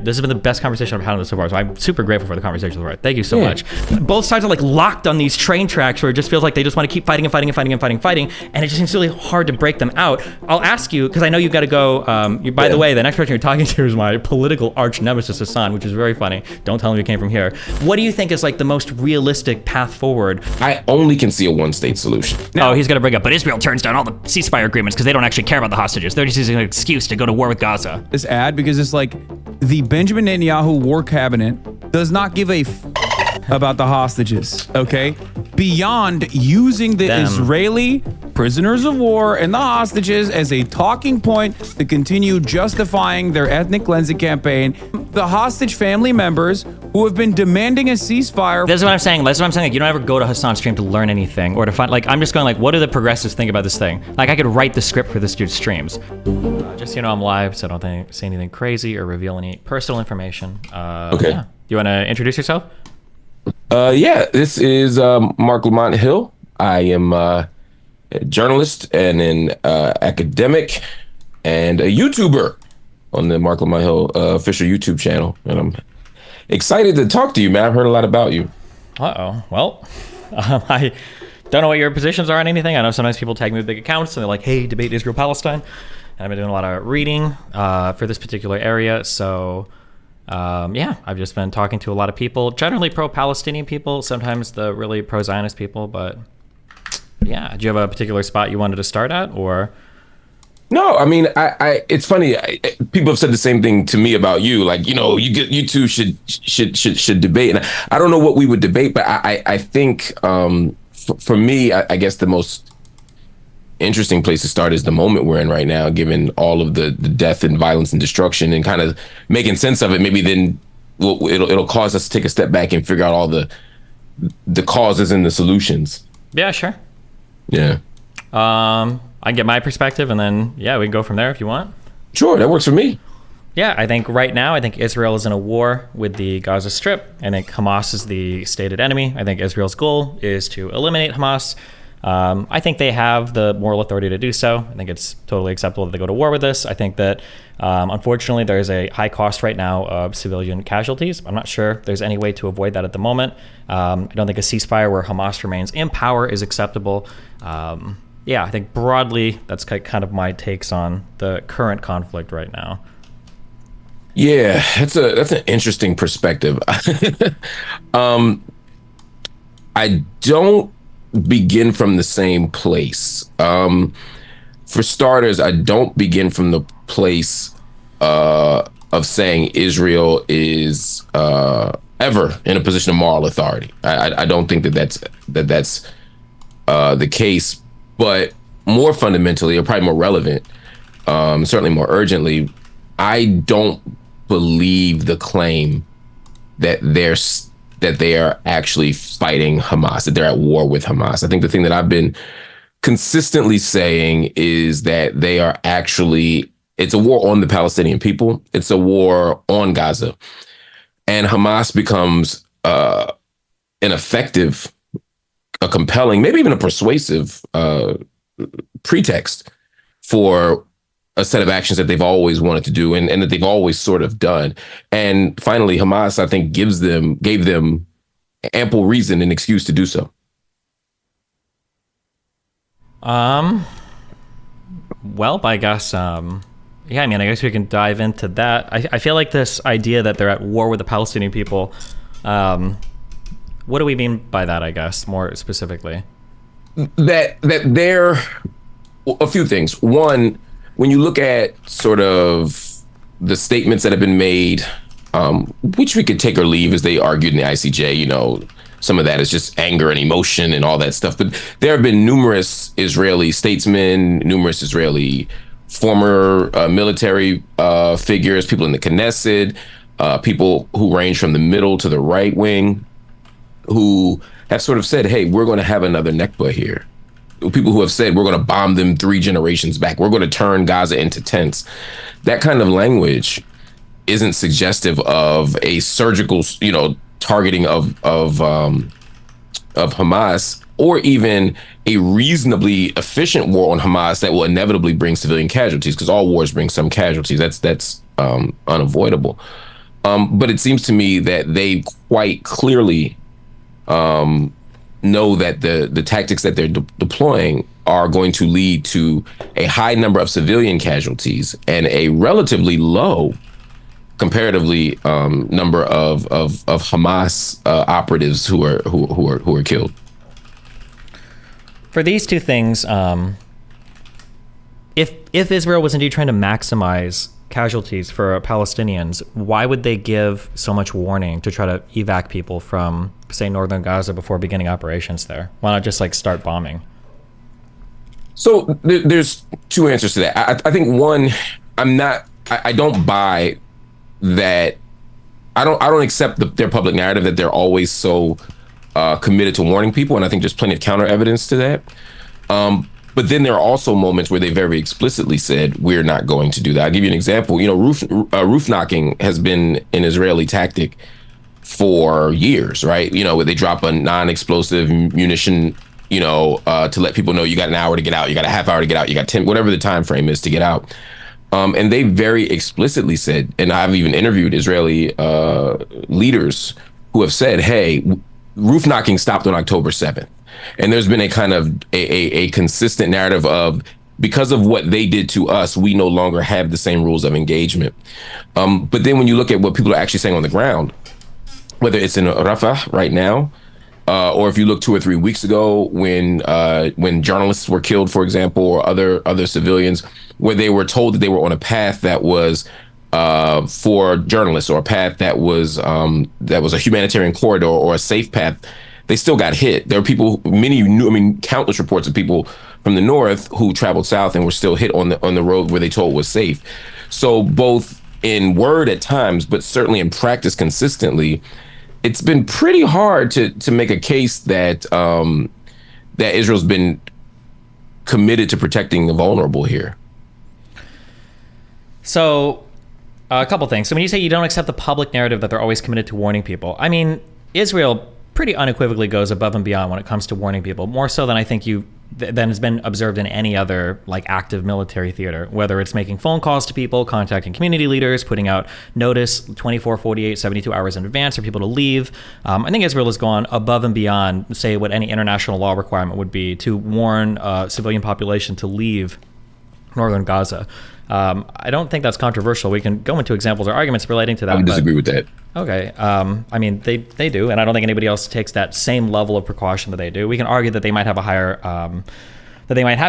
This has been the best conversation I've had so far, so I'm super grateful for the conversation so far. Thank you so much. Both sides are like locked on these train tracks where it just feels like they just want to keep fighting and fighting and fighting and fighting and fighting, and it just seems really hard to break them out. I'll ask you, because I know you've got to go. By the way, the next person you're talking to is my political arch nemesis, Hasan, which is very funny. Don't tell him you came from here. What do you think is like the most realistic path forward? I only can see a one-state solution. Oh, he's going to bring up, but Israel turns down all the ceasefire agreements because they don't actually care about the hostages. They're just using an excuse to go to war with Gaza. This ad, because it's like the Benjamin Netanyahu war cabinet does not give a about the hostages, okay? Beyond using the Israeli prisoners of war and the hostages as a talking point to continue justifying their ethnic cleansing campaign. The hostage family members who have been demanding a ceasefire. This is what I'm saying. That's what I'm saying. Like, you don't ever go to Hasan's stream to learn anything or to find, like, I'm just going like, what do the progressives think about this thing? Like, I could write the script for this dude's streams. Just so you know, I'm live, so don't say anything crazy or reveal any personal information. Okay. Yeah. You want to introduce yourself? Yeah, this is Marc Lamont Hill. I am a journalist and an academic and a YouTuber on the Marc Lamont Hill official YouTube channel. And I'm excited to talk to you, man. I've heard a lot about you. Uh-oh. Well, I don't know what your positions are on anything. I know sometimes people tag me with big accounts and they're like, hey, debate Israel Palestine. And I've been doing a lot of reading for this particular area. So yeah, I've just been talking to a lot of people, generally pro-Palestinian people, sometimes the really pro-Zionist people. But yeah, do you have a particular spot you wanted to start at, or? No, I mean, it's funny. People have said the same thing to me about you. Like, you know, you two should debate. And I don't know what we would debate, but I think for me, I guess the most interesting place to start is the moment we're in right now, given all of the death and violence and destruction, and kind of making sense of it. Maybe then it'll cause us to take a step back and figure out all the causes and the solutions. Yeah, sure. Yeah. I can get my perspective, and then yeah, we can go from there if you want. Sure, that works for me. Yeah, I think right now, I think Israel is in a war with the Gaza Strip. I think Hamas is the stated enemy. I think Israel's goal is to eliminate Hamas. I think they have the moral authority to do so. I think it's totally acceptable that they go to war with this. I think that, unfortunately, there is a high cost right now of civilian casualties. I'm not sure there's any way to avoid that at the moment. I don't think a ceasefire where Hamas remains in power is acceptable. Yeah, I think broadly, that's kind of my takes on the current conflict right now. Yeah, that's an interesting perspective. I don't begin from the same place. For starters, I don't begin from the place of saying Israel is ever in a position of moral authority. I don't think that's the case. But more fundamentally, or probably more relevant, certainly more urgently, I don't believe the claim that they are actually fighting Hamas, that they're at war with Hamas. I think the thing that I've been consistently saying is that they are actually, it's a war on the Palestinian people. It's a war on Gaza. And Hamas becomes an effective, a compelling, maybe even a persuasive pretext for a set of actions that they've always wanted to do and that they've always sort of done. And finally, Hamas, I think, gave them ample reason and excuse to do so. Well, I guess, yeah, I mean, I guess we can dive into that. I feel like this idea that they're at war with the Palestinian people, what do we mean by that, I guess, more specifically? That they're a few things. One, when you look at sort of the statements that have been made, which we could take or leave as they argued in the ICJ, you know, some of that is just anger and emotion and all that stuff. But there have been numerous Israeli statesmen, numerous Israeli former military figures, people in the Knesset, people who range from the middle to the right wing, who have sort of said, hey, we're going to have another Nakba here. People who have said we're going to bomb them 3 generations back. We're going to turn Gaza into tents. That kind of language isn't suggestive of a surgical, you know, targeting of Hamas, or even a reasonably efficient war on Hamas that will inevitably bring civilian casualties, because all wars bring some casualties. That's unavoidable. But it seems to me that they quite clearly know that the tactics that they're deploying are going to lead to a high number of civilian casualties and a relatively low, comparatively, number of Hamas operatives who are killed. For these two things, if Israel was indeed trying to maximize casualties for Palestinians, why would they give so much warning to try to evac people from, say, northern Gaza before beginning operations there? Why not just like start bombing? So there's two answers to that. I think one, I don't buy that. I don't accept their public narrative that they're always so committed to warning people, and I think there's plenty of counter evidence to that. But then there are also moments where they very explicitly said, we're not going to do that. I'll give you an example. Roof knocking has been an Israeli tactic for years, right? Where they drop a non-explosive munition, to let people know you got an hour to get out, you got a half hour to get out, you got 10, whatever the time frame is to get out. And they very explicitly said, and I've even interviewed Israeli leaders who have said, hey, roof knocking stopped on October 7th. And there's been a kind of a consistent narrative of, because of what they did to us, we no longer have the same rules of engagement. But then when you look at what people are actually saying on the ground, whether it's in Rafah right now, or if you look 2 or 3 weeks ago when journalists were killed, for example, or other civilians, where they were told that they were on a path that was for journalists, or a path that was a humanitarian corridor or a safe path, they still got hit. There were people, countless reports of people from the north who traveled south and were still hit on the road where they told was safe. So both in word at times, but certainly in practice consistently, it's been pretty hard to make a case that that Israel's been committed to protecting the vulnerable here. So a couple things. So when you say you don't accept the public narrative that they're always committed to warning people, I mean, Israel pretty unequivocally goes above and beyond when it comes to warning people, more so than I think than has been observed in any other like active military theater, whether it's making phone calls to people, contacting community leaders, putting out notice 24, 48, 72 hours in advance for people to leave. I think Israel has gone above and beyond, say, what any international law requirement would be to warn civilian population to leave northern Gaza. I don't think that's controversial. We can go into examples or arguments relating to that. I would disagree with that. Okay. I mean, they do, and I don't think anybody else takes that same level of precaution that they do. We can argue that they might have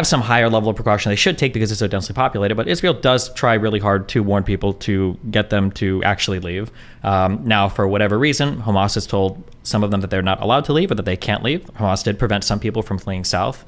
some higher level of precaution they should take because it's so densely populated, but Israel does try really hard to warn people to get them to actually leave. Now, for whatever reason, Hamas has told some of them that they're not allowed to leave or that they can't leave. Hamas did prevent some people from fleeing south.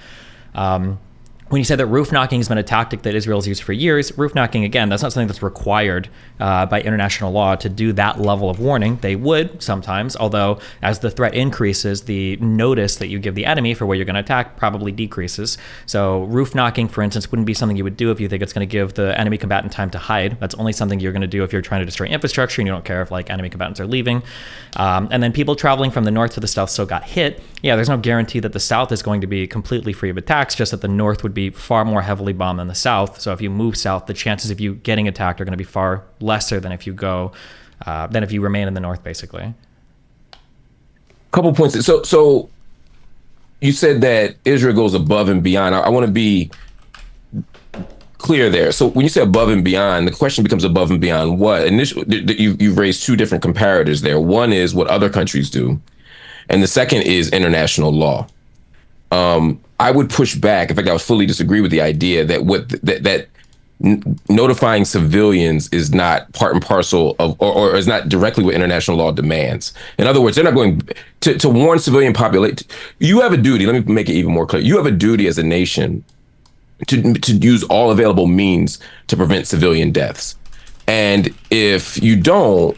When you said that roof knocking has been a tactic that Israel's used for years, roof knocking, again, that's not something that's required by international law to do that level of warning. They would sometimes, although as the threat increases, the notice that you give the enemy for where you're going to attack probably decreases. So roof knocking, for instance, wouldn't be something you would do if you think it's going to give the enemy combatant time to hide. That's only something you're going to do if you're trying to destroy infrastructure and you don't care if like enemy combatants are leaving. And then people traveling from the north to the south still got hit. Yeah, there's no guarantee that the south is going to be completely free of attacks, just that the north would be far more heavily bombed than the south. So if you move south, the chances of you getting attacked are going to be far lesser than if you remain in the north, basically. Couple points. So you said that Israel goes above and beyond. I want to be clear there. So when you say above and beyond, the question becomes above and beyond what? Initially, you've raised two different comparators there. One is what other countries do, and the second is international law. I would push back. In fact, I would fully disagree with the idea that notifying civilians is not part and parcel of, or is not directly what international law demands. In other words, they're not going to warn civilian population. You have a duty. Let me make it even more clear. You have a duty as a nation to use all available means to prevent civilian deaths. And if you don't,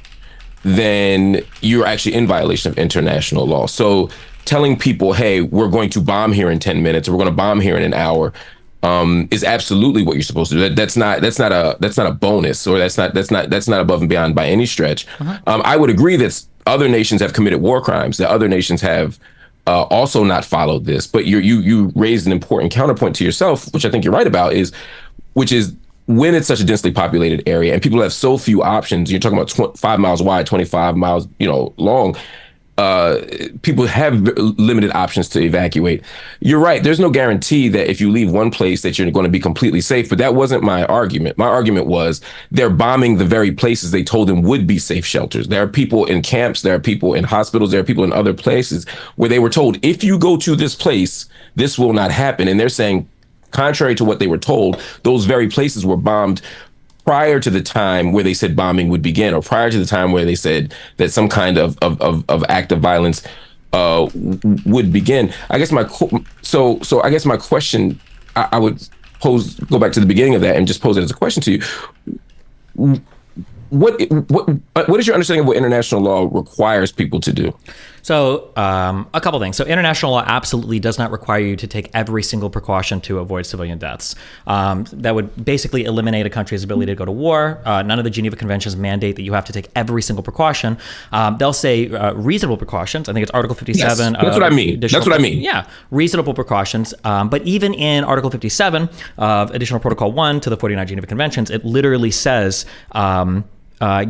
then you're actually in violation of international law. So telling people, hey, we're going to bomb here in 10 minutes, or we're going to bomb here in an hour, is absolutely what you're supposed to do. That's not a bonus, or that's not above and beyond by any stretch. I would agree that other nations have committed war crimes, that other nations have also not followed this. But you raised an important counterpoint to yourself, which I think you're right about, which is when it's such a densely populated area and people have so few options, you're talking about 5 miles wide, 25 miles, long. People have limited options to evacuate. You're right. There's no guarantee that if you leave one place that you're going to be completely safe. But that wasn't my argument. My argument was they're bombing the very places they told them would be safe shelters. There are people in camps. There are people in hospitals. There are people in other places where they were told, if you go to this place, this will not happen. And they're saying, contrary to what they were told, those very places were bombed prior to the time where they said bombing would begin, or prior to the time where they said that some kind of act of violence would begin. I guess I guess my question, I would go back to the beginning of that and just pose it as a question to you. What is your understanding of what international law requires people to do? So a couple things. So international law absolutely does not require you to take every single precaution to avoid civilian deaths. That would basically eliminate a country's ability to go to war. None of the Geneva Conventions mandate that you have to take every single precaution. They'll say reasonable precautions. I think it's Article 57. Yes, that's what I mean. That's what I mean. Yeah, reasonable precautions. But even in Article 57 of Additional Protocol 1 to the 49 Geneva Conventions, it literally says, I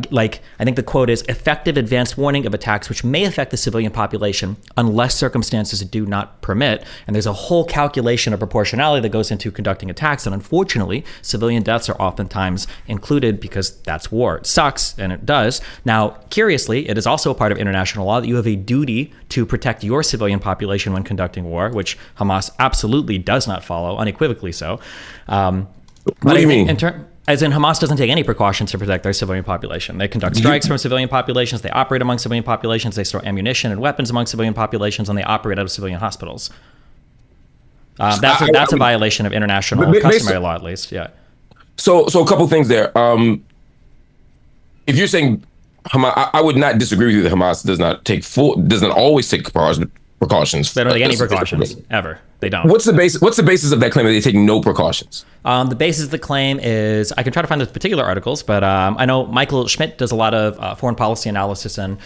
think the quote is, effective advanced warning of attacks which may affect the civilian population unless circumstances do not permit. And there's a whole calculation of proportionality that goes into conducting attacks. And unfortunately, civilian deaths are oftentimes included because that's war. It sucks, and it does. Now, curiously, it is also a part of international law that you have a duty to protect your civilian population when conducting war, which Hamas absolutely does not follow, unequivocally so. What do you mean? As in, Hamas doesn't take any precautions to protect their civilian population. They conduct strikes from civilian populations, they operate among civilian populations, they store ammunition and weapons among civilian populations, and they operate out of civilian hospitals. That's a violation of international customary law, at least. Yeah. So a couple things there. If you're saying Hamas, I would not disagree with you that Hamas does not always take precautions. They don't take any precautions ever. They don't. What's the basis of that claim that they take no precautions? The basis of the claim is, I can try to find those particular articles, but I know Michael Schmidt does a lot of foreign policy analysis, and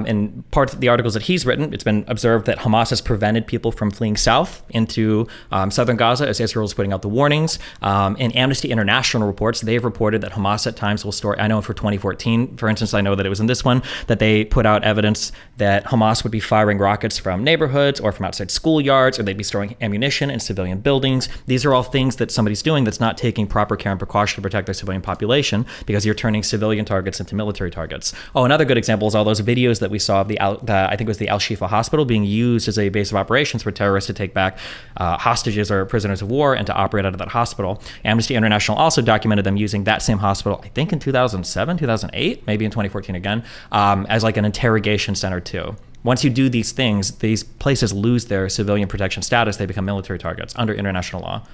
in part of the articles that he's written, it's been observed that Hamas has prevented people from fleeing south into southern Gaza as Israel is putting out the warnings. In Amnesty International reports, they've reported that Hamas at times will store, I know for 2014, for instance, I know that it was in this one, that they put out evidence that Hamas would be firing rockets from neighborhoods or from outside schoolyards, or they'd be storing ammunition in civilian buildings. These are all things that somebody's doing that's not taking proper care and precaution to protect their civilian population, because you're turning civilian targets into military targets. Oh, another good example is all those videos that we saw of I think it was the Al-Shifa hospital being used as a base of operations for terrorists to take back hostages or prisoners of war and to operate out of that hospital. Amnesty International also documented them using that same hospital, I think in 2007, 2008, maybe in 2014 again, as like an interrogation center too. Once you do these things, these places lose their civilian protection status. They become military targets under international law.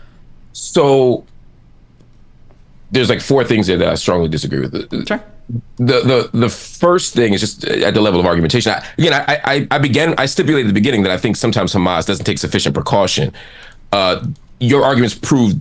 So there's like 4 things there that I strongly disagree with. Sure. The first thing is just at the level of argumentation. I stipulated at the beginning that I think sometimes Hamas doesn't take sufficient precaution. Your arguments prove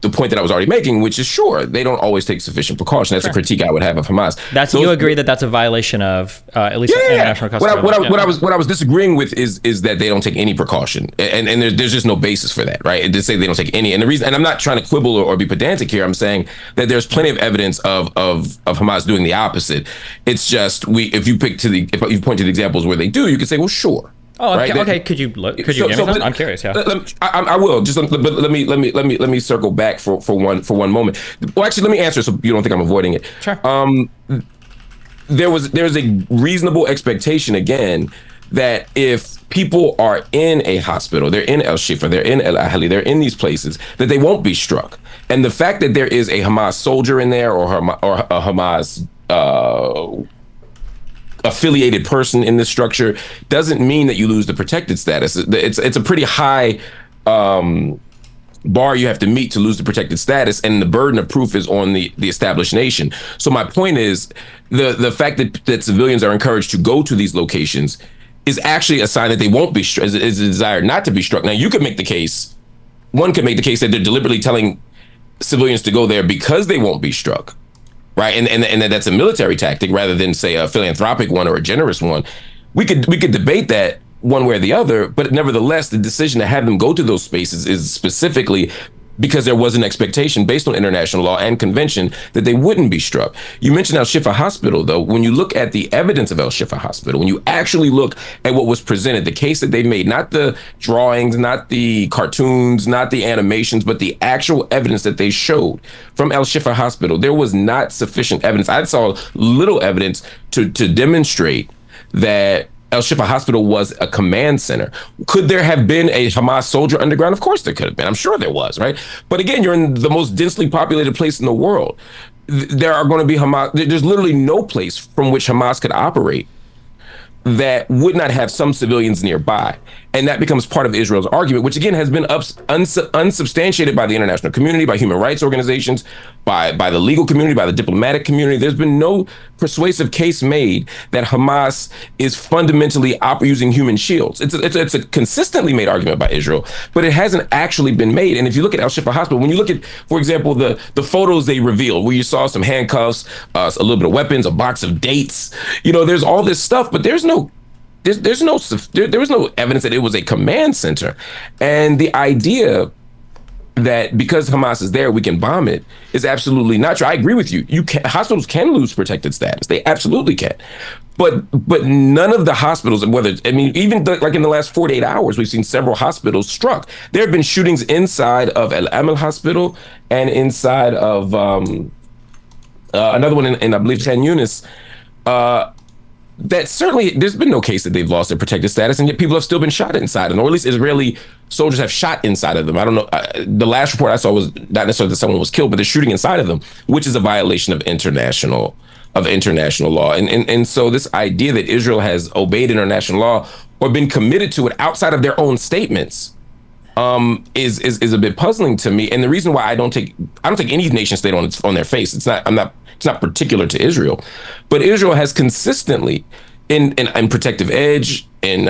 the point that I was already making, which is sure, they don't always take sufficient precaution. That's a critique I would have of Hamas. You agree that that's a violation of at least international customary law? What I was disagreeing with is that they don't take any precaution, and there's just no basis for that, right? To say they don't take any, and the reason, and I'm not trying to quibble or be pedantic here. I'm saying that there's plenty of evidence of Hamas doing the opposite. It's just if you point to the examples where they do, you can say, well, sure. Oh, okay. Right? Okay. Could you give me some? I'm curious. Yeah. I will. But let me circle back for one moment. Well, actually, let me answer so you don't think I'm avoiding it. Sure. There's a reasonable expectation again that if people are in a hospital, they're in El Shifa, they're in El Ahli, they're in these places, that they won't be struck. And the fact that there is a Hamas soldier in there or a Hamas affiliated person in this structure doesn't mean that you lose the protected status. It's a pretty high bar you have to meet to lose the protected status, and the burden of proof is on the established nation. So my point is the fact that civilians are encouraged to go to these locations is actually a sign that they won't be struck, is a desire not to be struck. Now you could make the case, one could make the case that they're deliberately telling civilians to go there because they won't be struck. Right, and that's a military tactic rather than, say, a philanthropic one or a generous one. We could debate that one way or the other, but nevertheless, the decision to have them go to those spaces is specifically because there was an expectation based on international law and convention that they wouldn't be struck. You mentioned Al Shifa Hospital, though. When you look at the evidence of Al Shifa Hospital, when you actually look at what was presented, the case that they made, not the drawings, not the cartoons, not the animations, but the actual evidence that they showed from Al Shifa Hospital, there was not sufficient evidence. I saw little evidence to demonstrate that Al Shifa Hospital was a command center. Could there have been a Hamas soldier underground? Of course there could have been. I'm sure there was, right? But again, you're in the most densely populated place in the world. There are going to be Hamas. There's literally no place from which Hamas could operate that would not have some civilians nearby. And that becomes part of Israel's argument, which again has been unsubstantiated by the international community, by human rights organizations, by the legal community, by the diplomatic community. There's been no persuasive case made that Hamas is fundamentally using human shields. It's a consistently made argument by Israel, but it hasn't actually been made. And if you look at Al Shifa Hospital, when you look at, for example, the photos they revealed, where you saw some handcuffs, a little bit of weapons, a box of dates, there's all this stuff, but there was no evidence that it was a command center. And the idea that because Hamas is there, we can bomb it is absolutely not true. I agree with you. Hospitals can lose protected status. They absolutely can. But none of the hospitals, even like in the last 48 hours, we've seen several hospitals struck. There have been shootings inside of Al Amal Hospital and inside of another one in I believe, Khan Yunis. That certainly, there's been no case that they've lost their protected status, and yet people have still been shot inside of them, or at least Israeli soldiers have shot inside of them. I don't know. The last report I saw was not necessarily that someone was killed, but they're shooting inside of them, which is a violation of international law. And so this idea that Israel has obeyed international law or been committed to it outside of their own statements is a bit puzzling to me. And the reason why I don't take any nation state on their face. It's not particular to Israel, but Israel has consistently in Protective Edge, in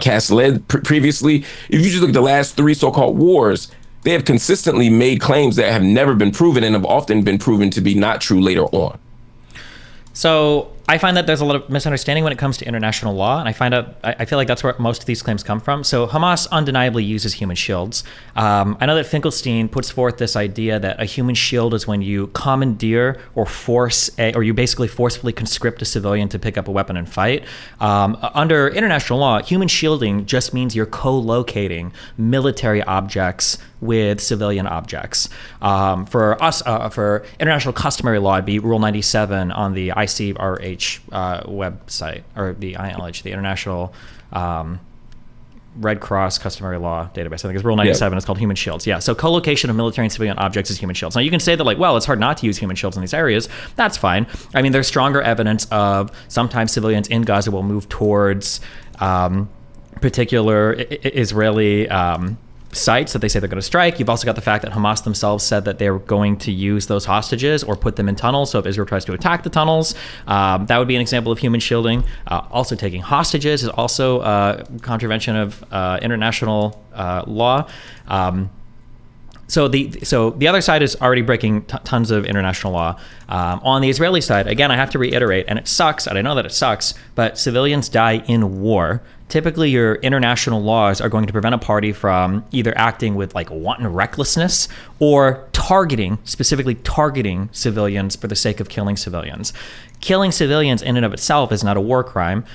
Cast Lead previously. If you just look at the last 3 so-called wars, they have consistently made claims that have never been proven and have often been proven to be not true later on. So I find that there's a lot of misunderstanding when it comes to international law, and I feel like that's where most of these claims come from. So Hamas undeniably uses human shields. I know that Finkelstein puts forth this idea that a human shield is when you commandeer or or you basically forcefully conscript a civilian to pick up a weapon and fight. Under international law, human shielding just means you're co-locating military objects with civilian objects. For us, for international customary law, it'd be Rule 97 on the ICRH website, or the ILH, the International Red Cross Customary Law Database. I think it's Rule 97. Yeah. It's called human shields. Yeah. So co-location of military and civilian objects is human shields. Now you can say that it's hard not to use human shields in these areas. That's fine. I mean, there's stronger evidence of sometimes civilians in Gaza will move towards particular Israeli sites that they say they're going to strike. You've also got the fact that Hamas themselves said that they're going to use those hostages or put them in tunnels. So if Israel tries to attack the tunnels, that would be an example of human shielding. Also taking hostages is also a contravention of international law. So the other side is already breaking tons of international law. On the Israeli side, again, I have to reiterate, and it sucks, and I know that it sucks, but civilians die in war. Typically, your international laws are going to prevent a party from either acting with wanton recklessness or specifically targeting civilians for the sake of killing civilians. Killing civilians in and of itself is not a war crime.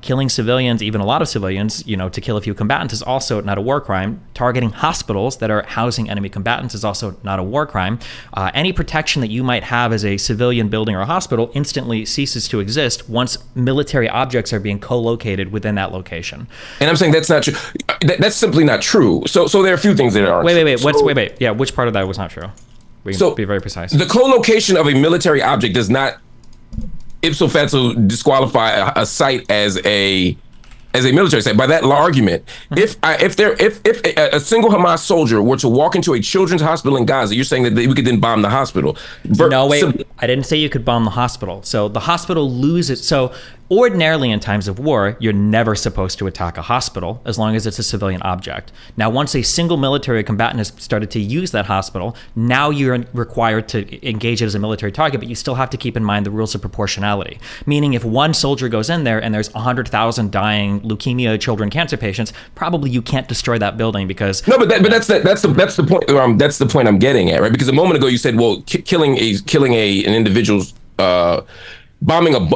Killing civilians, even a lot of civilians, to kill a few combatants is also not a war crime. Targeting hospitals that are housing enemy combatants is also not a war crime. Any protection that you might have as a civilian building or a hospital instantly ceases to exist once military objects are being co-located within that location. And I'm saying that's not true. That's simply not true. So there are a few things that are Wait. Wait. Yeah, which part of that was not true? We can be very precise. The co-location of a military object does not ipso facto disqualify a site as a military site. By that argument, if a single Hamas soldier were to walk into a children's hospital in Gaza, you're saying that we could then bomb the hospital? No, wait. I didn't say you could bomb the hospital. So the hospital loses. So Ordinarily, in times of war, you're never supposed to attack a hospital as long as it's a civilian object. Now, once a single military combatant has started to use that hospital, now you're required to engage it as a military target, but you still have to keep in mind the rules of proportionality. Meaning, if one soldier goes in there and there's 100,000 dying leukemia children cancer patients, probably you can't destroy that building because no, but that's the point. That's the point I'm getting at, right? Because a moment ago you said, well, killing an individual's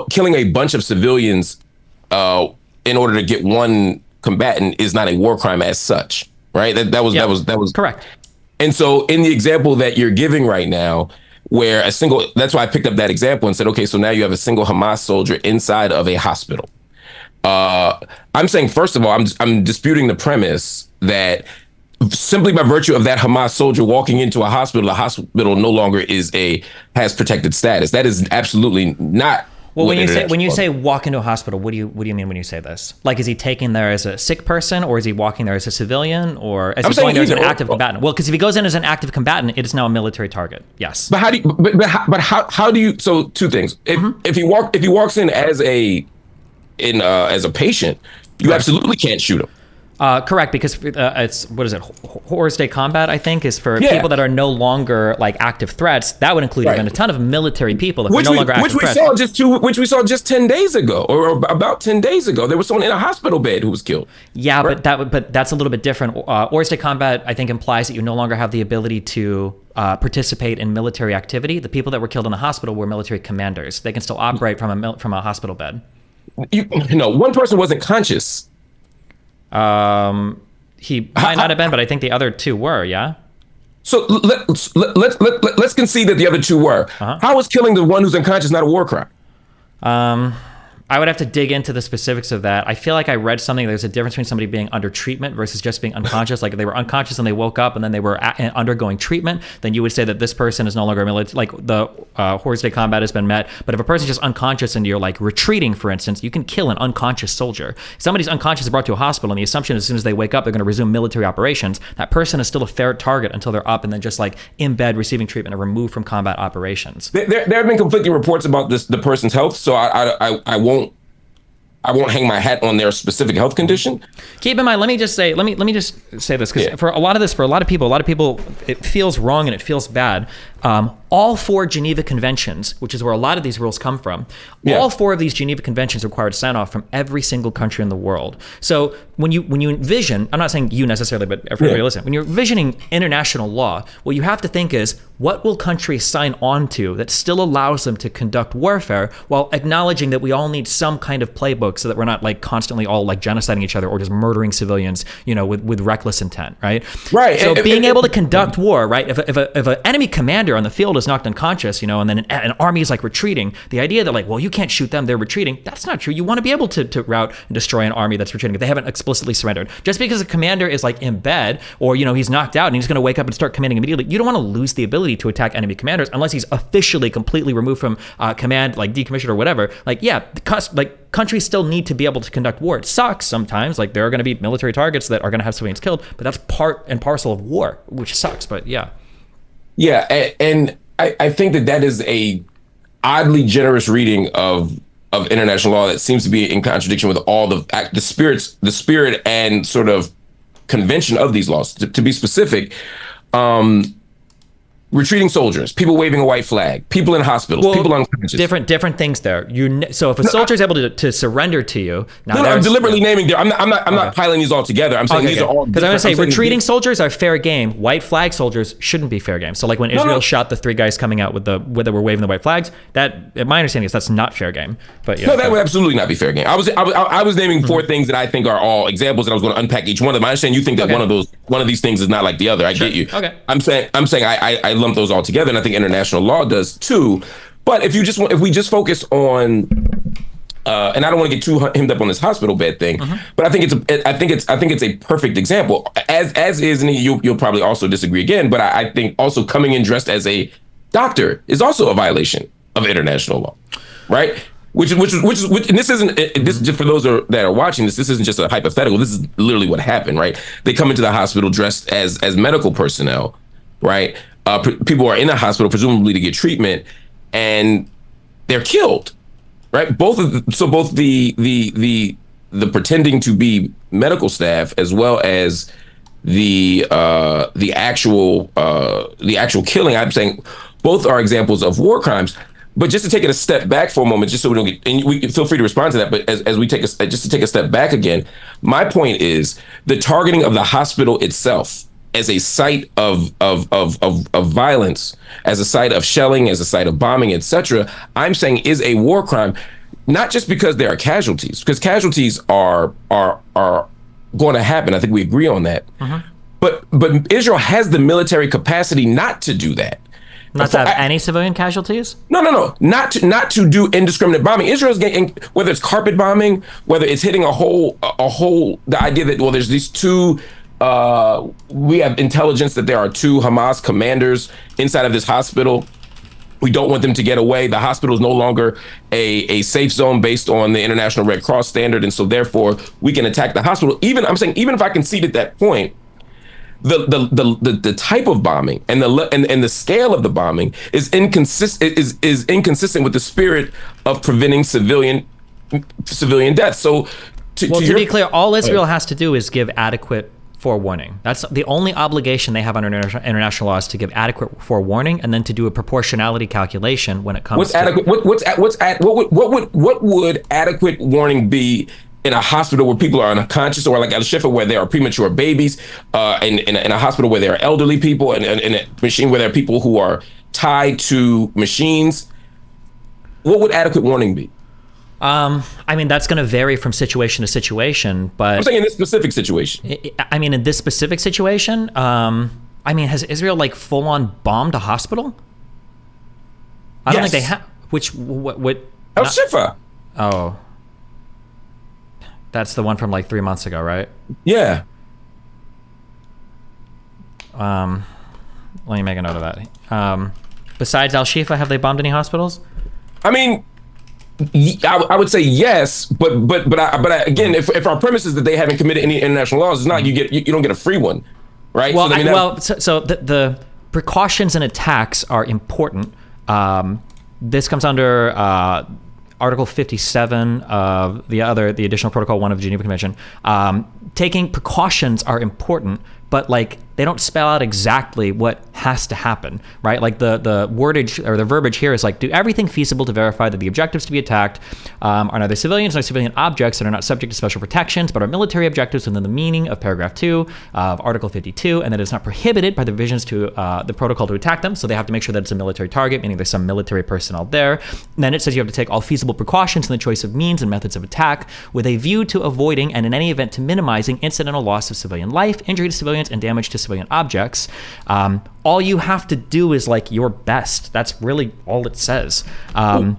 killing a bunch of civilians in order to get one combatant is not a war crime as such, right? That was correct. And so in the example that you're giving right now, where that's why I picked up that example and said, okay, so now you have a single Hamas soldier inside of a hospital. I'm saying, first of all, I'm disputing the premise that simply by virtue of that Hamas soldier walking into a hospital, the hospital no longer has protected status. That is absolutely not. Well, when you say walk into a hospital, what do you mean when you say this? Like, is he taking there as a sick person, or is he walking there as a civilian, or is he going there as an active combatant? Well, because if he goes in as an active combatant, it is now a military target. Yes. But how do you? So two things. If he walks in as a patient, you absolutely can't shoot him. Correct, because it's, what is it, Horrors Day Combat, I think, is for people that are no longer like active threats. That would include even a ton of military people that are no longer active threats. Which we saw just 10 days ago, or about 10 days ago. There was someone in a hospital bed who was killed. Yeah, right? but that's a little bit different. Horrors Day Combat, I think, implies that you no longer have the ability to participate in military activity. The people that were killed in the hospital were military commanders. They can still operate from a hospital bed. One person wasn't conscious. He might not have been, but I think the other two were, yeah? So let's concede that the other two were. How is killing the one who's unconscious not a war crime? I would have to dig into the specifics of that. I feel like I read something. There's a difference between somebody being under treatment versus just being unconscious. Like if they were unconscious and they woke up and then they were undergoing treatment, then you would say that this person is no longer military. Like the Horrors Day Combat has been met. But if a person's just unconscious and you're like retreating, for instance, you can kill an unconscious soldier. If somebody's unconscious is brought to a hospital, and the assumption is as soon as they wake up, they're going to resume military operations. That person is still a fair target until they're up and then just like in bed receiving treatment or removed from combat operations. There have been conflicting reports about the person's health, so I won't hang my hat on their specific health condition. Keep in mind, let me just say this, because for a lot of people, it feels wrong and it feels bad. All four Geneva Conventions, which is where a lot of these rules come from, all four of these Geneva Conventions required sign-off from every single country in the world. So when you envision, I'm not saying you necessarily, but everybody listen, when you're envisioning international law, what you have to think is, what will countries sign on to that still allows them to conduct warfare while acknowledging that we all need some kind of playbook so that we're not like constantly all like genociding each other or just murdering civilians, with reckless intent, right? Right. So being able to conduct war, right? If an enemy commander on the field is knocked unconscious, and then an army is like retreating, the idea that like, well, you can't shoot them, they're retreating, that's not true. You want to be able to rout and destroy an army that's retreating if they haven't explicitly surrendered. Just because a commander is like in bed or, he's knocked out and he's going to wake up and start commanding immediately, you don't want to lose the ability to attack enemy commanders unless he's officially completely removed from command, like decommissioned or whatever. Like, yeah, countries still need to be able to conduct war. It sucks sometimes. Like there are going to be military targets that are going to have civilians killed, but that's part and parcel of war, which sucks. But yeah. Yeah, and I think that is a oddly generous reading of international law that seems to be in contradiction with all the spirit and sort of convention of these laws. To be specific, retreating soldiers, people waving a white flag, people in hospitals, people unconscious. Different things there. So if a soldier is able to surrender to you, I'm deliberately naming. I'm not piling these all together. I'm saying these are all. Because I'm going to say retreating soldiers are fair game. White flag soldiers shouldn't be fair game. So like when Israel shot the three guys coming out where they were waving the white flags, that my understanding is that's not fair game. But yeah, no, that would absolutely not be fair game. I was naming four things that I think are all examples, and I was going to unpack each one of them. I understand you think that one of these things is not like the other. I get you. Okay. I'm saying I lump those all together, and I think international law does too. But if we just focus on, and I don't want to get too hemmed up on this hospital bed thing, but I think it's a perfect example. As is, and you'll probably also disagree again, but I think also coming in dressed as a doctor is also a violation of international law, right? Which and this isn't this just for those that are watching this. This isn't just a hypothetical. This is literally what happened, right? They come into the hospital dressed as medical personnel, right? People are in the hospital presumably to get treatment, and they're killed, right? Both the pretending to be medical staff as well as the actual killing. I'm saying both are examples of war crimes. But just to take it a step back for a moment, just so we don't get, and we feel free to respond to that. But as we just to take a step back again, my point is the targeting of the hospital itself as a site of violence, as a site of shelling, as a site of bombing, etc. I'm saying is a war crime, not just because there are casualties, because casualties are going to happen. I think we agree on that. But Israel has the military capacity not to do that. Not to have any civilian casualties? No. Not to do indiscriminate bombing. Israel's getting, whether it's carpet bombing, whether it's hitting a whole, the idea that, well, there's these two, we have intelligence that there are two Hamas commanders inside of this hospital. We don't want them to get away. The hospital is no longer a safe zone based on the International Red Cross standard. And so therefore we can attack the hospital. Even if I concede at that point, the type of bombing and the scale of the bombing is inconsistent with the spirit of preventing civilian death. So to be clear, all Israel has to do is give adequate forewarning. That's the only obligation they have under international law, is to give adequate forewarning, and then to do a proportionality calculation when it comes to adequate. What would adequate warning be in a hospital where people are unconscious, or like at a Shifa where there are premature babies, in a hospital where there are elderly people, and in a machine where there are people who are tied to machines? What would adequate warning be? I mean, that's going to vary from situation to situation, but I'm saying in this specific situation. In this specific situation, has Israel like full on bombed a hospital? I don't think they have. What? Al Shifa. Oh. That's the one from like 3 months ago, right? Yeah. Let me make a note of that. Besides Al Shifa, have they bombed any hospitals? I mean, I would say yes, but again, if our premise is that they haven't committed any international laws, it's not you don't get a free one, right? Well, so the precautions and attacks are important. This comes under Article 57 of the Additional Protocol 1 of the Geneva Convention. Taking precautions are important, but like they don't spell out exactly what has to happen, right? Like the wordage or the verbiage here is like, do everything feasible to verify that the objectives to be attacked are neither civilians nor civilian objects that are not subject to special protections, but are military objectives within the meaning of paragraph 2 of Article 52, and that it's not prohibited by the revisions to the protocol to attack them. So they have to make sure that it's a military target, meaning there's some military personnel there. And then it says you have to take all feasible precautions in the choice of means and methods of attack with a view to avoiding and in any event to minimizing incidental loss of civilian life, injury to civilians, and damage to civilian objects. All you have to do is like your best. That's really all it says. Right.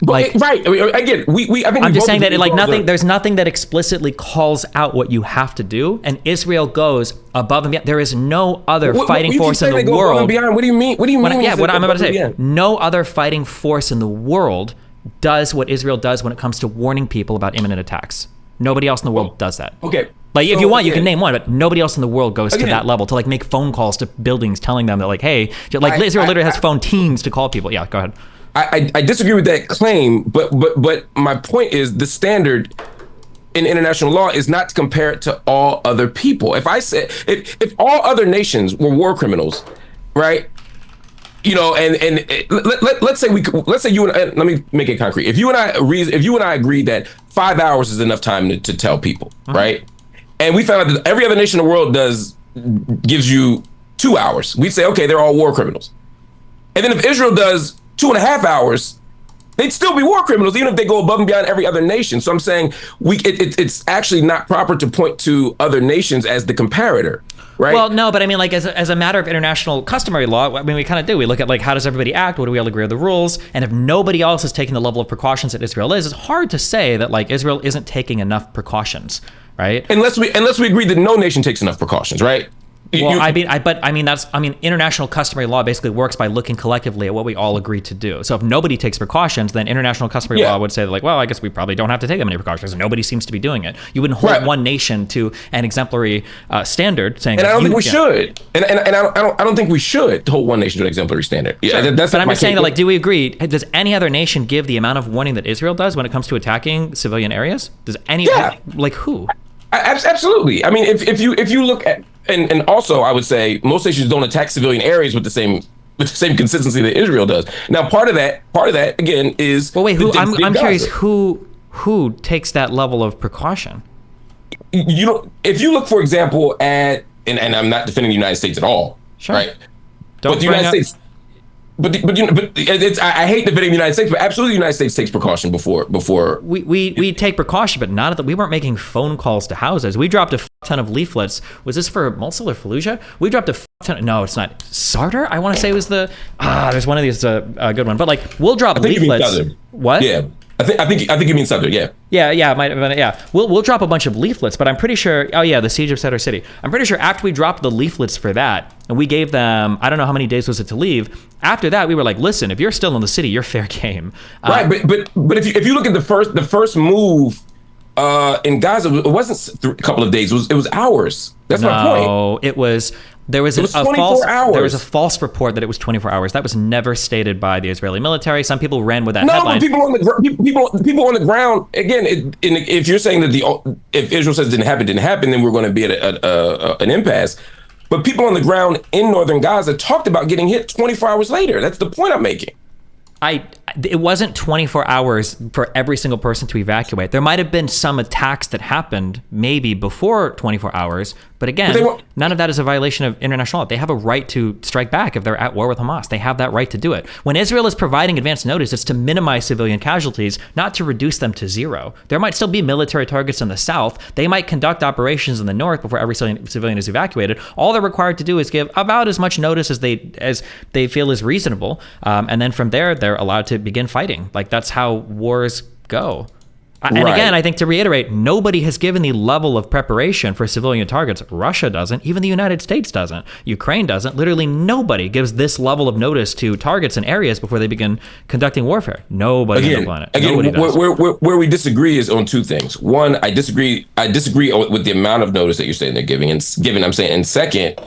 I mean, again, I think I'm just saying that like nothing. There's nothing that explicitly calls out what you have to do, and Israel goes above and beyond. There is no other fighting force in the world. What do you mean? What do you mean? What I'm about to say. No other fighting force in the world does what Israel does when it comes to warning people about imminent attacks. Nobody else in the world does that. Okay. Like if you want, you can name one, but nobody else in the world goes to that level to like make phone calls to buildings telling them that like, hey, like Israel literally has phone teams to call people. Yeah, go ahead. I disagree with that claim, but my point is the standard in international law is not to compare it to all other people. If I said if all other nations were war criminals, right? You know, and let's say you and let me make it concrete. If you and I agree that 5 hours is enough time to tell people, right? And we found out that every other nation in the world gives you 2 hours. We'd say, okay, they're all war criminals. And then if Israel does 2.5 hours, they'd still be war criminals, even if they go above and beyond every other nation. So I'm saying it's actually not proper to point to other nations as the comparator, right? Well, no, but I mean, like as a matter of international customary law, I mean, we kind of do. We look at like how does everybody act? What do we all agree are the rules? And if nobody else is taking the level of precautions that Israel is, it's hard to say that like Israel isn't taking enough precautions, right? Unless we agree that no nation takes enough precautions, right? Well, international customary law basically works by looking collectively at what we all agree to do. So if nobody takes precautions, then international customary law would say like, well, I guess we probably don't have to take that many precautions. Nobody seems to be doing it. You wouldn't hold one nation to an exemplary standard, saying. And I don't think we should. And I don't think we should hold one nation to an exemplary standard. Yeah, sure. But I'm just saying that, like, do we agree? Does any other nation give the amount of warning that Israel does when it comes to attacking civilian areas? Does any like who? Absolutely. I mean, if you look at and also I would say most nations don't attack civilian areas with the same consistency that Israel does. Now, part of that again is. Well, wait. Who? I'm curious. Who takes that level of precaution? You know, if you look, for example, at and I'm not defending the United States at all, sure. Right? Don't but the United States. But it's I hate defending the United States, but absolutely the United States takes precaution before we take precaution, but not that we weren't making phone calls to houses. We dropped a ton of leaflets. Was this for Mosul or Fallujah? We dropped a ton. No, it's not. Sartor? I want to say it was the. There's one of these a good one, but like we'll drop leaflets. What? Yeah. I think you mean Southern, yeah. Yeah, it might have been, yeah. We'll drop a bunch of leaflets, but I'm pretty sure. Oh yeah, the siege of Sadr City. I'm pretty sure after we dropped the leaflets for that, and we gave them, I don't know how many days was it to leave. After that, we were like, listen, if you're still in the city, you're fair game. Right, but if you look at the first move in Gaza, it wasn't a couple of days. It was hours. That's my point. No, it was. There was, 24 hours. There was a false report that it was 24 hours. That was never stated by the Israeli military. Some people ran with that headline. No, people on the ground. Again, if you're saying that if Israel says it didn't happen, then we're going to be at an impasse. But people on the ground in northern Gaza talked about getting hit 24 hours later. That's the point I'm making. It wasn't 24 hours for every single person to evacuate. There might have been some attacks that happened maybe before 24 hours, but again, none of that is a violation of international law. They have a right to strike back if they're at war with Hamas. They have that right to do it. When Israel is providing advance notice, it's to minimize civilian casualties, not to reduce them to zero. There might still be military targets in the south. They might conduct operations in the north before every civilian is evacuated. All they're required to do is give about as much notice as they feel is reasonable, and then from there, they're allowed to begin fighting. Like, that's how wars go. And again, I think to reiterate, nobody has given the level of preparation for civilian targets. Russia doesn't. Even the United States doesn't. Ukraine doesn't. Literally nobody gives this level of notice to targets and areas before they begin conducting warfare. Nobody on the planet. Again, where we disagree is on two things. One, I disagree with the amount of notice that you're saying they're giving. And second,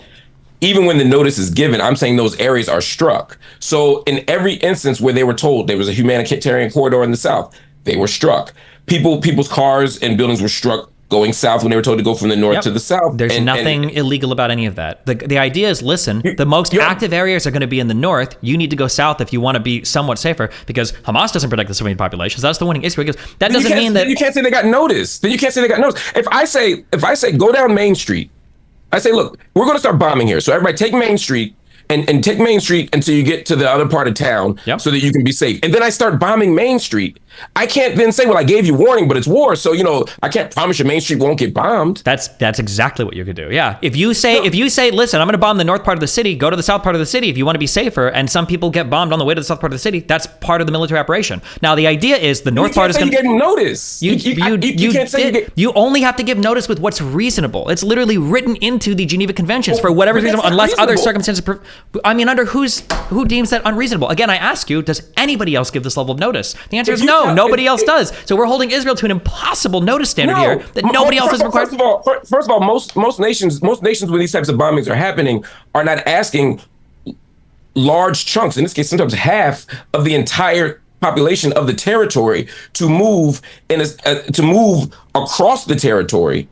even when the notice is given, I'm saying those areas are struck. So in every instance where they were told there was a humanitarian corridor in the south, they were struck. People's cars and buildings were struck going south when they were told to go from the north to the south. There's nothing illegal about any of that. The idea is, listen, the most active areas are going to be in the north. You need to go south if you want to be somewhat safer, because Hamas doesn't protect the civilian populations. That's the winning Israel. That doesn't mean that you can't say they got notice. Then you can't say they got notice. If I say go down Main Street, I say, look, we're going to start bombing here. So everybody take Main Street and take Main Street until you get to the other part of town so that you can be safe. And then I start bombing Main Street. I can't then say, well, I gave you warning, but it's war. So, I can't promise you Main Street won't get bombed. That's exactly what you could do. Yeah. If you say, listen, I'm going to bomb the north part of the city, go to the south part of the city if you want to be safer, and some people get bombed on the way to the south part of the city, that's part of the military operation. Now, the idea is the north part is going to... You gave them notice. You only have to give notice with what's reasonable. It's literally written into the Geneva Conventions for whatever reason, unless other circumstances... under who deems that unreasonable? Again, I ask you, does anybody else give this level of notice? The answer is no. Nobody else does. So we're holding Israel to an impossible notice standard here that nobody else is required. First of all, most nations when these types of bombings are happening are not asking large chunks, in this case, sometimes half of the entire population of the territory to move across the territory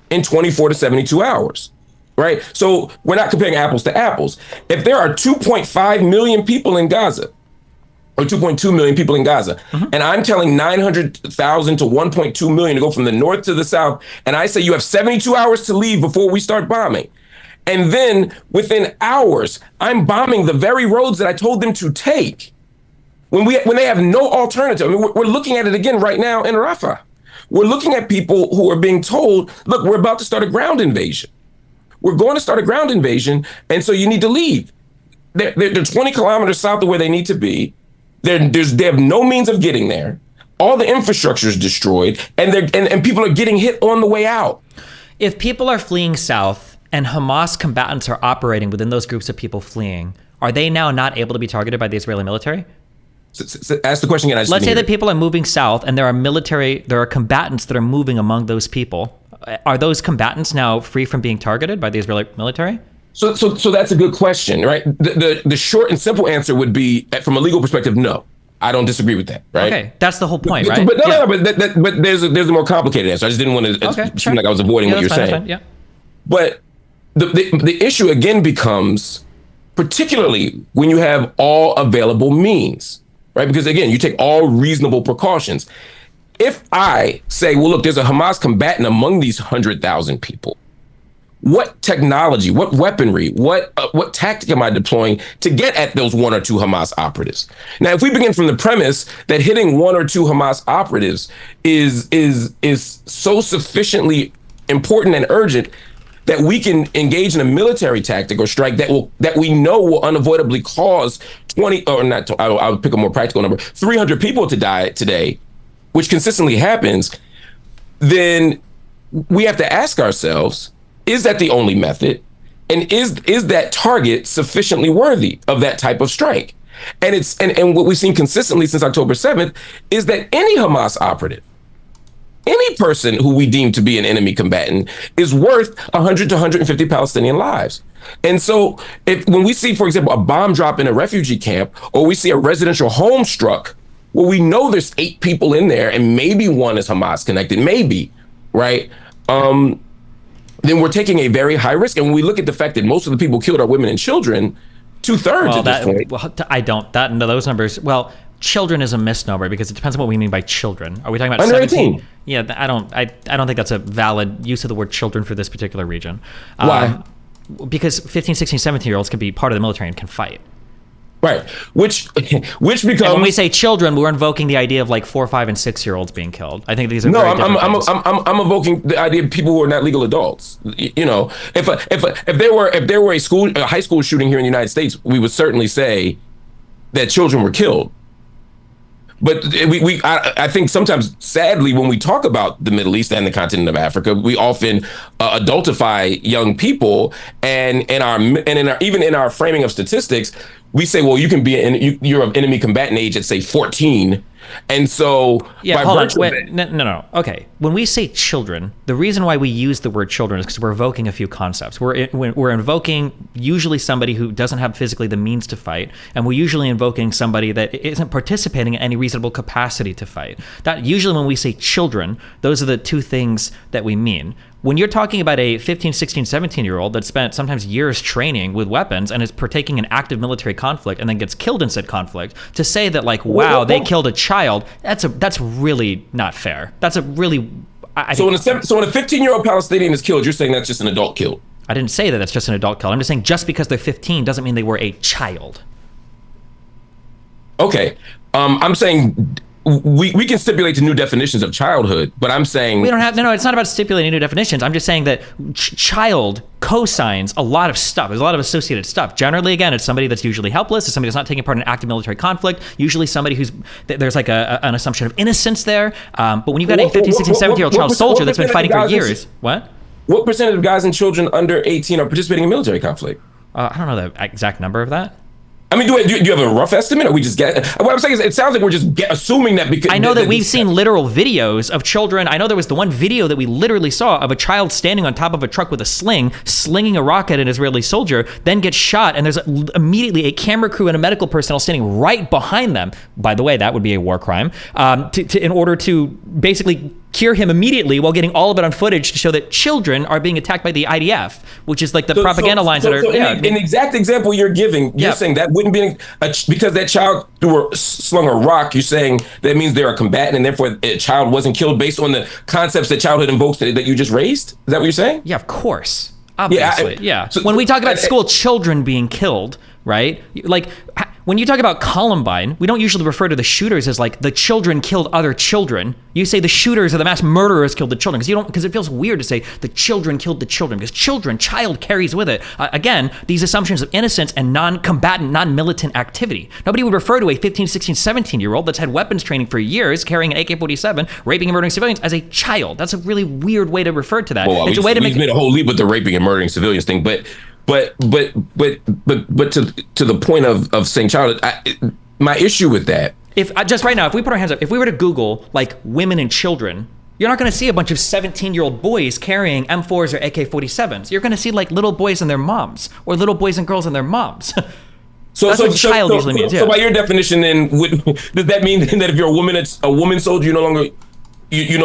in 24 to 72 hours. Right? So we're not comparing apples to apples. If there are 2.5 million people in Gaza, or 2.2 million people in Gaza, and I'm telling 900,000 to 1.2 million to go from the north to the south, and I say you have 72 hours to leave before we start bombing. And then within hours, I'm bombing the very roads that I told them to take when they have no alternative. I mean, we're looking at it again right now in Rafah. We're looking at people who are being told, look, we're about to start a ground invasion. We're going to start a ground invasion, and so you need to leave. They're 20 kilometers south of where they need to be. They have no means of getting there. All the infrastructure is destroyed, and people are getting hit on the way out. If people are fleeing south and Hamas combatants are operating within those groups of people fleeing, are they now not able to be targeted by the Israeli military? So ask the question again. Let's say that people are moving south and there are combatants that are moving among those people. Are those combatants now free from being targeted by the Israeli military? So that's a good question, right? The short and simple answer would be, from a legal perspective, no. I don't disagree with that, right? Okay, that's the whole point, right? But there's a more complicated answer. I just didn't want to seem like I was avoiding what you're saying. Yeah. But the issue again becomes, particularly when you have all available means, right? Because again, you take all reasonable precautions. If I say, well, look, there's a Hamas combatant among these 100,000 people, what technology, what weaponry, what tactic am I deploying to get at those one or two Hamas operatives? Now, if we begin from the premise that hitting one or two Hamas operatives is so sufficiently important and urgent that we can engage in a military tactic or strike that we know will unavoidably cause 20 or not, I'll pick a more practical number, 300 people to die today, which consistently happens, then we have to ask ourselves, is that the only method? And is that target sufficiently worthy of that type of strike? And what we've seen consistently since October 7th is that any Hamas operative, any person who we deem to be an enemy combatant, is worth 100 to 150 Palestinian lives. And so when we see, for example, a bomb drop in a refugee camp, or we see a residential home struck, well, we know there's 8 people in there and maybe one is Hamas connected, maybe, right? Then we're taking a very high risk. And when we look at the fact that most of the people killed are women and children, 2/3 at this point. Well, those numbers, well, children is a misnomer because it depends on what we mean by children. Are we talking about under 17? 18? Yeah, I don't think that's a valid use of the word children for this particular region. Why? Because 15, 16, 17-year-olds can be part of the military and can fight. Right, which becomes. And when we say children, we're invoking the idea of like 4, 5, and 6-year-olds being killed. I think these are very different things. I'm evoking the idea of people who are not legal adults. You know, if there were a high school shooting here in the United States, we would certainly say that children were killed. But I think sometimes, sadly, when we talk about the Middle East and the continent of Africa, we often adultify young people, and even in our framing of statistics, we say, well, you can be you're of enemy combatant age at say 14, and so no. Okay, when we say children, the reason why we use the word children is because we're evoking a few concepts. We're invoking usually somebody who doesn't have physically the means to fight, and we're usually invoking somebody that isn't participating in any reasonable capacity to fight. That usually when we say children, those are the two things that we mean. When you're talking about a 15, 16, 17-year-old that spent sometimes years training with weapons and is partaking in active military conflict and then gets killed in said conflict, to say that like, wow, they killed a child, that's really not fair. That's a really... So when a 15-year-old Palestinian is killed, you're saying that's just an adult kill? I didn't say that that's just an adult kill. I'm just saying just because they're 15 doesn't mean they were a child. Okay. I'm saying... We can stipulate to new definitions of childhood, but I'm saying... We don't have... No, it's not about stipulating new definitions. I'm just saying that child cosigns a lot of stuff. There's a lot of associated stuff. Generally, again, it's somebody that's usually helpless. It's somebody that's not taking part in an active military conflict. Usually somebody who's... There's like an assumption of innocence there. But when you've got a 15, 16, 17-year-old child soldier that's been fighting for years... What percentage of guys and children under 18 are participating in military conflict? I don't know the exact number of that. I mean, do you have a rough estimate, or we just get? What I'm saying is, it sounds like we're just assuming that because I know that we've seen literal videos of children. I know there was the one video that we literally saw of a child standing on top of a truck with a sling, slinging a rock at an Israeli soldier, then gets shot, and there's immediately a camera crew and a medical personnel standing right behind them. By the way, that would be a war crime. In order to basically cure him immediately while getting all of it on footage to show that children are being attacked by the IDF, which is like the propaganda lines that are... In the exact example you're giving, you're saying that wouldn't be... because that child slung a rock, you're saying that means they're a combatant and therefore a child wasn't killed based on the concepts that childhood invokes that you just raised? Is that what you're saying? Yeah, of course. Obviously, yeah. So when we talk about school children being killed, right? Like, when you talk about Columbine, we don't usually refer to the shooters as like the children killed other children. You say the shooters or the mass murderers killed the children because it feels weird to say the children killed the children because child carries with it again these assumptions of innocence and non-combatant, non-militant activity. Nobody would refer to a 15, 16, 17-year-old that's had weapons training for years, carrying an AK-47, raping and murdering civilians as a child. That's a really weird way to refer to that. Well, it's a way to make made a whole leap with the raping and murdering civilians thing, but to the point of saying child, my issue with that. If just right now, if we put our hands up, if we were to Google like women and children, you're not going to see a bunch of 17-year-old boys carrying M4s or AK-47s. You're going to see like little boys and their moms, or little boys and girls and their moms. That's what child usually means. So by your definition, then, does that mean that if you're a woman, it's a woman soldier, you no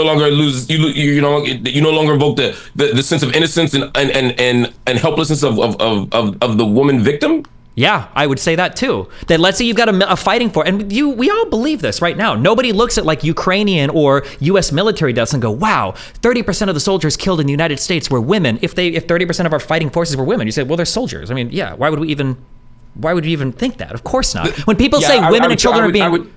longer lose, you no longer invoke the sense of innocence and helplessness of the woman victim? Yeah, I would say that too. That let's say you've got a fighting force, and we all believe this right now. Nobody looks at like Ukrainian or U.S. military deaths and go, "Wow, 30% of the soldiers killed in the United States were women." If 30% of our fighting forces were women, you say, "Well, they're soldiers." I mean, yeah. Why would you even think that? Of course not. When people say women and children are being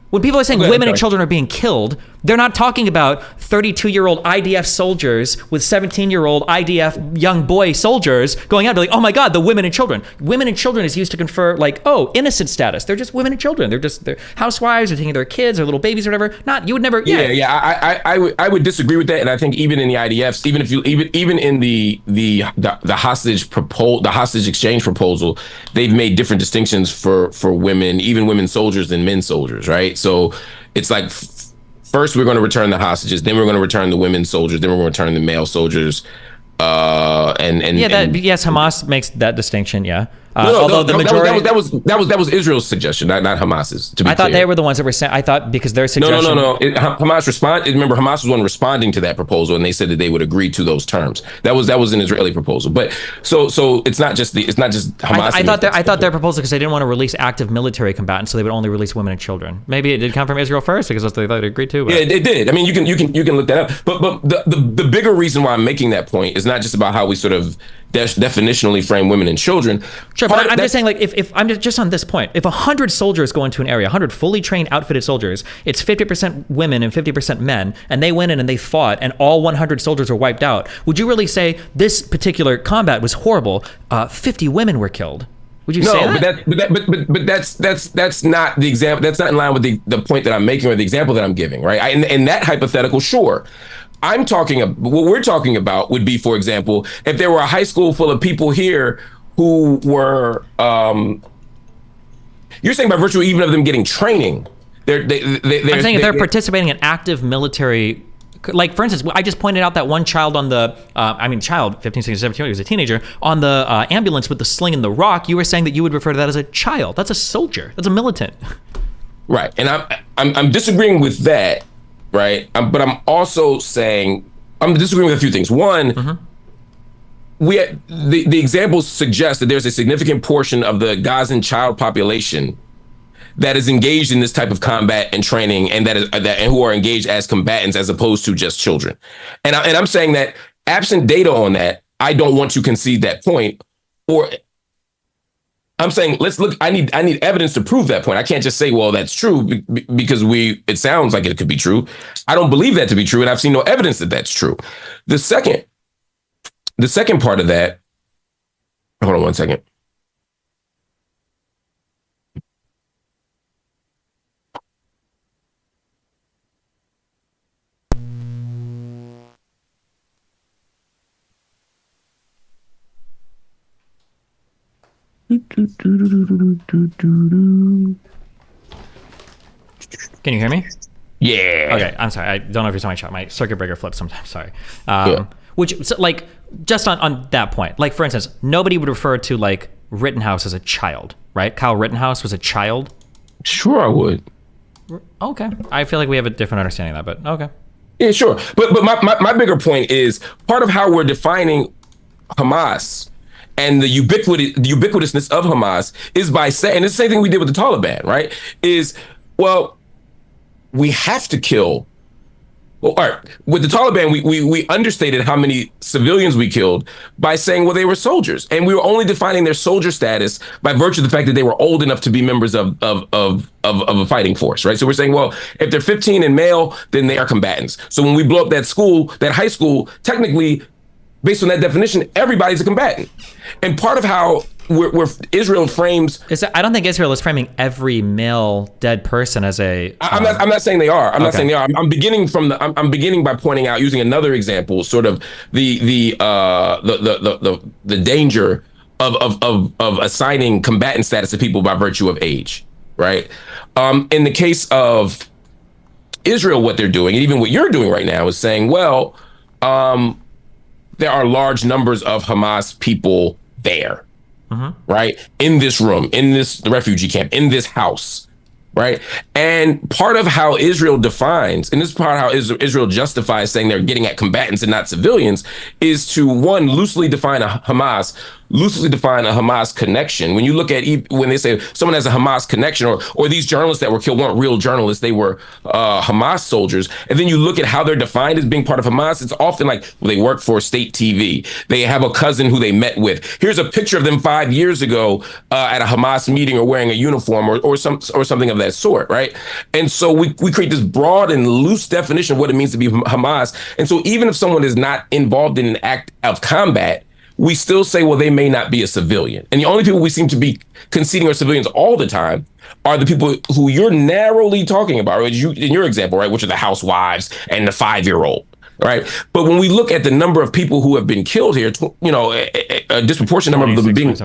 when people are saying women and children are being killed, they're not talking about 32-year-old IDF soldiers with 17-year-old IDF young boy soldiers going out and be like, oh my God, the women and children. Women and children is used to confer like, oh, innocent status. They're just women and children. They're housewives, they're taking their kids or little babies or whatever. You would never. I would disagree with that, and I think even in the IDFs, even in the hostage exchange proposal, they've made different distinctions for women, even women soldiers and men soldiers, right? So it's like first we're going to return the hostages, then we're going to return the women soldiers, then we're going to return the male soldiers. Yes, Hamas makes that distinction. Yeah. The majority that was Israel's suggestion, not Hamas's. To be I thought clear. They were the ones that were saying. I thought because their suggestion. No. Hamas responded. Remember, Hamas was one responding to that proposal, and they said that they would agree to those terms. That was an Israeli proposal. But so it's not just Hamas. I thought their proposal because they didn't want to release active military combatants, so they would only release women and children. Maybe it did come from Israel first because that's what they agreed to. But. Yeah, it did. I mean, you can look that up. But the bigger reason why I'm making that point is not just about how we sort of definitionally frame women and children. Sure, but I'm just saying, like, if I'm just on this point, if 100 soldiers go into an area, 100 fully trained, outfitted soldiers, it's 50% women and 50% men, and they went in and they fought, and all 100 soldiers were wiped out. Would you really say this particular combat was horrible? 50 women were killed. Would you say that? But that's not the example. That's not in line with the point that I'm making or the example that I'm giving, right? In that hypothetical, sure. What we're talking about would be, for example, if there were a high school full of people here who were, you're saying by virtue even of them getting training, I'm saying if they're participating in active military, like for instance, I just pointed out that one child on the, 15, 16, 17, he was a teenager, on the ambulance with the sling and the rock, you were saying that you would refer to that as a child. That's a soldier. That's a militant. Right. And I'm disagreeing with that. Right. But I'm also saying I'm disagreeing with a few things. One, the examples suggest that there's a significant portion of the Gazan child population that is engaged in this type of combat and training, and and who are engaged as combatants as opposed to just children. And I'm saying that absent data on that, I don't want to concede that point. Or I'm saying, let's look. I need evidence to prove that point. I can't just say, well, that's true because it sounds like it could be true. I don't believe that to be true, and I've seen no evidence that that's true. The second part of that. Hold on one second. Can you hear me? Yeah. Okay, I'm sorry. I don't know if you're talking about my circuit breaker flips sometimes. Sorry. Which, so, like, just on that point, like, for instance, nobody would refer to, like, Rittenhouse as a child, right? Kyle Rittenhouse was a child? Sure, I would. Okay. I feel like we have a different understanding of that, but okay. Yeah, sure. But my bigger point is part of how we're defining Hamas and the ubiquitousness of Hamas is by saying, and it's the same thing we did with the Taliban, right? Is, well, we have to kill Well, all right. With the Taliban, we understated how many civilians we killed by saying, well, they were soldiers, and we were only defining their soldier status by virtue of the fact that they were old enough to be members of a fighting force, right? So we're saying, well, if they're 15 and male, then they are combatants. So when we blow up that school, that high school, technically, based on that definition, everybody's a combatant. And part of how we're Israel frames. I don't think Israel is framing every male dead person as a. I'm not saying they are. I'm not saying they are. I'm beginning I'm beginning by pointing out, using another example, sort of the danger of assigning combatant status to people by virtue of age, right? In the case of Israel, what they're doing, and even what you're doing right now, is saying, well, there are large numbers of Hamas people there. Right? In this room, in this refugee camp, in this house, right? And part of how Israel defines, and this is part of how Israel justifies saying they're getting at combatants and not civilians, is to, one, loosely define a Hamas connection. When you look at, when they say someone has a Hamas connection, or these journalists that were killed weren't real journalists, they were Hamas soldiers, and then you look at how they're defined as being part of Hamas, it's often like, well, they work for state TV, they have a cousin who they met with, here's a picture of them 5 years ago at a Hamas meeting or wearing a uniform or something of that sort, right? And so we create this broad and loose definition of what it means to be Hamas. And so even if someone is not involved in an act of combat, we still say, well, they may not be a civilian. And the only people we seem to be conceding are civilians all the time are the people who you're narrowly talking about, right? In your example, right, which are the housewives and the 5-year-old, right? But when we look at the number of people who have been killed here, a disproportionate number of them being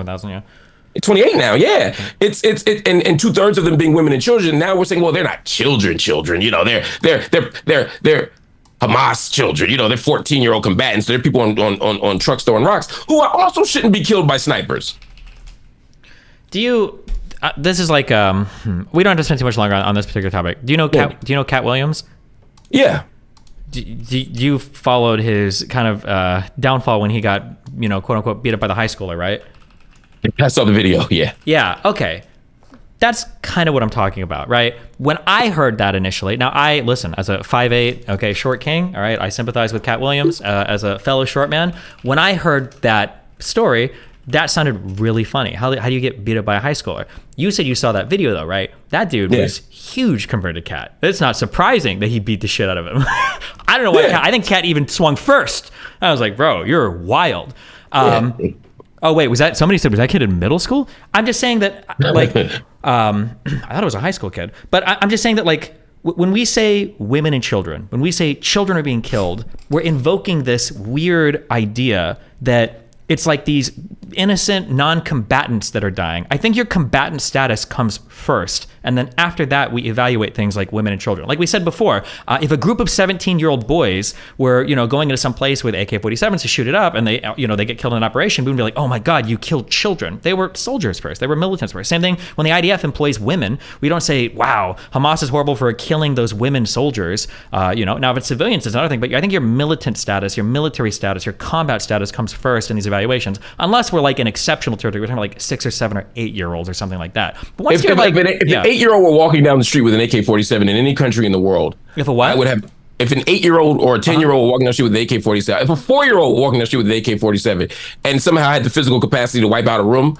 28 now, yeah. It's and 2/3 of them being women and children. Now we're saying, well, they're not children. They're Hamas children, they're 14-year-old combatants. They're people on trucks throwing rocks who also shouldn't be killed by snipers. Do you? This is like we don't have to spend too much longer on this particular topic. Do you know Cat Williams? Yeah. Do you followed his kind of downfall when he got quote unquote beat up by the high schooler, right? I saw the video. Yeah. Yeah. Okay. That's kind of what I'm talking about, right? When I heard that initially, now listen, as a 5'8", okay, short king, all right, I sympathize with Cat Williams as a fellow short man. When I heard that story, that sounded really funny. How do you get beat up by a high schooler? You said you saw that video though, right? That dude was huge compared to Cat. It's not surprising that he beat the shit out of him. I don't know why. I think Cat even swung first. I was like, bro, you're wild. Oh wait, was that kid in middle school? I'm just saying that, like, I thought it was a high school kid, but I'm just saying that, like, when we say women and children, when we say children are being killed, we're invoking this weird idea that it's like these innocent non-combatants that are dying. I think your combatant status comes first, and then after that we evaluate things like women and children. Like we said before, if a group of 17-year-old boys were going into some place with AK-47s to shoot it up, and they get killed in an operation, we would be like, oh my god, you killed children. They were soldiers first, they were militants first. Same thing when the IDF employs women, we don't say, wow, Hamas is horrible for killing those women soldiers. Now if it's civilians, it's another thing, but I think your militant status, your military status, your combat status comes first in these evaluations, unless we're like an exceptional territory. We're talking like 6 or 7 or 8-year-olds or something like that. But once if an 8-year-old were walking down the street with an AK-47 in any country in the world, if an 8-year-old or a 10-year-old were walking down the street with an AK-47, if a 4-year-old were walking down the street with an AK-47 and somehow had the physical capacity to wipe out a room,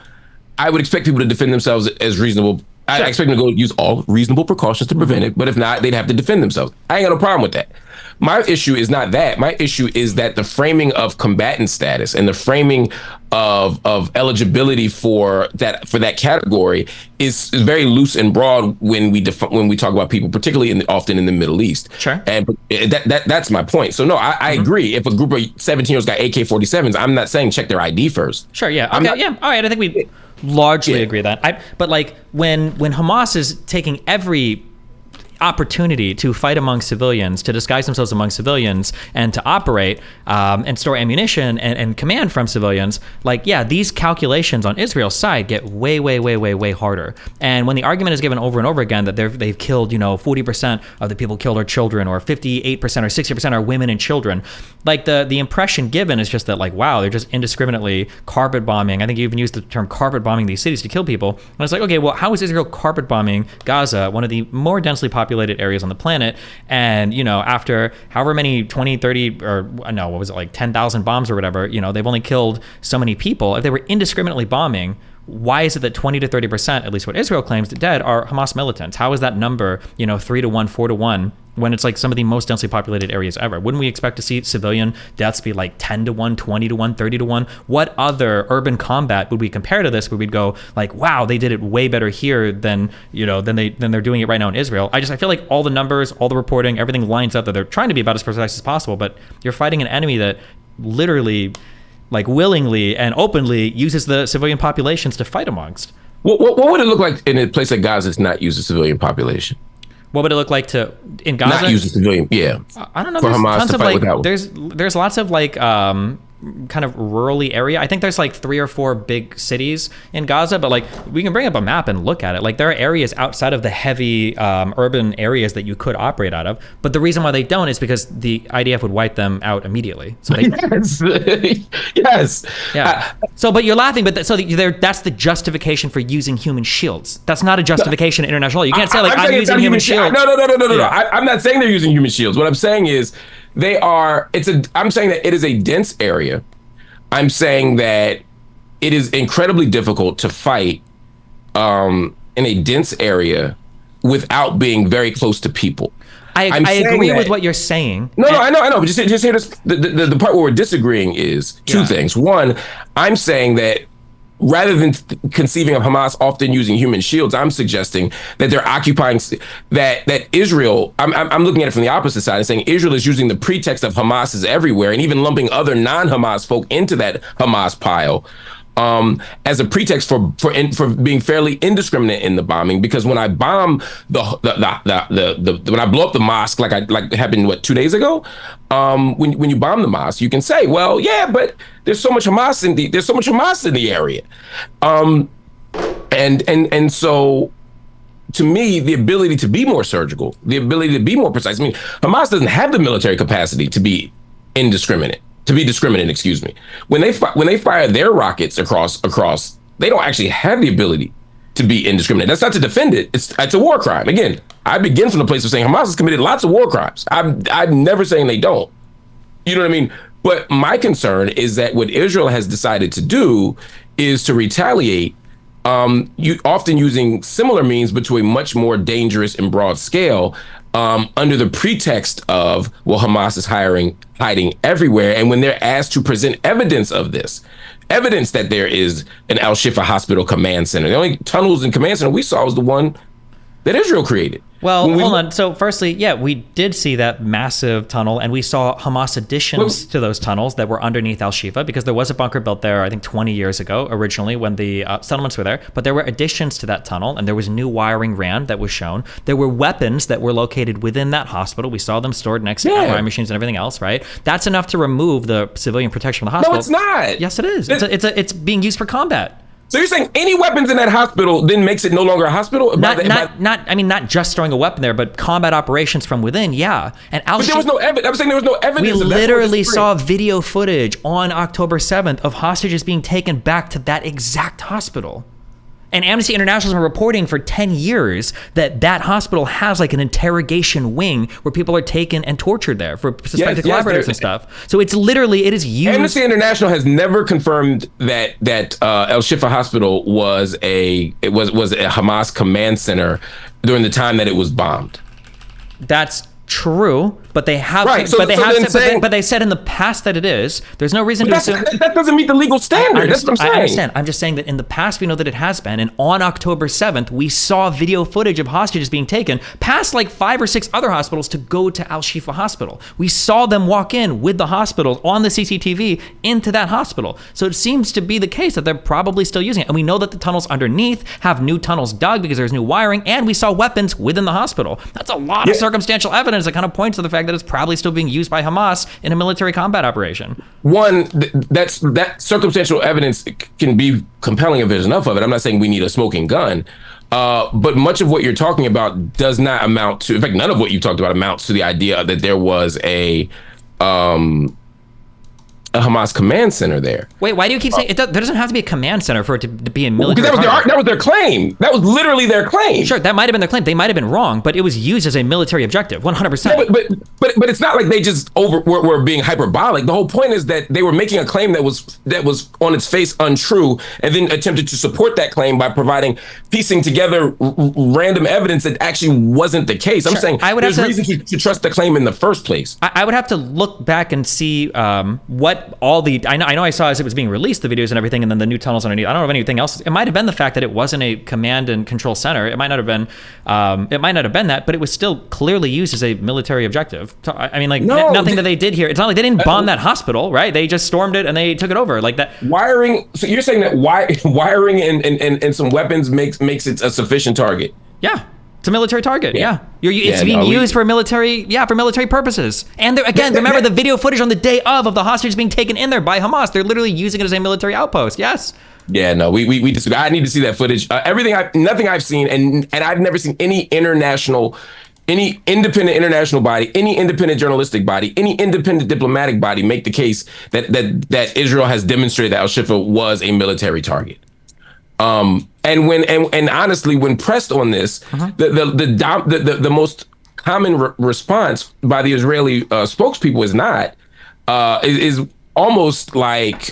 I would expect people to defend themselves as reasonable. I expect them to go use all reasonable precautions to prevent it, but if not, they'd have to defend themselves. I ain't got no problem with that. My issue is not that. My issue is that the framing of combatant status and the framing of eligibility for that category is very loose and broad when we talk about people, particularly often in the Middle East. Sure. And that's my point. So no, I agree. If a group of 17-year-olds got AK-47s, I'm not saying check their ID first. Sure. Yeah. Okay. Yeah. All right. I think we largely agree that. But like when Hamas is taking every opportunity to fight among civilians, to disguise themselves among civilians, and to operate and store ammunition and command from civilians, like, yeah, these calculations on Israel's side get way, way, way, way, way harder. And when the argument is given over and over again that they've killed, 40% of the people killed are children, or 58% or 60% are women and children, like the impression given is just that, like, wow, they're just indiscriminately carpet bombing. I think you even used the term carpet bombing these cities to kill people. And it's like, okay, well, how is Israel carpet bombing Gaza, one of the more densely populated populated areas on the planet. And, after however many 20, 30, or no, what was it, like 10,000 bombs or whatever, they've only killed so many people. If they were indiscriminately bombing, why is it that 20 to 30%, at least what Israel claims, dead are Hamas militants? How is that number, 3 to 1, 4 to 1, when it's like some of the most densely populated areas ever? Wouldn't we expect to see civilian deaths be like 10 to 1, 20 to 1, 30 to 1? What other urban combat would we compare to this where we'd go like, wow, they did it way better here than they're doing it right now in Israel? I feel like all the numbers, all the reporting, everything lines up that they're trying to be about as precise as possible, but you're fighting an enemy that literally, like, willingly and openly uses the civilian populations to fight amongst. What would it look like in a place like Gaza that's not use a civilian population? What would it look like in Gaza? Not use a civilian, yeah. I don't know. For There's Hamas tons to of fight like, without. there's lots of like kind of rurally area. I think there's like 3 or 4 big cities in Gaza, but like we can bring up a map and look at it. Like there are areas outside of the heavy urban areas that you could operate out of, but the reason why they don't is because the IDF would wipe them out immediately. So they, yes. Yeah. But you're laughing, but that's the justification for using human shields. That's not a justification in international law. You can't say like I'm using human shields. No. I'm not saying they're using human shields. What I'm saying is I'm saying that it is a dense area. I'm saying that it is incredibly difficult to fight in a dense area without being very close to people. I agree with what you're saying. No, I know. But just hear this. The part where we're disagreeing is two things. One, I'm saying that rather than conceiving of Hamas often using human shields, I'm suggesting that they're occupying that Israel. I'm looking at it from the opposite side and saying Israel is using the pretext of Hamas is everywhere and even lumping other non-Hamas folk into that Hamas pile. As a pretext for being fairly indiscriminate in the bombing, because when I bomb when I blow up the mosque like happened 2 days ago, when you bomb the mosque, you can say, well, yeah, but there's so much Hamas in the area, and so to me, the ability to be more surgical, the ability to be more precise. I mean, Hamas doesn't have the military capacity to be indiscriminate. To be discriminate, excuse me. When they fire their rockets across, they don't actually have the ability to be indiscriminate. That's not to defend it. It's a war crime. Again, I begin from the place of saying Hamas has committed lots of war crimes. I'm never saying they don't. You know what I mean? But my concern is that what Israel has decided to do is to retaliate, often using similar means, but to a much more dangerous and broad scale, under the pretext of, well, Hamas is hiding everywhere. And when they're asked to present evidence of this, evidence that there is an Al-Shifa hospital command center, the only tunnels and command center we saw was the one that Israel created. Well, hold on. So firstly, yeah, we did see that massive tunnel, and we saw Hamas additions to those tunnels that were underneath Al-Shifa, because there was a bunker built there, I think 20 years ago, originally, when the settlements were there. But there were additions to that tunnel, and there was new wiring ran that was shown. There were weapons that were located within that hospital. We saw them stored next to MRI machines and everything else, right? That's enough to remove the civilian protection from the hospital. No, it's not. Yes, it is. It's being used for combat. So you're saying any weapons in that hospital then makes it no longer a hospital? Not just throwing a weapon there, but combat operations from within, yeah. And but there was no evidence. I'm saying there was no evidence. We literally saw video footage on October 7th of hostages being taken back to that exact hospital. And Amnesty International has been reporting for 10 years that hospital has like an interrogation wing where people are taken and tortured there for suspected collaborators and stuff. So it is used. Amnesty International has never confirmed that Al-Shifa Hospital was a Hamas command center during the time that it was bombed. That's true, but they have. Right, but they said in the past that it is. There's no reason to assume that doesn't meet the legal standard. That's what I'm saying. I understand. I'm just saying that in the past we know that it has been, and on October 7th we saw video footage of hostages being taken past like 5 or 6 other hospitals to go to Al-Shifa Hospital. We saw them walk in with the hospitals on the CCTV into that hospital. So it seems to be the case that they're probably still using it, and we know that the tunnels underneath have new tunnels dug because there's new wiring, and we saw weapons within the hospital. That's a lot of circumstantial evidence that kind of points to the fact that it's probably still being used by Hamas in a military combat operation. One, that circumstantial evidence can be compelling if there's enough of it. I'm not saying we need a smoking gun, but much of what you're talking about does not amount to, in fact, none of what you talked about amounts to the idea that there was a a Hamas command center there. Wait, why do you keep saying there doesn't have to be a command center for it to be a military? Because that was their claim. That was literally their claim. Sure, that might have been their claim. They might have been wrong, but it was used as a military objective, 100%. Yeah, but it's not like they just were being hyperbolic. The whole point is that they were making a claim that was on its face untrue, and then attempted to support that claim by piecing together random evidence that actually wasn't the case. I'm saying there's reason to trust the claim in the first place. I would have to look back and see what all the I know I saw as it was being released, the videos and everything, and then the new tunnels underneath. I don't know of anything else. It might have been the fact that it wasn't a command and control center. It might not have been. It might not have been that, but it was still clearly used as a military objective. So, I mean, like nothing that they did here. It's not like they didn't bomb that hospital, right? They just stormed it and they took it over like that. Wiring. So you're saying that wiring and some weapons makes it a sufficient target? Yeah. It's a military target. Yeah. It's being used for military purposes. And remember the video footage on the day of the hostages being taken in there by Hamas. They're literally using it as a military outpost. Yes. Yeah, no, we disagree. I need to see that footage. Nothing I've seen, and I've never seen any independent international body, any independent journalistic body, any independent diplomatic body make the case that Israel has demonstrated that Al-Shifa was a military target. And honestly, when pressed on this, the most common response by the Israeli spokespeople is almost like,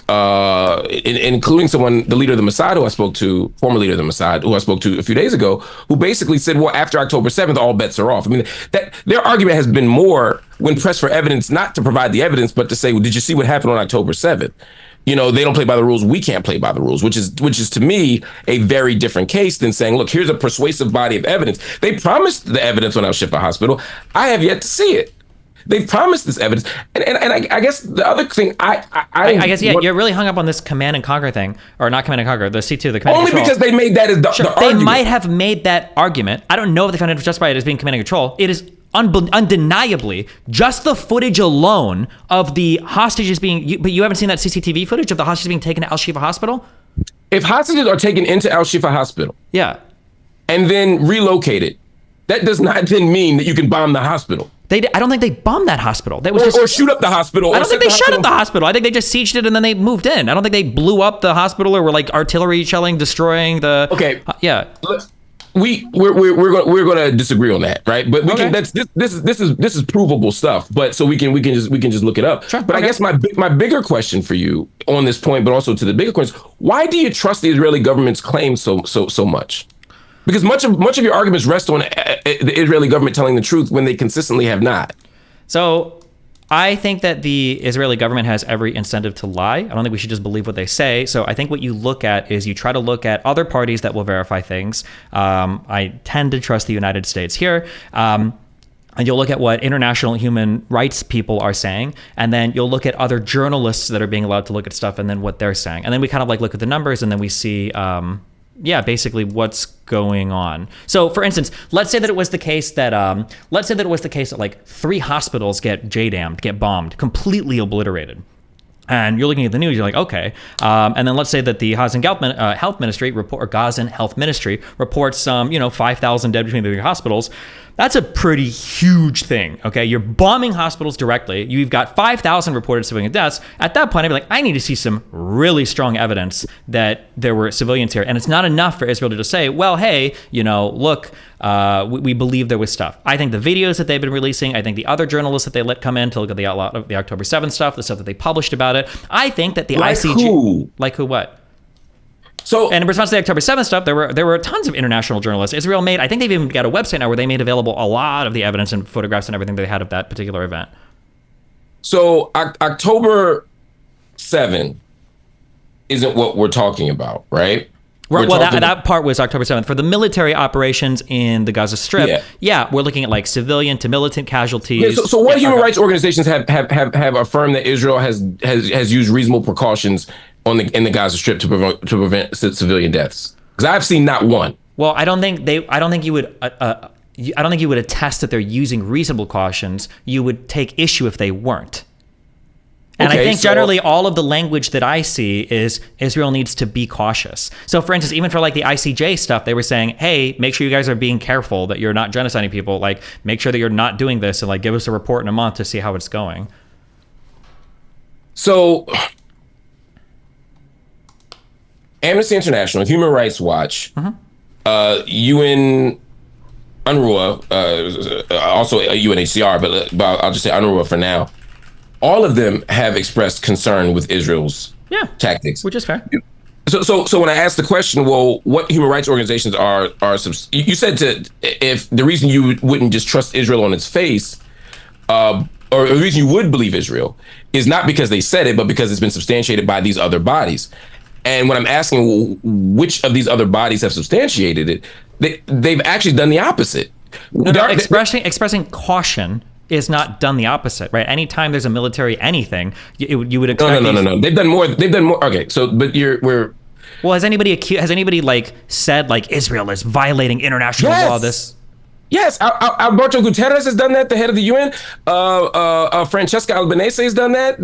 including the leader of the Mossad, former leader of the Mossad, who I spoke to a few days ago, who basically said, well, after October 7th, all bets are off. I mean, that their argument has been more when pressed for evidence, not to provide the evidence, but to say, well, did you see what happened on October 7th? They don't play by the rules. We can't play by the rules, which is to me a very different case than saying, look, here's a persuasive body of evidence. They promised the evidence on Al-Shifa Hospital. I have yet to see it. They've promised this evidence, and I guess the other thing you're really hung up on this command and conquer thing, or not command and conquer, the C2, the command only and control. Because they made that as the argument. They might have made that argument. I don't know if they found it justified as being command and control. It is undeniably just the footage alone of the hostages being. But you haven't seen that CCTV footage of the hostages being taken to Al-Shifa Hospital. If hostages are taken into Al-Shifa Hospital, and then relocated, that does not then mean that you can bomb the hospital. I don't think they bombed that hospital. That was or shoot up the hospital. I don't think they shut up the hospital. I think they just sieged it and then they moved in. I don't think they blew up the hospital or were like artillery shelling, destroying the. Okay. We're going to disagree on that, right? But this is provable stuff. But so we can just look it up. Sure, but I guess my bigger question for you on this point, but also to the bigger question, why do you trust the Israeli government's claims so much? Because much of your arguments rest on the Israeli government telling the truth when they consistently have not. So I think that the Israeli government has every incentive to lie. I don't think we should just believe what they say. So I think what you look at is you try to look at other parties that will verify things. I tend to trust the United States here. And you'll look at what international human rights people are saying, and then you'll look at other journalists that are being allowed to look at stuff and then what they're saying. And then we kind of look at the numbers and then we see basically what's going on. So for instance, let's say that it was the case that like 3 hospitals get J-damned, get bombed, completely obliterated. And you're looking at the news, you're like, okay. And then let's say that the Hasan Health Ministry Gazan Health Ministry reports 5,000 dead between the 3 hospitals. That's a pretty huge thing, okay? You're bombing hospitals directly. You've got 5,000 reported civilian deaths. At that point, I'd be like, I need to see some really strong evidence that there were civilians here. And it's not enough for Israel to just say, well, hey, look, we believe there was stuff. I think the videos that they've been releasing, I think the other journalists that they let come in to look at the October 7th stuff, the stuff that they published about it, I think that the ICG... Who? Like who what? So, and in response to the October 7th stuff, there were tons of international journalists. Israel I think they've even got a website now where they made available a lot of the evidence and photographs and everything they had of that particular event. So October 7 isn't what we're talking about, right? That part was October 7th. For the military operations in the Gaza Strip, we're looking at like civilian to militant casualties. Yeah, so what human rights organizations have affirmed that Israel has used reasonable precautions in the Gaza Strip to prevent civilian deaths? Because I've seen not one. Well, I don't think you would attest that they're using reasonable cautions. You would take issue if they weren't. And I think generally all of the language that I see is Israel needs to be cautious. So for instance, even for like the ICJ stuff, they were saying, hey, make sure you guys are being careful, that you're not genociding people. Like, make sure that you're not doing this, and like give us a report in a month to see how it's going. So Amnesty International, Human Rights Watch, UN, UNRWA, also UNHCR, but I'll just say UNRWA for now. All of them have expressed concern with Israel's tactics, which is fair. So when I asked the question, well, what human rights organizations are you said if the reason you wouldn't just trust Israel on its face, or the reason you would believe Israel is not because they said it, but because it's been substantiated by these other bodies. And when I'm asking, well, which of these other bodies have substantiated it, they've actually done the opposite. Expressing caution is not done the opposite, right? Anytime there's a military anything, you would expect. No. They've done more. Okay, so but we're. Well, has anybody like said like Israel is violating international law? Yes, Alberto Guterres has done that. The head of the UN, Francesca Albanese has done that.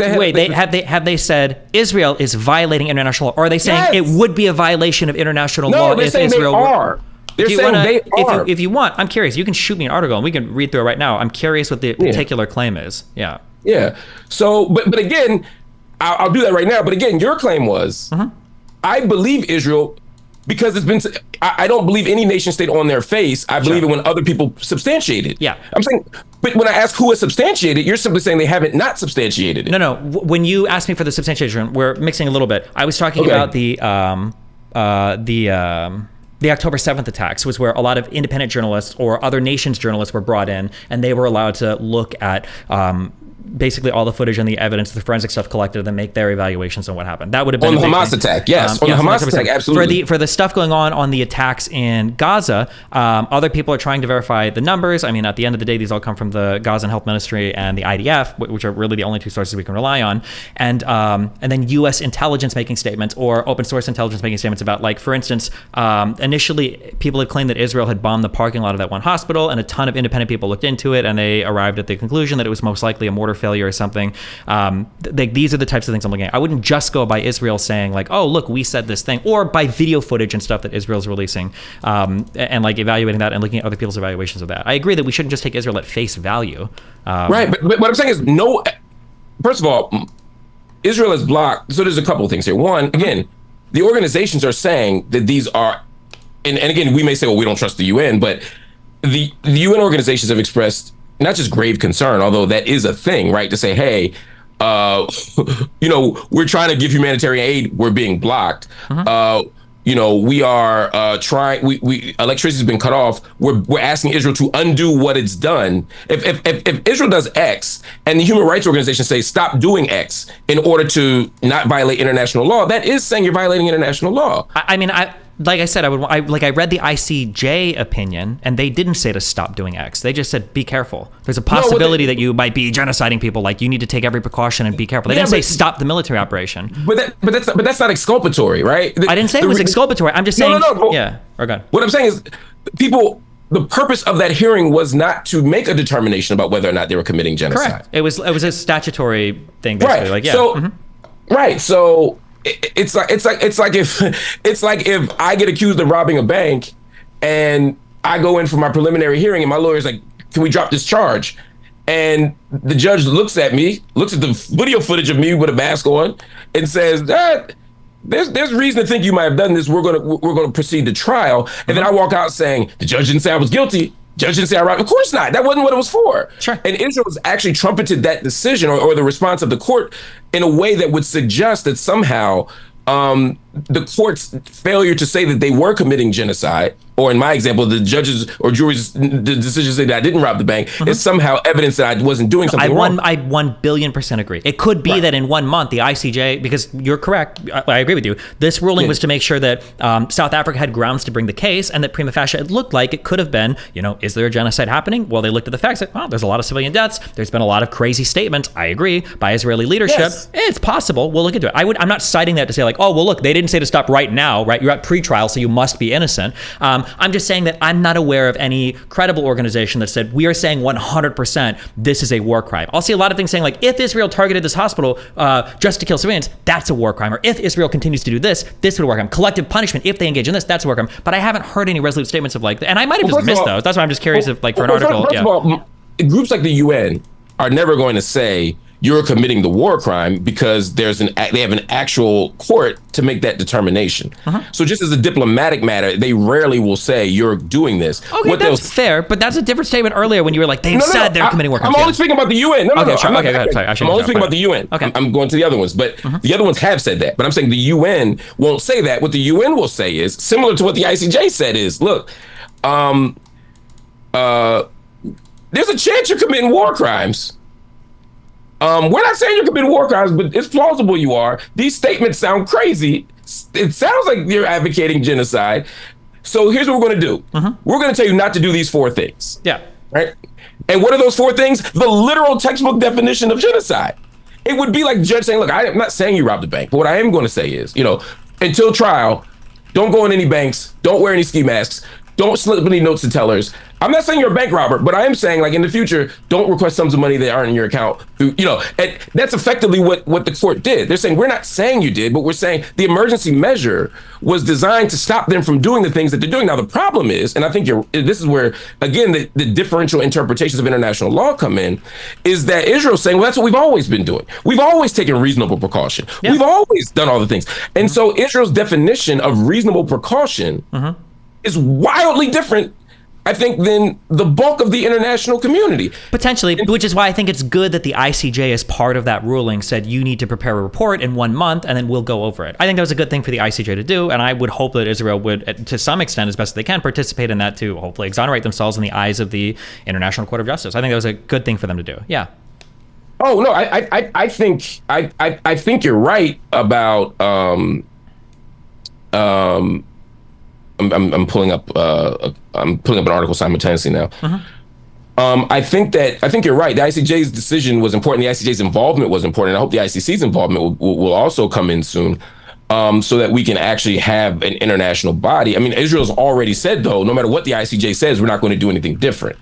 Have they said Israel is violating international law? Or are they saying it would be a violation of international law if Israel were? They're saying they are. If you want, I'm curious. You can shoot me an article and we can read through it right now. I'm curious what the particular claim is. Yeah. Yeah. So, but again, I'll do that right now. But again, your claim was, I believe Israel because it's been. I don't believe any nation state on their face. I believe it when other people substantiate it. Yeah. I'm saying, but when I ask who has substantiated, you're simply saying they haven't not substantiated it. No. When you asked me for the substantiation, we're mixing a little bit. I was talking about the October 7th attacks was where a lot of independent journalists or other nations' journalists were brought in, and they were allowed to look at basically all the footage and the evidence, the forensic stuff collected, and make their evaluations on what happened. That would have been on the Hamas attack. Yes, on the Hamas attack, absolutely. For the stuff going on the attacks in Gaza, other people are trying to verify the numbers. I mean, at the end of the day, these all come from the Gazan Health Ministry and the IDF, which are really the only two sources we can rely on. And then U.S. intelligence making statements or open source intelligence making statements about, like, for instance, initially people had claimed that Israel had bombed the parking lot of that one hospital, and a ton of independent people looked into it, and they arrived at the conclusion that it was most likely a mortar failure or something. These are the types of things I'm looking at. I wouldn't just go by Israel saying like, oh, look, we said this thing, or by video footage and stuff that Israel's releasing, and like evaluating that and looking at other people's evaluations of that. I agree that we shouldn't just take Israel at face value. Right, but what I'm saying is first of all, Israel is blocked. So there's a couple of things here. One, again, the organizations are saying that these are, and again, we may say, well, we don't trust the UN, but the UN organizations have expressed not just grave concern, although that is a thing, right? To say, hey, we're trying to give humanitarian aid, we're being blocked. We are trying. Electricity has been cut off. We're asking Israel to undo what it's done. If Israel does X and the human rights organizations say stop doing X in order to not violate international law, that is saying you're violating international law. Like I said, I read the ICJ opinion, and they didn't say to stop doing X. They just said, be careful. There's a possibility that you might be genociding people. Like, you need to take every precaution and be careful. They didn't say stop the military operation. But that's not exculpatory, right? I didn't say it was exculpatory. I'm just saying. Yeah. Or go on. What I'm saying is, the purpose of that hearing was not to make a determination about whether or not they were committing genocide. Correct. It was a statutory thing, basically. Right. Like, yeah. So, right. So. It's like if I get accused of robbing a bank and I go in for my preliminary hearing and my lawyer's like, can we drop this charge? And the judge looks at the video footage of me with a mask on and says, there's reason to think you might have done this. We're gonna proceed to trial. And then I walk out saying, the judge didn't say I was guilty. Judge didn't say I robbed. Of course not. That wasn't what it was for. Sure. And Israel's actually trumpeted that decision or the response of the court in a way that would suggest that somehow the court's failure to say that they were committing genocide, or in my example, the judges or jury's decision say that I didn't rob the bank, is somehow evidence that I wasn't doing something wrong. I 1,000,000,000% agree. It could be that in 1 month, the ICJ, because you're correct, I agree with you, this ruling was to make sure that South Africa had grounds to bring the case, and that prima facie it looked like it could have been, is there a genocide happening? Well, they looked at the facts, like, there's a lot of civilian deaths. There's been a lot of crazy statements, I agree, by Israeli leadership. Yes. It's possible. We'll look into it. I'm not citing that to say like, oh, well, look, they didn't say to stop right now, right? You're at pre-trial, so you must be innocent. I'm just saying that I'm not aware of any credible organization that said, we are saying 100% this is a war crime. I'll see a lot of things saying like, if Israel targeted this hospital just to kill civilians, that's a war crime. Or if Israel continues to do this would be a war crime. Collective punishment, if they engage in this, that's a war crime. But I haven't heard any resolute statements of like, and I might have just missed those. That's why I'm just curious if like for an article. First of all, groups like the UN are never going to say, you're committing the war crime because they have an actual court to make that determination. So just as a diplomatic matter, they rarely will say you're doing this. Okay, that's fair, but that's a different statement earlier when you were like, they've said they're committing war crimes. I'm only speaking about the UN. Okay, sure. Okay, go ahead. Sorry, I'm only speaking about the UN. Okay. I'm going to the other ones, but the other ones have said that. But I'm saying the UN won't say that. What the UN will say is, similar to what the ICJ said is, look, there's a chance you're committing war crimes. We're not saying you're committing war crimes, but it's plausible you are. These statements sound crazy. It sounds like you're advocating genocide. So here's what we're going to do. We're going to tell you not to do these 4 things. Yeah. Right? And what are those 4 things? The literal textbook definition of genocide. It would be like the judge saying, look, I'm not saying you robbed the bank, but what I am going to say is, until trial, don't go in any banks, don't wear any ski masks, don't slip any notes to tellers. I'm not saying you're a bank robber, but I am saying, like, in the future, don't request sums of money that aren't in your account. And that's effectively what the court did. They're saying, we're not saying you did, but we're saying the emergency measure was designed to stop them from doing the things that they're doing. Now, the problem is, and I think this is where, again, the differential interpretations of international law come in, is that Israel's saying, well, that's what we've always been doing. We've always taken reasonable precaution. Yeah. We've always done all the things. And so Israel's definition of reasonable precaution is wildly different, I think, than the bulk of the international community. Potentially, which is why I think it's good that the ICJ, as part of that ruling, said you need to prepare a report in 1 month and then we'll go over it. I think that was a good thing for the ICJ to do, and I would hope that Israel would, to some extent, as best they can, participate in that to hopefully exonerate themselves in the eyes of the International Court of Justice. I think that was a good thing for them to do. Yeah. Oh no, I think you're right about I'm pulling up an article simultaneously now. I think you're right. The ICJ's decision was important. The ICJ's involvement was important. I hope the ICC's involvement will also come in soon, so that we can actually have an international body. I mean, Israel's already said, though, no matter what the ICJ says, we're not going to do anything different.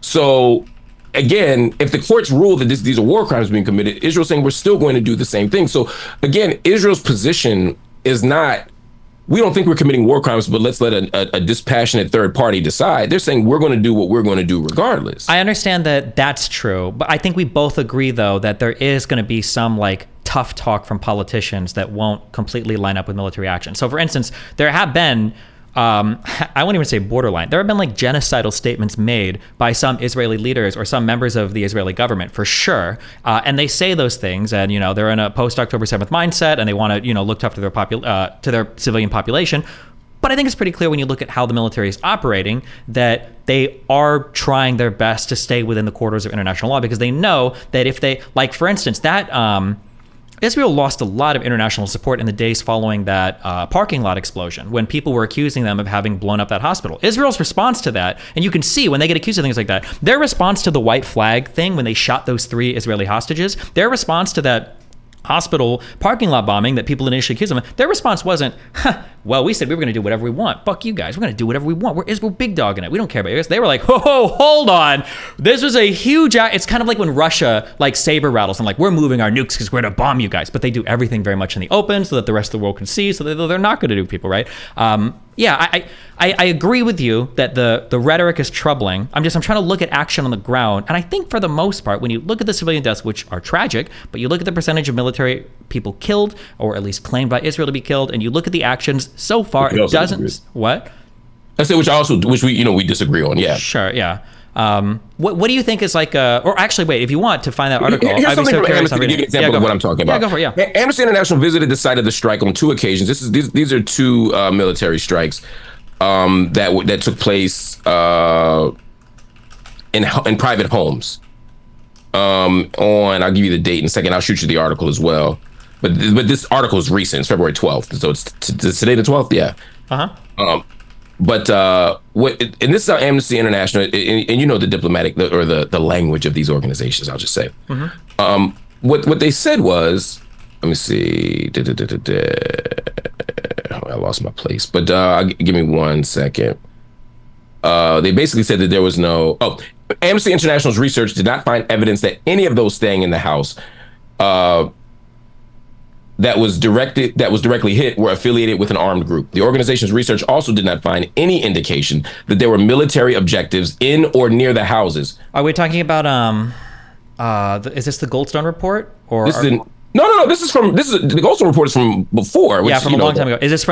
So again, if the courts rule that these are war crimes being committed, Israel's saying we're still going to do the same thing. So again, Israel's position is not, we don't think we're committing war crimes, but let's let a dispassionate third party decide. They're saying we're going to do what we're going to do regardless. I understand that that's true, but I think we both agree, though, that there is going to be some tough talk from politicians that won't completely line up with military action. So, for instance, there have been, I won't even say borderline, there have been genocidal statements made by some Israeli leaders or some members of the Israeli government, for sure. And they say those things, and they're in a post-October 7th mindset, and they want to look tough to their civilian population. But I think it's pretty clear when you look at how the military is operating that they are trying their best to stay within the corridors of international law, because they know that if they, for instance, that Israel lost a lot of international support in the days following that parking lot explosion, when people were accusing them of having blown up that hospital. Israel's response to that, and you can see when they get accused of things like that, their response to the white flag thing when they shot those 3 Israeli hostages, their response to that hospital parking lot bombing that people initially accused them of, their response wasn't, well, we said we were going to do whatever we want. Fuck you guys. We're going to do whatever we want. We're big dog in it. We don't care about you guys. They were like, ho, hold on. This was a huge it's kind of like when Russia saber rattles and we're moving our nukes because we're going to bomb you guys. But they do everything very much in the open so that the rest of the world can see, so that they're not going to do people, right? I agree with you that the rhetoric is troubling. I'm trying to look at action on the ground. And I think for the most part, when you look at the civilian deaths, which are tragic, but you look at the percentage of military people killed, or at least claimed by Israel to be killed, and you look at the actions so far, it doesn't. Disagree. What? I say which we disagree on. Yeah. Sure. Yeah. What do you think is or actually, wait, if you want to find that article, here's I'd be something so from curious. Amnesty to give you an example of what I'm talking about. Yeah, go for it. Yeah. Amnesty International visited the site of the strike on 2 occasions. These are 2 military strikes that took place in private homes. I'll give you the date in a second. I'll shoot you the article as well. But this article is recent. It's February 12th. So it's today the 12th. Yeah. And this is how Amnesty International, and the diplomatic or the language of these organizations, I'll just say. What they said was, let me see. I lost my place, but give me 1 second. They basically said that there was Amnesty International's research did not find evidence that any of those staying in the house that was directly hit were affiliated with an armed group. The organization's research also did not find any indication that there were military objectives in or near the houses. Are we talking about Is this the Goldstone report? Or This is no. This is the Goldstone report is from before. Which, from a long time ago. Is this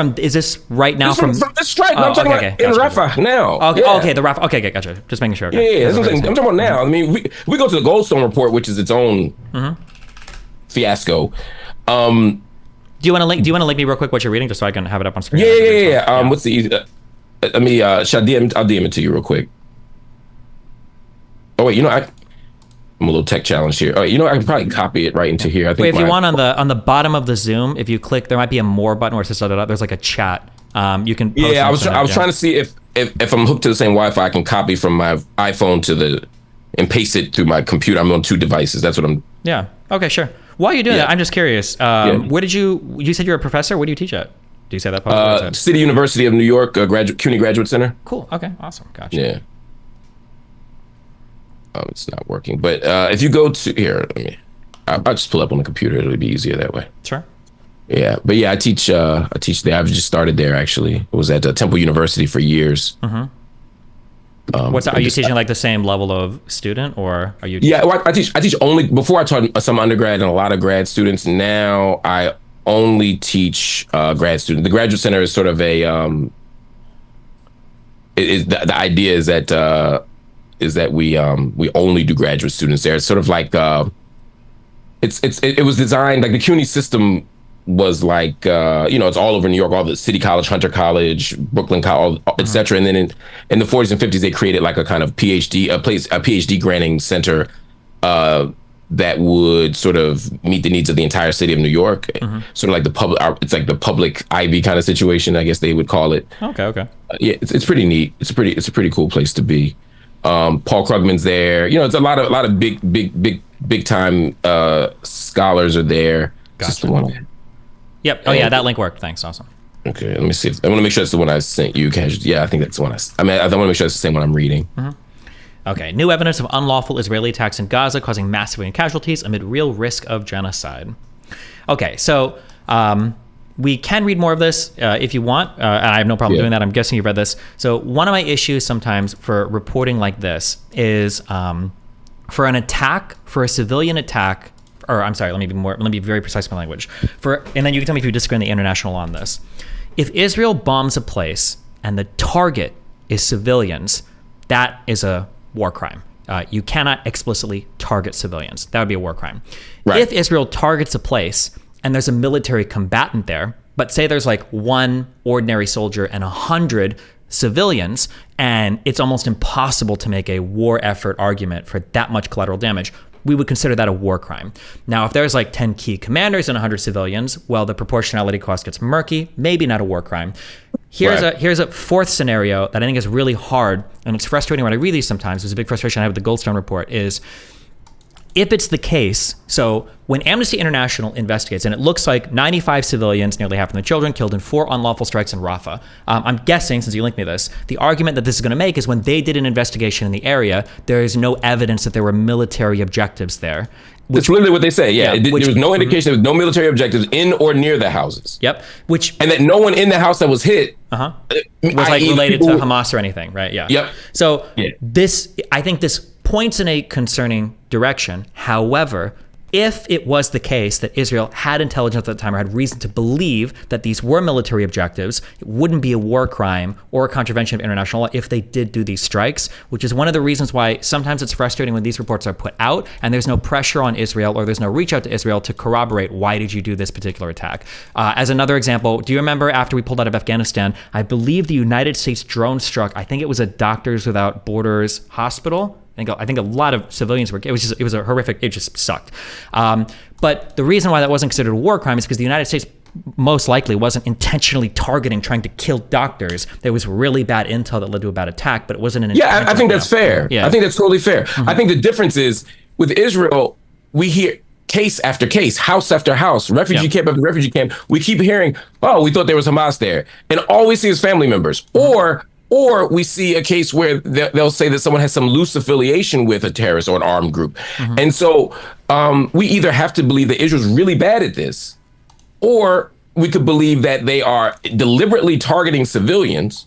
right now from this strike? I'm talking about in Rafah now. Okay, yeah. okay, the Rafah. Okay, gotcha. Just making sure. Okay. Yeah, that's what I'm talking about now. I mean, we go to the Goldstone report, which is its own fiasco. Do you want to link me real quick what you're reading, just so I can have it up on screen? Yeah. What's the? I'll DM it to you real quick. Oh wait, I'm a little tech challenged here. Oh, I can probably copy it right into here. I think. Wait, if you want on the bottom of the Zoom, if you click, there might be a more button where it says there's like a chat. You can. Post I was trying to see if I'm hooked to the same Wi-Fi, I can copy from my iPhone and paste it through my computer. I'm on 2 devices. That's what I'm. Yeah. Okay. Sure. While you're doing that, I'm just curious. Where did you said you're a professor? Where do you teach at? Do you say that publicly? City University of New York, CUNY Graduate Center. Cool. Okay. Awesome. Gotcha. Yeah. It's not working, but if you go to here, I'll just pull up on the computer. It'll be easier that way. Sure. Yeah, but yeah, I teach there. I've just started there actually. I was at Temple University for years. Are you teaching like the same level of student, or are you? Yeah, well, I teach only. Before I taught some undergrad and a lot of grad students. Now I only teach grad students. The Graduate Center is sort of a. The idea is that we only do graduate students there. It's sort of like it was designed like the CUNY system was like it's all over New York, all the City College, Hunter College, Brooklyn College, etc. And then in the 40s and 50s they created like a kind of PhD granting center that would sort of meet the needs of the entire city of New York. Sort of like it's like the public Ivy kind of situation, I guess they would call it. Okay. Yeah, it's pretty neat. It's a pretty cool place to be. Paul Krugman's there. It's a lot of big time scholars are there. Gotcha. The one. Yep. Oh yeah, that link worked. Thanks. Awesome. Okay, let me see. I want to make sure that's the one I sent you. Yeah, I think that's the one I want to make sure that's the same one I'm reading. Okay. New evidence of unlawful Israeli attacks in Gaza causing massive civilian casualties amid real risk of genocide. Okay, so we can read more of this if you want. And I have no problem doing that. I'm guessing you've read this. So one of my issues sometimes for reporting like this is for a civilian attack, or I'm sorry, let me be very precise with my language. And then you can tell me if you disagree on the international law on this. If Israel bombs a place and the target is civilians, that is a war crime. You cannot explicitly target civilians. That would be a war crime. Right. If Israel targets a place and there's a military combatant there, but say there's like 1 ordinary soldier and 100 civilians, and it's almost impossible to make a war effort argument for that much collateral damage, we would consider that a war crime. Now, if there's like 10 key commanders and 100 civilians, well, the proportionality cost gets murky, maybe not a war crime. Here's a fourth scenario that I think is really hard, and it's frustrating when I read these sometimes. There's a big frustration I have with the Goldstone report is, if it's the case, so when Amnesty International investigates, and it looks like 95 civilians, nearly half of the children, killed in 4 unlawful strikes in Rafah. I'm guessing, since you linked me this, the argument that this is going to make is when they did an investigation in the area, there is no evidence that there were military objectives there. That's literally what they say. Yeah, there was no indication there was no military objectives in or near the houses. Yep. And that no one in the house that was hit was like related to Hamas or anything, right? Yeah. Yep. So I think this points in a concerning direction. However, if it was the case that Israel had intelligence at the time or had reason to believe that these were military objectives, it wouldn't be a war crime or a contravention of international law if they did do these strikes, which is one of the reasons why sometimes it's frustrating when these reports are put out and there's no pressure on Israel or there's no reach out to Israel to corroborate why did you do this particular attack. As another example, do you remember after we pulled out of Afghanistan, I believe the United States drone struck, I think it was a Doctors Without Borders hospital. I think a lot of civilians were. It was a horrific. It just sucked. But the reason why that wasn't considered a war crime is because the United States most likely wasn't intentionally trying to kill doctors. There was really bad intel that led to a bad attack, but it wasn't an. Yeah, I think that's fair. Yeah. I think that's totally fair. I think the difference is with Israel, we hear case after case, house after house, refugee camp after refugee camp. We keep hearing, oh, we thought there was Hamas there, and all we see is family members, or we see a case where they'll say that someone has some loose affiliation with a terrorist or an armed group. And so we either have to believe that Israel's really bad at this, or we could believe that they are deliberately targeting civilians,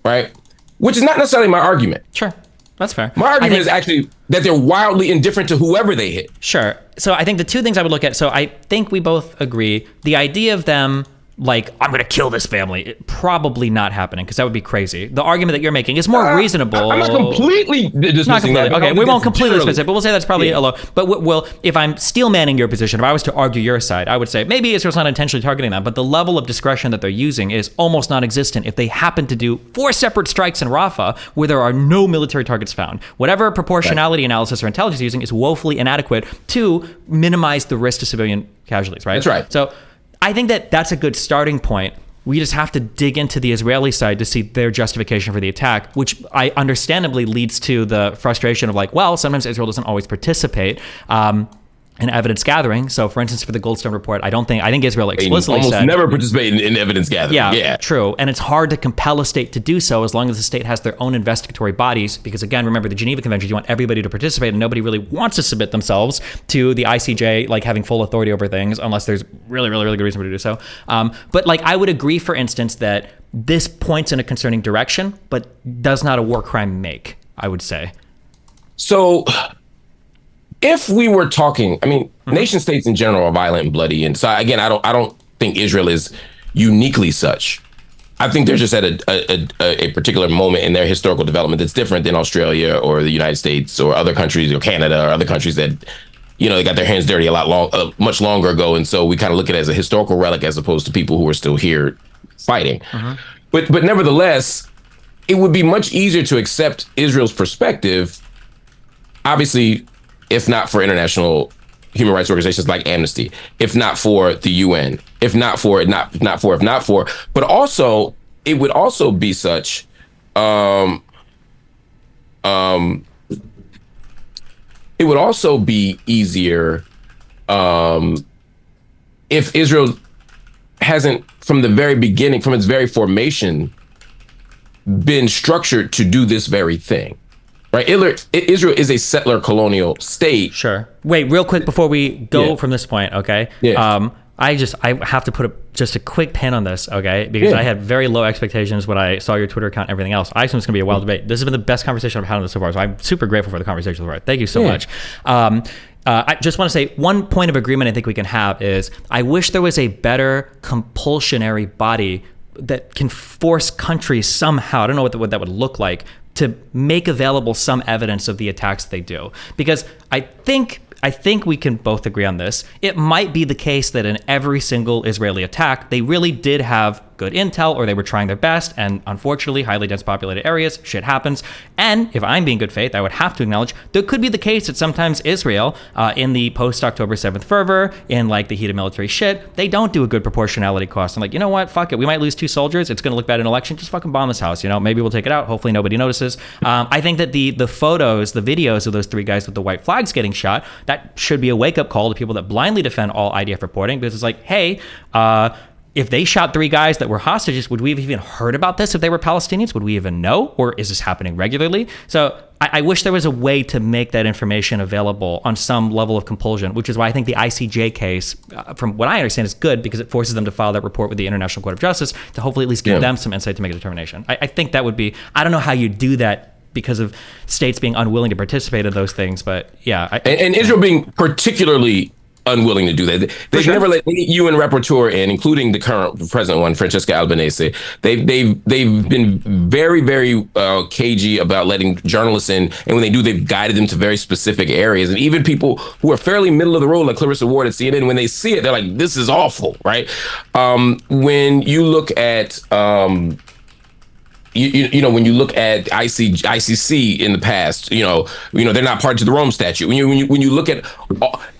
right? Which is not necessarily my argument. Sure. That's fair. My argument is actually that they're wildly indifferent to whoever they hit. Sure. So I think the two things I would look at, so I think we both agree, the idea of them like, I'm going to kill this family, probably not happening, because that would be crazy. The argument that you're making is more reasonable. I'm not completely dismissing that. Okay, we won't completely dismiss it, but we'll say that's probably a low. But well, if I'm steel manning your position, if I was to argue your side, I would say maybe Israel's not intentionally targeting them, but the level of discretion that they're using is almost non-existent if they happen to do 4 separate strikes in Rafah where there are no military targets found. Whatever proportionality analysis or intelligence using is woefully inadequate to minimize the risk to civilian casualties, right? That's right. So I think that that's a good starting point. We just have to dig into the Israeli side to see their justification for the attack, which I understandably leads to the frustration of like, well, sometimes Israel doesn't always participate in evidence gathering. So, for instance, for the Goldstone report, I think Israel explicitly almost said never participate in evidence gathering. Yeah, true. And it's hard to compel a state to do so as long as the state has their own investigatory bodies. Because again, remember the Geneva Conventions, you want everybody to participate, and nobody really wants to submit themselves to the ICJ, like having full authority over things, unless there's really, really, really good reason to do so. But like, I would agree, for instance, that this points in a concerning direction, but does not a war crime make, I would say. So if we were talking, I mean, nation states in general are violent and bloody. And so again, I don't think Israel is uniquely such. I think they're just at a particular moment in their historical development that's different than Australia or the United States or other countries or Canada or other countries that, you know, they got their hands dirty much longer ago. And so we kind of look at it as a historical relic as opposed to people who are still here fighting. But nevertheless, it would be much easier to accept Israel's perspective, obviously, if not for international human rights organizations like Amnesty, if not for the UN, but also it would also be such, it would also be easier if Israel hasn't, from the very beginning, from its very formation, been structured to do this very thing. Right, Israel is a settler colonial state. Sure. Wait, real quick before we go from this point, okay? Yeah. I have to put just a quick pin on this, okay? Because I had very low expectations when I saw your Twitter account and everything else. I assumed it's going to be a wild debate. This has been the best conversation I've had on this so far, so I'm super grateful for the conversation so far. Thank you so much. I just want to say one point of agreement I think we can have is I wish there was a better compulsionary body that can force countries somehow, I don't know what that would look like, to make available some evidence of the attacks they do. Because I think we can both agree on this. It might be the case that in every single Israeli attack, they really did have good intel, or they were trying their best, and unfortunately, highly dense populated areas, shit happens. And if I'm being good faith, I would have to acknowledge there could be the case that sometimes Israel, in the post-October 7th fervor, in like the heat of military shit, they don't do a good proportionality cost. And like, you know what, fuck it, we might lose 2 soldiers, it's gonna look bad in an election, just fucking bomb this house, you know, maybe we'll take it out, hopefully nobody notices. I think that the photos, the videos of those 3 guys with the white flags getting shot, that should be a wake-up call to people that blindly defend all IDF reporting, because it's like, hey, if they shot 3 guys that were hostages, would we have even heard about this if they were Palestinians? Would we even know? Or is this happening regularly? So I wish there was a way to make that information available on some level of compulsion, which is why I think the ICJ case, from what I understand, is good, because it forces them to file that report with the International Court of Justice to hopefully at least give them some insight to make a determination. I think that would be, I don't know how you do that because of states being unwilling to participate in those things, but yeah. And Israel being particularly unwilling to do that. They've never let any UN rapporteur in, including the current president one, Francesca Albanese. They've been very, very cagey about letting journalists in, and when they do, they've guided them to very specific areas. And even people who are fairly middle of the road, like Clarissa Ward at CNN, when they see it, they're like, "This is awful," right? When you look at you know, when you look at ICC in the past, you know, they're not party to the Rome Statute. When you look at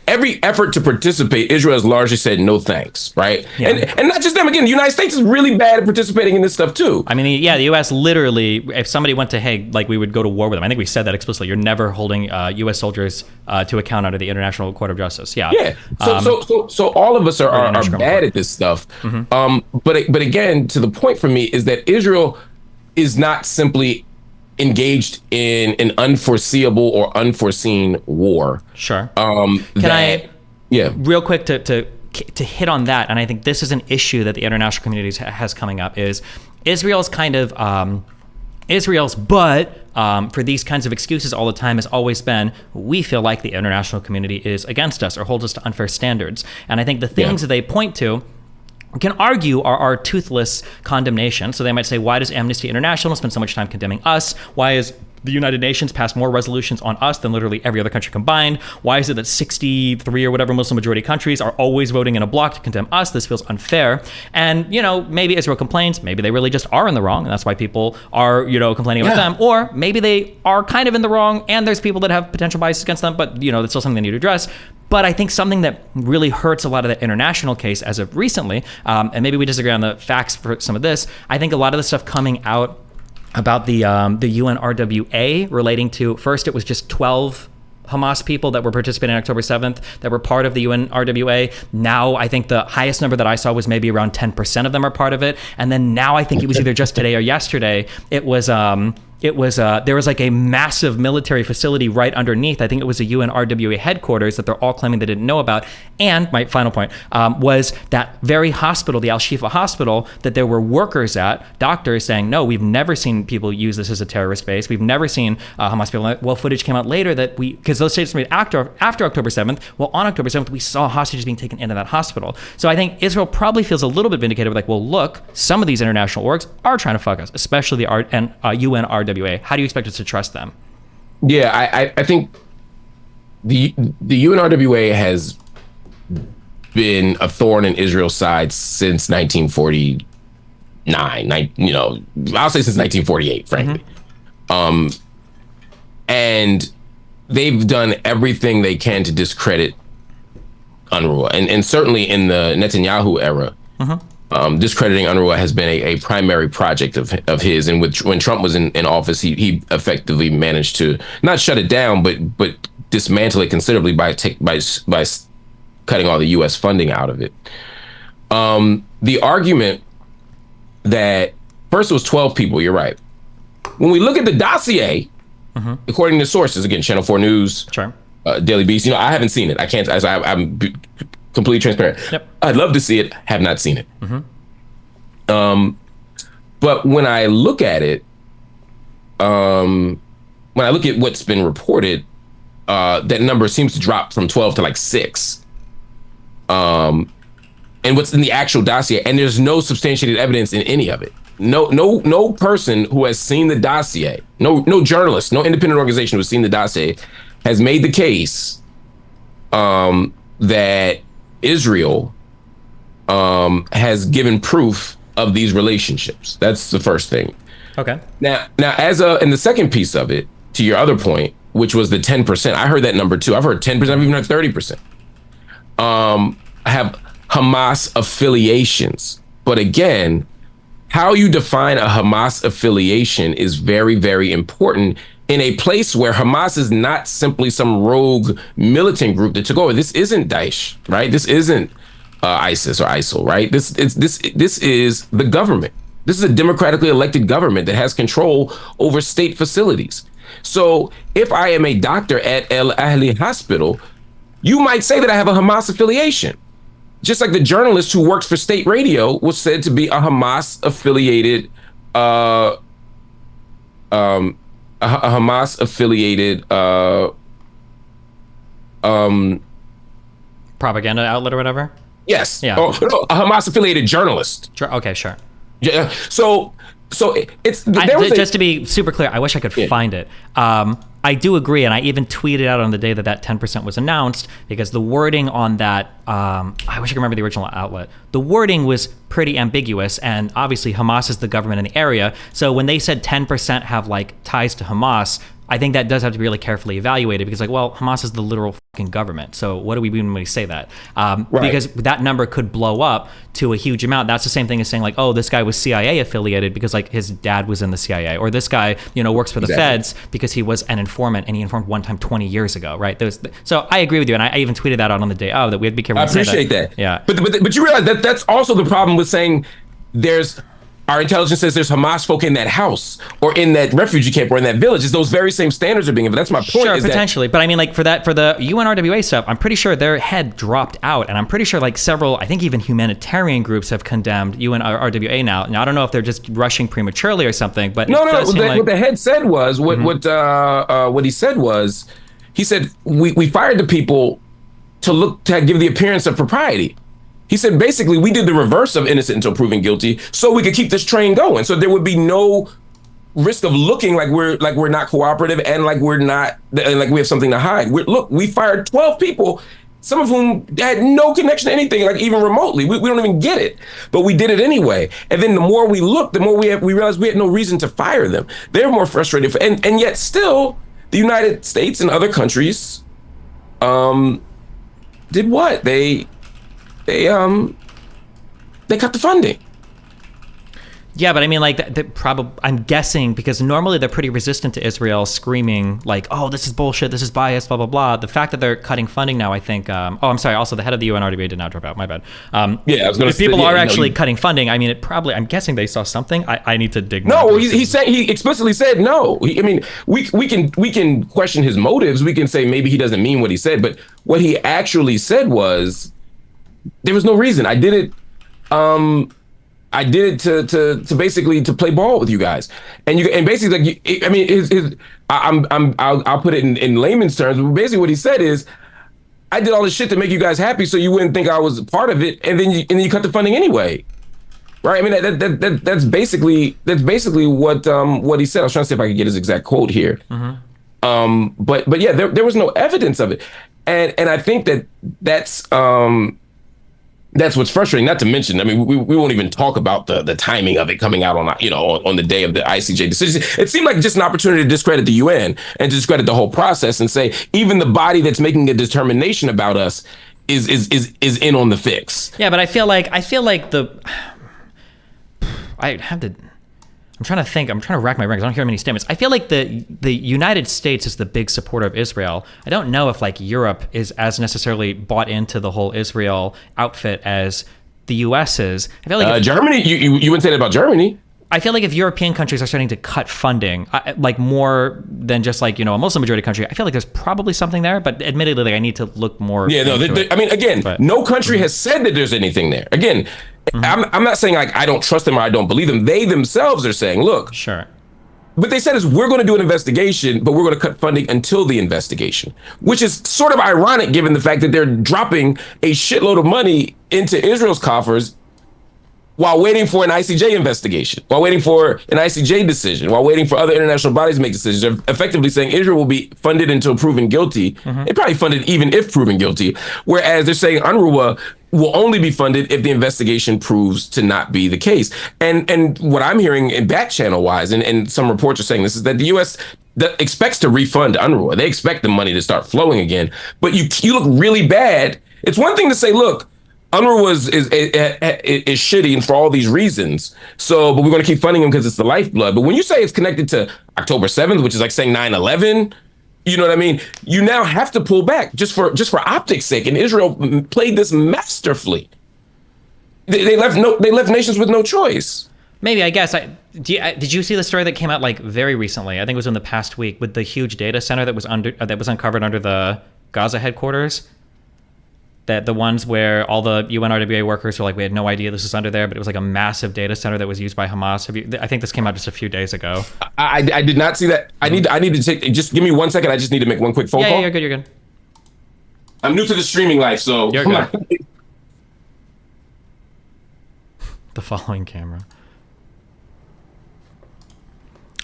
every effort to participate, Israel has largely said no thanks, right? Yeah. And not just them. Again, the United States is really bad at participating in this stuff too. I mean, the U.S. literally, if somebody went to Hague, like we would go to war with them. I think we said that explicitly. You're never holding U.S. soldiers to account under the International Court of Justice. Yeah. Yeah. So all of us are bad at this stuff. But again, to the point for me is that Israel is not simply engaged in an unforeseeable or unforeseen war. Sure. Real quick to hit on that, and I think this is an issue that the international community has coming up, is Israel's kind of Israel's but for these kinds of excuses all the time has always been, we feel like the international community is against us or holds us to unfair standards. And I think the things that they point to can argue are toothless condemnation. So they might say, why does Amnesty International spend so much time condemning us? Why is the United Nations passed more resolutions on us than literally every other country combined? Why is it that 63 or whatever Muslim majority countries are always voting in a bloc to condemn us? This feels unfair. And, maybe Israel complains, maybe they really just are in the wrong, and that's why people are, complaining about them. Or maybe they are kind of in the wrong, and there's people that have potential biases against them, but, that's still something they need to address. But I think something that really hurts a lot of the international case as of recently, and maybe we disagree on the facts for some of this, I think a lot of the stuff coming out about the UNRWA relating to, first it was just 12 Hamas people that were participating on October 7th that were part of the UNRWA. Now I think the highest number that I saw was maybe around 10% of them are part of it. And then now I think it was either just today or yesterday, there was like a massive military facility right underneath. I think it was a UNRWA headquarters that they're all claiming they didn't know about. And my final point was that very hospital, the Al-Shifa hospital, that there were workers at, doctors saying, no, we've never seen people use this as a terrorist base. We've never seen Hamas people. Well, footage came out later that because those statements were made after October 7th. Well, on October 7th, we saw hostages being taken into that hospital. So I think Israel probably feels a little bit vindicated. Like, well, look, some of these international orgs are trying to fuck us, especially the UNRWA. How do you expect us to trust them? Yeah, I think the UNRWA has been a thorn in Israel's side since 1949. I'll say since 1948, frankly. And they've done everything they can to discredit UNRWA, and certainly in the Netanyahu era. Discrediting UNRWA has been a primary project of his, and when Trump was in office, he effectively managed to not shut it down, but dismantle it considerably by cutting all the U.S. funding out of it. The argument that first it was 12 people, you're right. When we look at the dossier, according to sources, again, Channel 4 News, Daily Beast, I haven't seen it. I can't. I'm completely transparent. Yep. I'd love to see it. Have not seen it. But when I look at it, when I look at what's been reported, that number seems to drop from 12 to like 6. And what's in the actual dossier, and there's no substantiated evidence in any of it. No person who has seen the dossier, no journalist, no independent organization who has seen the dossier has made the case that Israel has given proof of these relationships. That's the first thing. Okay. Now, and the second piece of it, to your other point, which was the 10%, I heard that number too. I've heard 10%, I've even heard 30%. Have Hamas affiliations. But again, how you define a Hamas affiliation is very, very important in a place where Hamas is not simply some rogue militant group that took over. This isn't Daesh, right? This isn't ISIS or ISIL, right? This is the government. This is a democratically elected government that has control over state facilities. So if I am a doctor at El Ahli Hospital, you might say that I have a Hamas affiliation. Just like the journalist who works for state radio was said to be a Hamas affiliated, propaganda outlet or whatever. Yes. Yeah. Oh, no, a Hamas affiliated journalist. Okay, sure. Yeah. So it's just to be super clear, I wish I could find it. I do agree, and I even tweeted out on the day that 10% was announced, because the wording on that, I wish I could remember the original outlet. The wording was pretty ambiguous, and obviously Hamas is the government in the area. So when they said 10% have like ties to Hamas, I think that does have to be really carefully evaluated, because Hamas is the literal fucking government. So what do we mean when we say that? Right. Because that number could blow up to a huge amount. That's the same thing as saying this guy was CIA affiliated because his dad was in the CIA, or this guy, works for the feds because he was an informant and he informed one time 20 years ago, right? So I agree with you. And I even tweeted that out on the day that we had to be careful. I appreciate that. Yeah. But you realize that that's also the problem with saying there's our intelligence says there's Hamas folk in that house or in that refugee camp or in that village. It's those very same standards are being given. That's my point. Sure, potentially. But I mean, like for the UNRWA stuff, I'm pretty sure their head dropped out. And I'm pretty sure like several, I think even humanitarian groups have condemned UNRWA now. Now, I don't know if they're just rushing prematurely or something, but no. What the head said was, what he said was, he said, we fired the people to give the appearance of propriety. He said, basically, we did the reverse of innocent until proven guilty so we could keep this train going. So there would be no risk of looking like we're not cooperative and like we have something to hide. We fired 12 people, some of whom had no connection to anything, like even remotely. We don't even get it, but we did it anyway. And then the more we looked, the more we realized we had no reason to fire them. They're more frustrated. And yet still, the United States and other countries did what? They cut the funding. Yeah, but I mean, like, I'm guessing because normally they're pretty resistant to Israel screaming like, "Oh, this is bullshit, this is bias, blah blah blah." The fact that they're cutting funding now, I think. I'm sorry. Also, the head of the UNRWA did not drop out. My bad. I was going to say, people are actually cutting funding. I mean, I'm guessing they saw something. I need to dig. No, he explicitly said no. We can question his motives. We can say maybe he doesn't mean what he said, but what he actually said was, there was no reason. I did it. I did it to basically to play ball with you guys, and basically like I'll put it in layman's terms. But basically, what he said is, I did all this shit to make you guys happy, so you wouldn't think I was part of it, and then you cut the funding anyway, right? I mean that's basically what he said. I was trying to see if I could get his exact quote here. But yeah, there was no evidence of it, and I think that's what's frustrating. Not to mention, I mean, we won't even talk about the timing of it coming out on the day of the ICJ decision. It seemed like just an opportunity to discredit the UN and discredit the whole process and say even the body that's making a determination about us is in on the fix. Yeah, but I feel like I'm trying to think. I'm trying to rack my brains. I don't hear many statements. I feel like the United States is the big supporter of Israel. I don't know if like Europe is as necessarily bought into the whole Israel outfit as the U.S. is. I feel like Germany. You wouldn't say that about Germany. I feel like if European countries are starting to cut funding, like more than just like, a Muslim majority country, I feel like there's probably something there. But admittedly, like, I need to look more. Yeah, no. I mean, again, no country has said that there's anything there. Again. I'm not saying like I don't trust them or I don't believe them. They themselves are saying, look, sure. What they said is we're going to do an investigation, but we're going to cut funding until the investigation, which is sort of ironic given the fact that they're dropping a shitload of money into Israel's coffers while waiting for an ICJ investigation, while waiting for an ICJ decision, while waiting for other international bodies to make decisions. They're effectively saying Israel will be funded until proven guilty. They probably funded even if proven guilty, whereas they're saying UNRWA will only be funded if the investigation proves to not be the case. And what I'm hearing in back channel wise, and some reports are saying this, is that the U.S. expects to refund UNRWA. They expect the money to start flowing again. But you look really bad. It's one thing to say, look, UNRWA is shitty and for all these reasons. So, but we're going to keep funding them because it's the lifeblood. But when you say it's connected to October 7th, which is like saying 9/11, you know what I mean? You now have to pull back just for optics' sake. And Israel played this masterfully. They left nations with no choice. Maybe, I guess. Did you see the story that came out like very recently? I think it was in the past week with the huge data center that was uncovered under the Gaza headquarters. That the ones where all the UNRWA workers were like, we had no idea this was under there, but it was like a massive data center that was used by Hamas. I think this came out just a few days ago. I did not see that. I need to take. Just give me 1 second. I just need to make one quick phone call. Yeah, you're good. I'm new to the streaming life, so you're good. The following camera.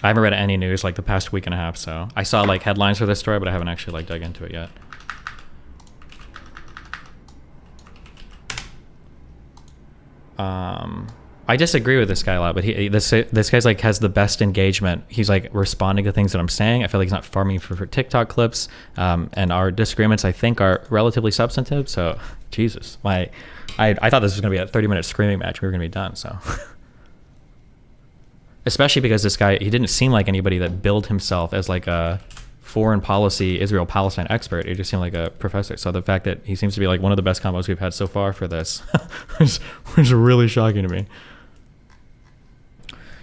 I haven't read any news like the past week and a half, so I saw like headlines for this story, but I haven't actually like dug into it yet. I disagree with this guy a lot, but this guy's like has the best engagement. He's like responding to things that I'm saying. I feel like he's not farming for TikTok clips, and our disagreements I think are relatively substantive. So Jesus, I thought this was gonna be a 30-minute screaming match. We were gonna be done. So especially because this guy, he didn't seem like anybody that billed himself as like a foreign policy Israel-Palestine expert. He just seemed like a professor. So the fact that he seems to be like one of the best combos we've had so far for this was really shocking to me.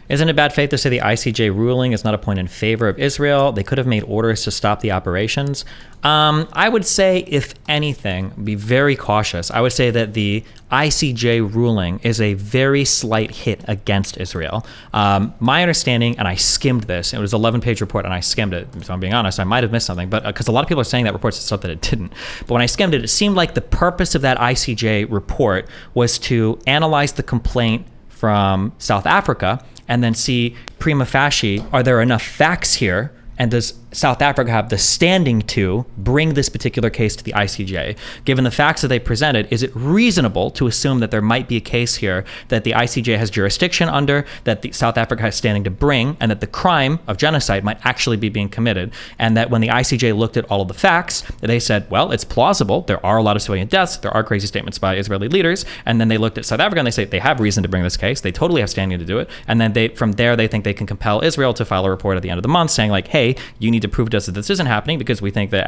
Isn't it bad faith to say the ICJ ruling is not a point in favor of Israel? They could have made orders to stop the operations. I would say, if anything, be very cautious. I would say that the ICJ ruling is a very slight hit against Israel. My understanding, and I skimmed this, it was an 11-page report, and I skimmed it. So I'm being honest, I might have missed something, but because a lot of people are saying that report said stuff that it didn't. But when I skimmed it, it seemed like the purpose of that ICJ report was to analyze the complaint from South Africa and then see, prima facie, are there enough facts here, and does South Africa have the standing to bring this particular case to the ICJ? Given the facts that they presented, is it reasonable to assume that there might be a case here that the ICJ has jurisdiction under, that the South Africa has standing to bring, and that the crime of genocide might actually be being committed? And that when the ICJ looked at all of the facts, they said, well, it's plausible. There are a lot of civilian deaths. There are crazy statements by Israeli leaders. And then they looked at South Africa and they say they have reason to bring this case. They totally have standing to do it. And then from there, they think they can compel Israel to file a report at the end of the month saying like, hey, you need to prove to us that this isn't happening because we think that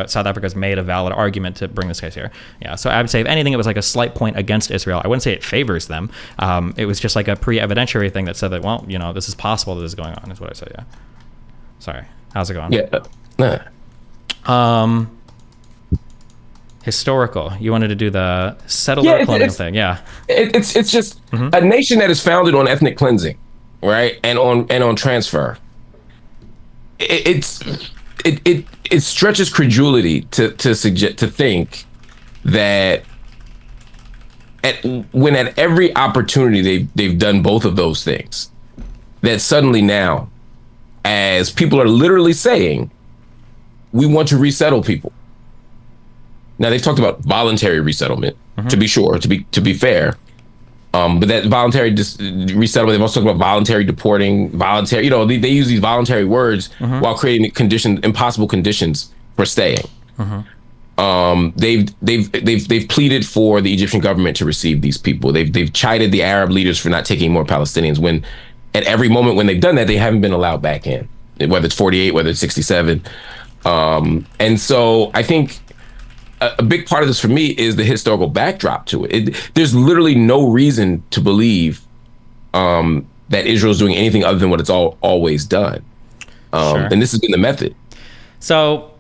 South Africa's made a valid argument to bring this case here. Yeah, so I would say if anything, it was like a slight point against Israel. I wouldn't say it favors them. It was just like a pre-evidentiary thing that said that, well, this is possible that this is going on, is what I said, yeah. Sorry, how's it going? Yeah. Historical. You wanted to do the settler colonial thing, yeah. It's just a nation that is founded on ethnic cleansing, right? And on transfer. It stretches credulity to suggest, to think that at every opportunity they've done both of those things, that suddenly now, as people are literally saying, we want to resettle people. Now they've talked about voluntary resettlement, to be sure, to be fair. But that voluntary resettlement, they've also talked about voluntary deporting, voluntary, they use these voluntary words while creating impossible conditions for staying. They've pleaded for the Egyptian government to receive these people. They've chided the Arab leaders for not taking more Palestinians, when at every moment when they've done that, they haven't been allowed back in, whether it's 48, whether it's 67. And so I think a big part of this for me is the historical backdrop to it. There's literally no reason to believe that Israel's doing anything other than what it's always done. Sure. And this has been the method. So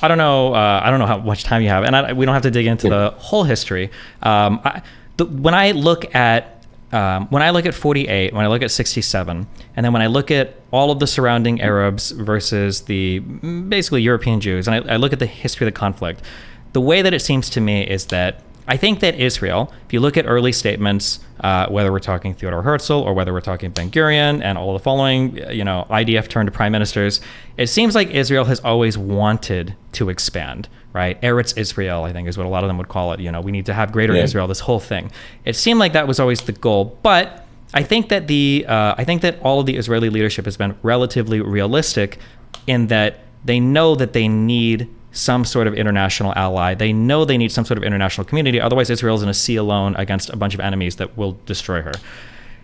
I don't know how much time you have, and we don't have to dig into the whole history. When I look at 48, when I look at 67, and then when I look at all of the surrounding Arabs versus the basically European Jews, and I look at the history of the conflict, the way that it seems to me is that I think that Israel, if you look at early statements, whether we're talking Theodore Herzl or whether we're talking Ben-Gurion and all the following, IDF turned to prime ministers, it seems like Israel has always wanted to expand, right? Eretz Israel, I think, is what a lot of them would call it. We need to have greater Israel, this whole thing. It seemed like that was always the goal, but I think that all of the Israeli leadership has been relatively realistic in that they know that they need some sort of international ally. They know they need some sort of international community. Otherwise, Israel's in a sea alone against a bunch of enemies that will destroy her.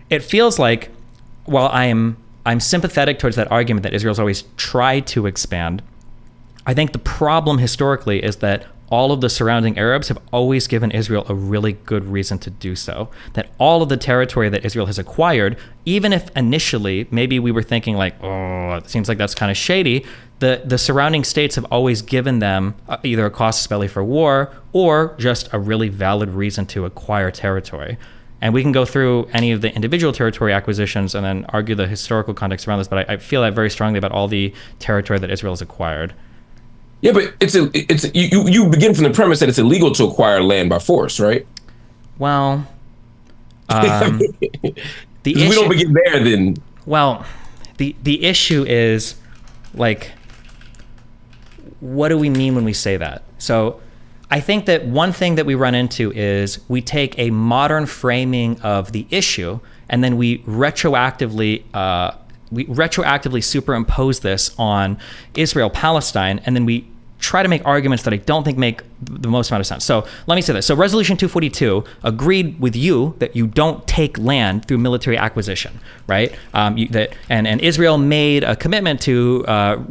It feels like, while I'm sympathetic towards that argument that Israel's always tried to expand, I think the problem historically is that all of the surrounding Arabs have always given Israel a really good reason to do so. That all of the territory that Israel has acquired, even if initially maybe we were thinking like, oh, it seems like that's kind of shady, the surrounding states have always given them either a casus belli for war or just a really valid reason to acquire territory. And we can go through any of the individual territory acquisitions and then argue the historical context around this, but I feel that very strongly about all the territory that Israel has acquired. Yeah, but you begin from the premise that it's illegal to acquire land by force, right? Well, we don't begin there then. Well, the issue is, like, what do we mean when we say that? So I think that one thing that we run into is we take a modern framing of the issue and then we retroactively superimpose this on Israel, Palestine, and then we try to make arguments that I don't think make the most amount of sense. So let me say this. So Resolution 242 agreed with you that you don't take land through military acquisition, right? And Israel made a commitment to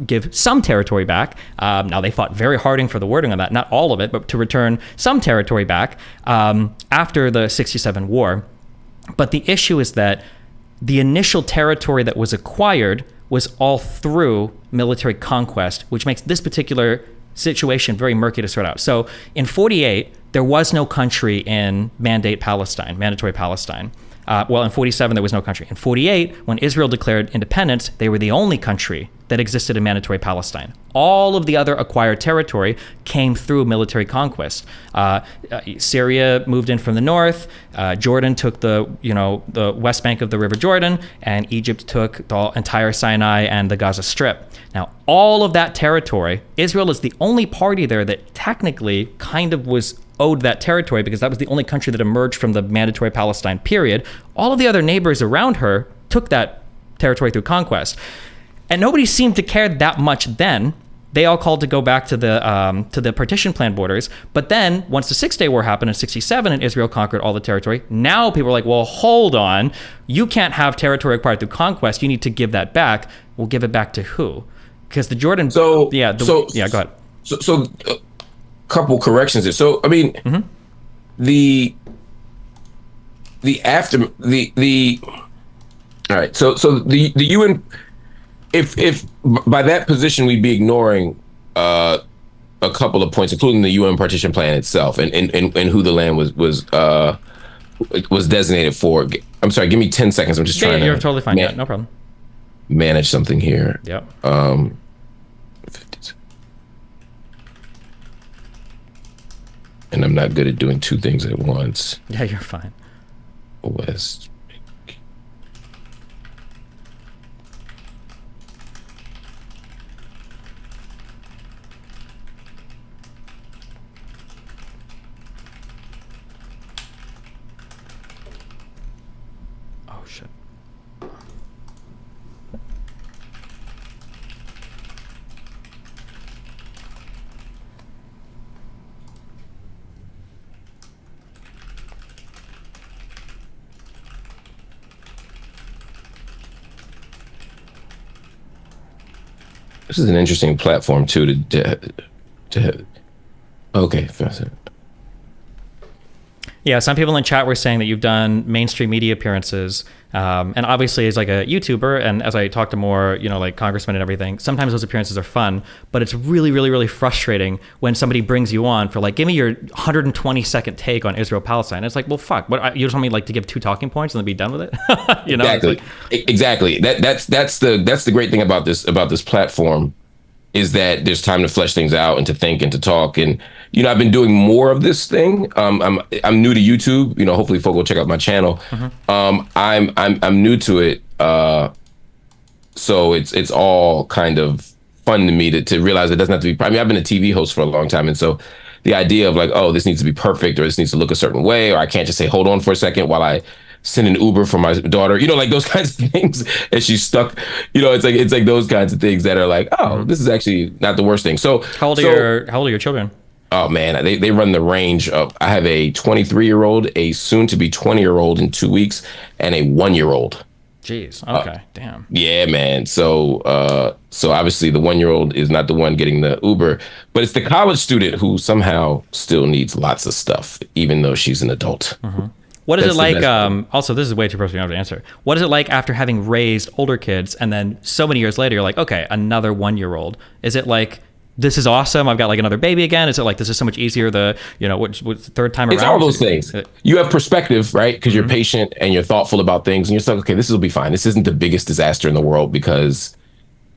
give some territory back. Now they fought very hard for the wording on that, not all of it, but to return some territory back after the 67 war. But the issue is that the initial territory that was acquired was all through military conquest, which makes this particular situation very murky to sort out. So in 48, there was no country in mandatory Palestine. Well, in 47, there was no country. In 48, when Israel declared independence, they were the only country that existed in mandatory Palestine. All of the other acquired territory came through military conquest. Syria moved in from the north. Jordan took the west bank of the River Jordan, and Egypt took the entire Sinai and the Gaza Strip. Now, all of that territory, Israel is the only party there that technically kind of was owed that territory because that was the only country that emerged from the mandatory Palestine period. All of the other neighbors around her took that territory through conquest. And nobody seemed to care that much then. They all called to go back to the partition plan borders. But then once the Six-Day War happened in 67 and Israel conquered all the territory, now people are like, well, hold on. You can't have territory acquired through conquest. You need to give that back. We'll give it back to who? Because the Jordan... go ahead. So couple corrections there. So, I mean, the all right. So the UN, if by that position we'd be ignoring a couple of points, including the UN partition plan itself and who the land was designated for. I'm sorry. Give me 10 seconds. I'm just trying to. You're totally fine. Yeah, no problem. Manage something here. Yep. And I'm not good at doing two things at once. Yeah, you're fine. West. Oh, shit. This is an interesting platform too to okay. Yeah, some people in chat were saying that you've done mainstream media appearances, and obviously as like a YouTuber, and as I talk to more, like congressmen and everything, sometimes those appearances are fun, but it's really, really, really frustrating when somebody brings you on for like, give me your 120-second take on Israel Palestine. It's like, well, fuck, what, you just want me like to give 2 talking points and then be done with it? Exactly, exactly. That's the great thing about this platform is that there's time to flesh things out and to think and to talk. And, I've been doing more of this thing. I'm new to YouTube, hopefully folk will check out my channel. I'm new to it. So it's all kind of fun to me to realize it doesn't have to be, I've been a TV host for a long time. And so the idea of like, oh, this needs to be perfect, or this needs to look a certain way, or I can't just say, hold on for a second while I send an Uber for my daughter, like those kinds of things. And she's stuck, it's like those kinds of things that are like, oh, this is actually not the worst thing. So how old are your children? Oh man, they run the range of, I have a 23-year-old, a soon to be 20-year-old in 2 weeks, and a 1-year-old. Jeez. Okay. Damn. Yeah, man. So obviously the 1-year-old is not the one getting the Uber, but it's the college student who somehow still needs lots of stuff, even though she's an adult. What is it like? Also, this is way too personal to answer. What is it like after having raised older kids, and then so many years later, you're like, okay, another 1-year-old? Is it like, this is awesome, I've got like another baby again? Is it like, this is so much easier what's the third time around? It's all those things. You have perspective, right? Because you're patient and you're thoughtful about things, and you're like, okay, this will be fine. This isn't the biggest disaster in the world because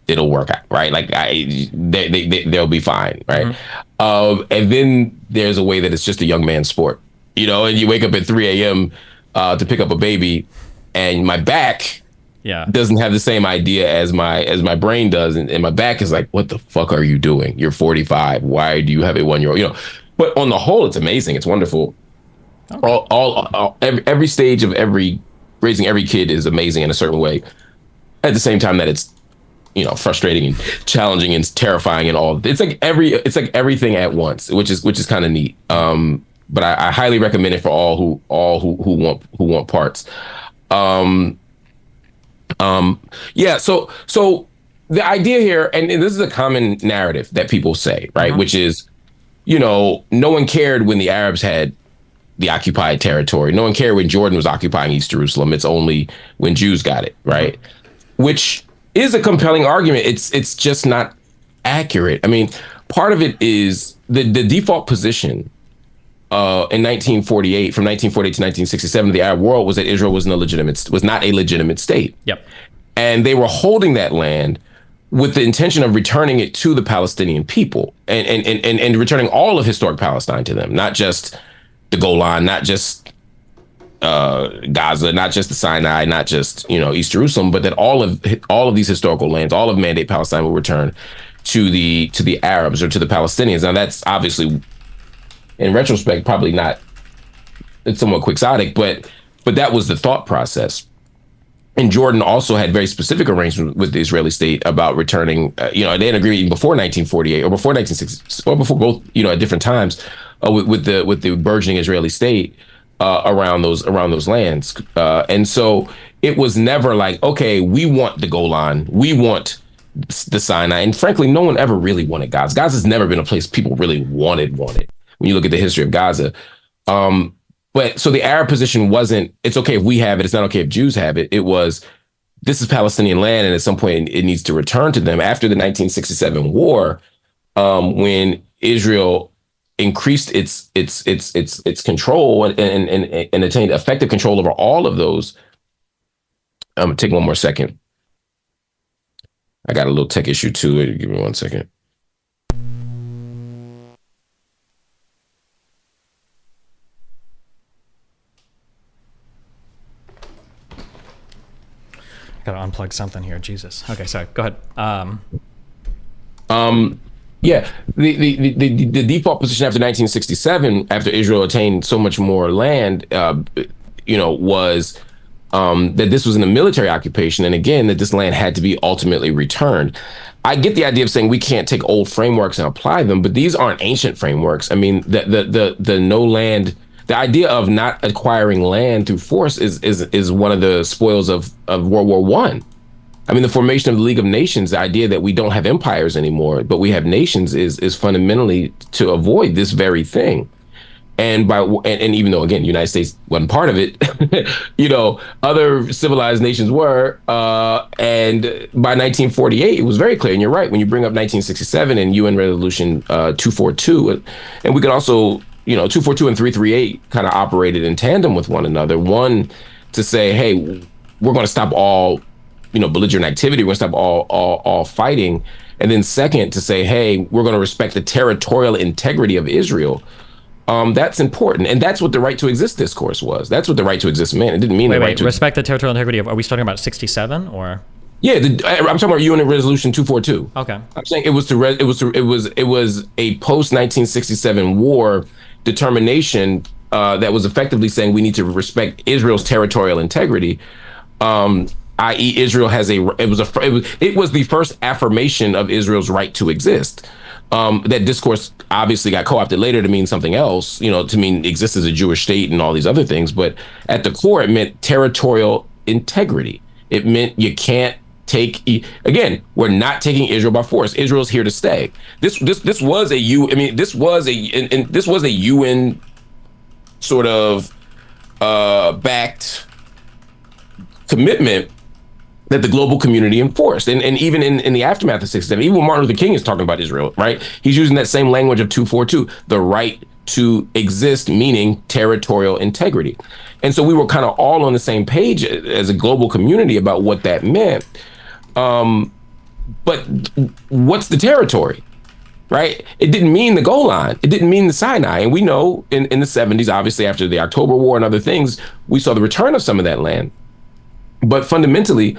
it'll work out, right? Like they'll be fine, right? And then there's a way that it's just a young man's sport, and you wake up at 3 a.m. To pick up a baby, and my back doesn't have the same idea as my brain does, and my back is like, what the fuck are you doing? You're 45. Why do you have a 1-year-old? But on the whole, it's amazing. It's wonderful. Okay. Every stage of raising every kid is amazing in a certain way. At the same time that it's frustrating and challenging and terrifying and all. It's like everything at once, which is kind of neat. But I highly recommend it for all who want parts. So the idea here, and this is a common narrative that people say, right? Which is, no one cared when the Arabs had the occupied territory. No one cared when Jordan was occupying East Jerusalem. It's only when Jews got it, right? Which is a compelling argument. It's just not accurate. I mean, part of it is the default position in 1948, from 1948 to 1967, the Arab world was that Israel was not a legitimate state. Yep. And they were holding that land with the intention of returning it to the Palestinian people and returning all of historic Palestine to them, not just the Golan, not just Gaza, not just the Sinai, not just East Jerusalem, but that all of these historical lands, all of Mandate Palestine, will return to the Arabs or to the Palestinians. Now that's obviously, in retrospect, probably not. It's somewhat quixotic, but that was the thought process. And Jordan also had very specific arrangements with the Israeli state about returning. They had an agreement even before 1948 or before 1960, or before both. At different times, with the burgeoning Israeli state around those lands. And so it was never like, okay, we want the Golan, we want the Sinai, and frankly, no one ever really wanted Gaza. Gaza's never been a place people really wanted. When you look at the history of Gaza. But so the Arab position wasn't, it's okay if we have it, it's not okay if Jews have it. It was, this is Palestinian land, and at some point it needs to return to them. After the 1967 war, when Israel increased its control and attained effective control over all of those. Take one more second. I got a little tech issue too. Give me 1 second. Gotta unplug something here. Jesus. Okay, sorry. Go ahead. Yeah, the default position after 1967, after Israel attained so much more land, was that this was in a military occupation, and again that this land had to be ultimately returned. I get the idea of saying we can't take old frameworks and apply them, but these aren't ancient frameworks. I mean, the no land. The idea of not acquiring land through force is one of the spoils of World War I. I mean, the formation of the League of Nations, the idea that we don't have empires anymore, but we have nations, is fundamentally to avoid this very thing. And even though, again, the United States wasn't part of it, other civilized nations were. And by 1948, it was very clear. And you're right, when you bring up 1967 and UN Resolution 242, and we could also, 242 and 338 kind of operated in tandem with one another. One, to say, hey, we're going to stop all belligerent activity. We're going to stop all fighting. And then second, to say, hey, we're going to respect the territorial integrity of Israel. That's important. And that's what the right to exist discourse was. That's what the right to exist meant. It didn't mean the right to respect the territorial integrity of, are we talking about 67 or? Yeah, I'm talking about UN Resolution 242. Okay. I'm saying it was a post 1967 war determination that was effectively saying we need to respect Israel's territorial integrity. I.e., Israel has it was the first affirmation of Israel's right to exist. That discourse obviously got co-opted later to mean something else, to mean exist as a Jewish state and all these other things. But at the core, it meant territorial integrity. It meant you can't take. Again, we're not taking Israel by force. Israel's here to stay. This was a UN sort of backed commitment that the global community enforced. And even in the aftermath of 67, even when Martin Luther King is talking about Israel, right? He's using that same language of 242, the right to exist, meaning territorial integrity. And so we were kind of all on the same page as a global community about what that meant. But what's the territory, right? It didn't mean the Golan. It didn't mean the Sinai. And we know in the 70s, obviously after the October War and other things, we saw the return of some of that land. But fundamentally,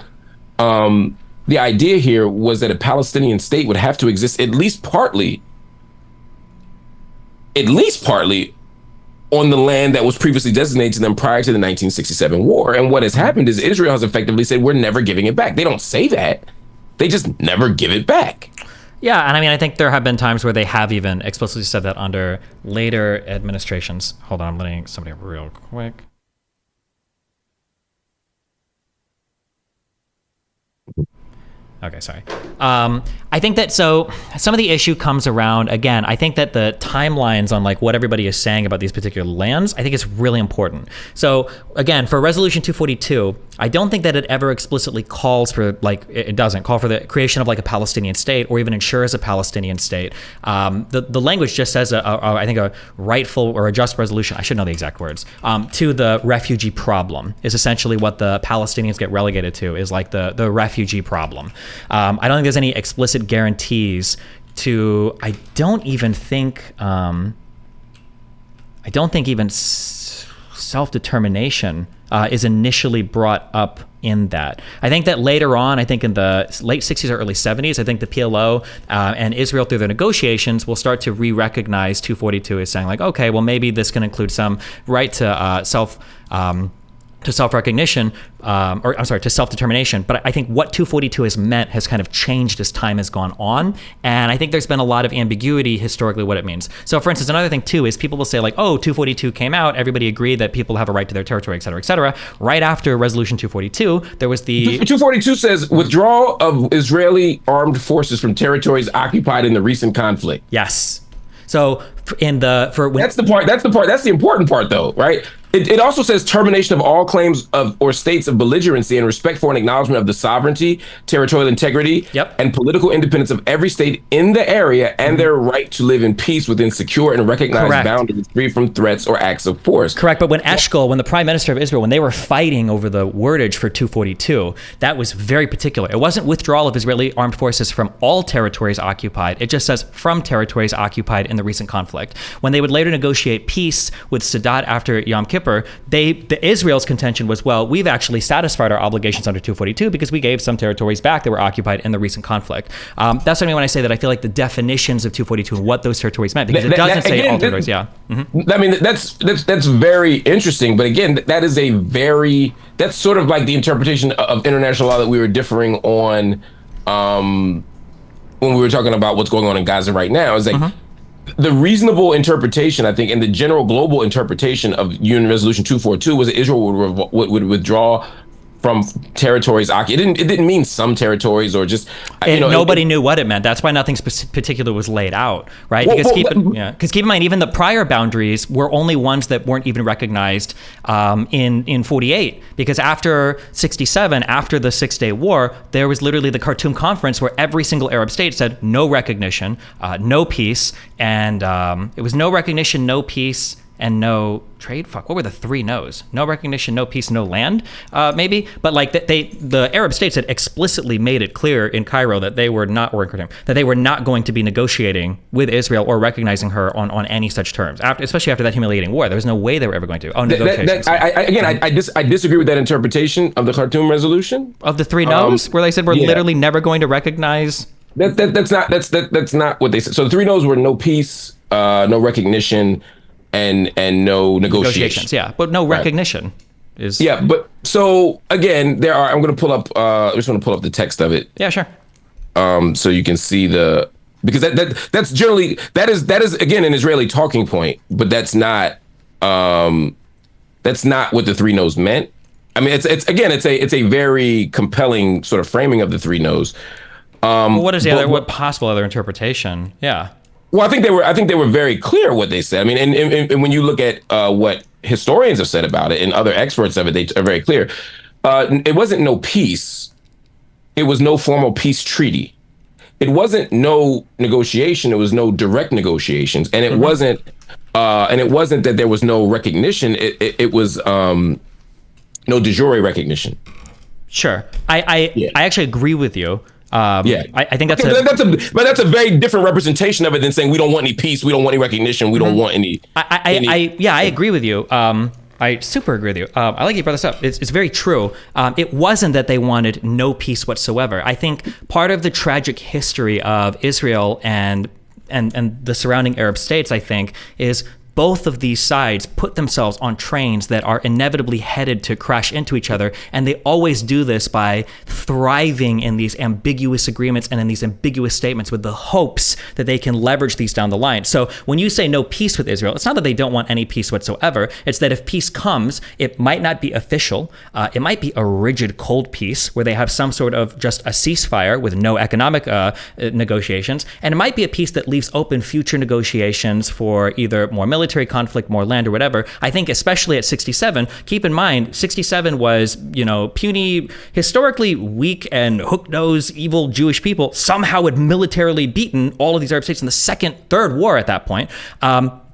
the idea here was that a Palestinian state would have to exist at least partly on the land that was previously designated to them prior to the 1967 war. And what has happened is Israel has effectively said, we're never giving it back. They don't say that. They just never give it back. Yeah, and I mean, I think there have been times where they have even explicitly said that under later administrations. Hold on, I'm letting somebody real quick. Okay, sorry. I think that so some of the issue comes around, again, I think that the timelines on like what everybody is saying about these particular lands, I think is really important. So again, for Resolution 242, I don't think that it ever explicitly calls for, like, it doesn't call for the creation of like a Palestinian state or even ensures a Palestinian state. The language just says, I think a rightful or a just resolution, I should know the exact words, to the refugee problem is essentially what the Palestinians get relegated to, is like the refugee problem. I don't think there's any explicit guarantees to, I don't think even self-determination is initially brought up in that. I think that later on, I think in the late 60s or early 70s, I think the PLO and Israel through their negotiations will start to re-recognize 242 as saying like, okay, well maybe this can include some right to self-recognition, to self-determination. But I think what 242 has meant has kind of changed as time has gone on. And I think there's been a lot of ambiguity historically what it means. So for instance, another thing too is people will say like, oh, 242 came out, everybody agreed that people have a right to their territory, et cetera, et cetera. Right after Resolution 242, there was the... 242 says withdrawal of Israeli armed forces from territories occupied in the recent conflict. Yes. So that's the important part though, right? It also says termination of all claims of or states of belligerency and respect for and acknowledgement of the sovereignty, territorial integrity, and political independence of every state in the area and their right to live in peace within secure and recognized boundaries free from threats or acts of force. Correct. But when Eshkol, when the Prime Minister of Israel, when they were fighting over the wordage for 242, that was very particular. It wasn't withdrawal of Israeli armed forces from all territories occupied. It just says from territories occupied in the recent conflict. When they would later negotiate peace with Sadat after Yom Kippur, Israel's contention was, well, we've actually satisfied our obligations under 242 because we gave some territories back that were occupied in the recent conflict. That's what I mean when I say that I feel like the definitions of 242 and what those territories meant, because it doesn't say all territories. I mean, that's very interesting. But again, that's sort of like the interpretation of international law that we were differing on when we were talking about what's going on in Gaza right now. Is like, the reasonable interpretation, I think, and the general global interpretation of UN Resolution 242 was that Israel would withdraw from territories occupied. It didn't mean some territories or just, nobody knew what it meant. That's why nothing particular was laid out, right? Because keep in mind, even the prior boundaries were only ones that weren't even recognized in 48. Because after 67, after the 6-Day War, there was literally the Khartoum Conference where every single Arab state said no recognition, no peace, and it was no recognition, no peace, and no trade. What were the three no's? No recognition, no peace, no land, maybe. But like the Arab states had explicitly made it clear in Cairo that they were not, or in Khartoum, that they were not going to be negotiating with Israel or recognizing her on any such terms. Especially after that humiliating war, there was no way they were ever going to. Negotiations. I disagree with that interpretation of the Khartoum resolution. Of the three no's, where they said we're literally never going to recognize. That's not what they said. So the three no's were no peace, no recognition, and no negotiations. But no recognition is. Yeah, but so again, I'm going to pull up. I just want to pull up the text of it. Yeah, sure. So you can see because that's generally that is again an Israeli talking point, but that's not what the three no's meant. I mean, it's a very compelling sort of framing of the three no's. What is what possible other interpretation? Yeah. Well, I think they were very clear what they said. I mean, and when you look at what historians have said about it and other experts of it, they are very clear. It wasn't no peace. It was no formal peace treaty. It wasn't no negotiation. It was no direct negotiations, and it wasn't that there was no recognition. It was no de jure recognition. Sure, I actually agree with you. I think that's that's a very different representation of it than saying we don't want any peace, we don't want any recognition, we don't want any. I agree with you. I super agree with you. I like you brought this up. It's very true. It wasn't that they wanted no peace whatsoever. I think part of the tragic history of Israel and the surrounding Arab states, I think, is both of these sides put themselves on trains that are inevitably headed to crash into each other, and they always do this by thriving in these ambiguous agreements and in these ambiguous statements with the hopes that they can leverage these down the line. So when you say no peace with Israel, it's not that they don't want any peace whatsoever. It's that if peace comes, it might not be official. It might be a rigid, cold peace where they have some sort of just a ceasefire with no economic negotiations. And it might be a peace that leaves open future negotiations for either more military conflict, more land, or whatever. I think especially at 67, keep in mind, 67 was, puny, historically weak and hook-nosed, evil Jewish people somehow had militarily beaten all of these Arab states in the third war at that point.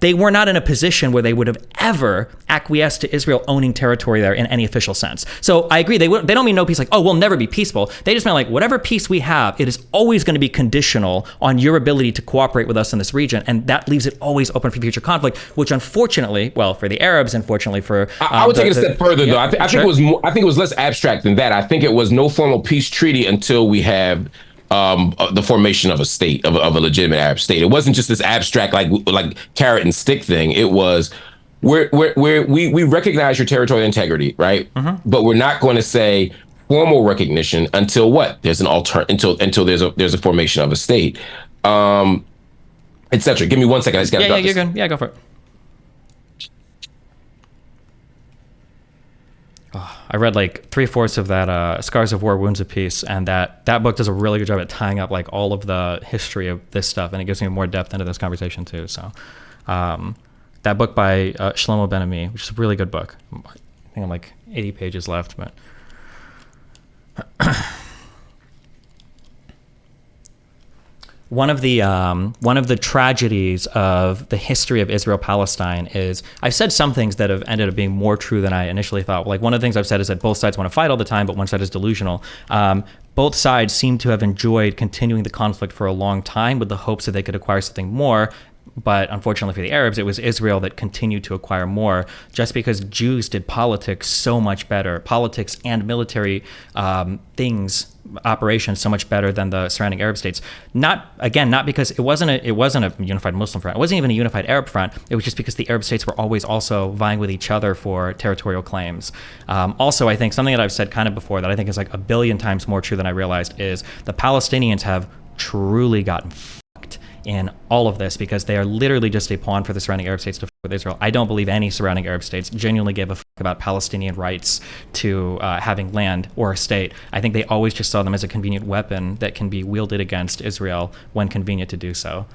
They were not in a position where they would have ever acquiesced to Israel owning territory there in any official sense. So I agree. They don't mean no peace like, oh, we'll never be peaceful. They just meant like, whatever peace we have, it is always going to be conditional on your ability to cooperate with us in this region. And that leaves it always open for future conflict, which unfortunately, well, for the Arabs, unfortunately for... I would take it a step further, though. I think it was more, I think it was less abstract than that. I think it was no formal peace treaty until we have the formation of a state, of a legitimate Arab state. It wasn't just this abstract like carrot and stick thing. It was we recognize your territorial integrity, right? Mm-hmm. But we're not going to say formal recognition until what? There's an until there's a formation of a state, etc. Give me 1 second. I just got to drop you're good. Yeah, go for it. I read like 3/4 of that Scars of War, Wounds of Peace, and that book does a really good job at tying up like all of the history of this stuff, and it gives me more depth into this conversation too. So that book by Shlomo Ben-Ami, which is a really good book. I think I'm like 80 pages left, but one of the tragedies of the history of Israel-Palestine is I've said some things that have ended up being more true than I initially thought. Like one of the things I've said is that both sides want to fight all the time, but one side is delusional. Both sides seem to have enjoyed continuing the conflict for a long time with the hopes that they could acquire something more. But unfortunately for the Arabs, it was Israel that continued to acquire more just because Jews did politics so much better, politics and military operations so much better than the surrounding Arab states. Not because it wasn't a unified Muslim front. It wasn't even a unified Arab front. It was just because the Arab states were always also vying with each other for territorial claims. Also, I think something that I've said kind of before that I think is like a billion times more true than I realized is the Palestinians have truly gotten fucked in all of this because they are literally just a pawn for the surrounding Arab states to fight with Israel. I don't believe any surrounding Arab states genuinely give a fuck about Palestinian rights to having land or a state. I think they always just saw them as a convenient weapon that can be wielded against Israel when convenient to do so.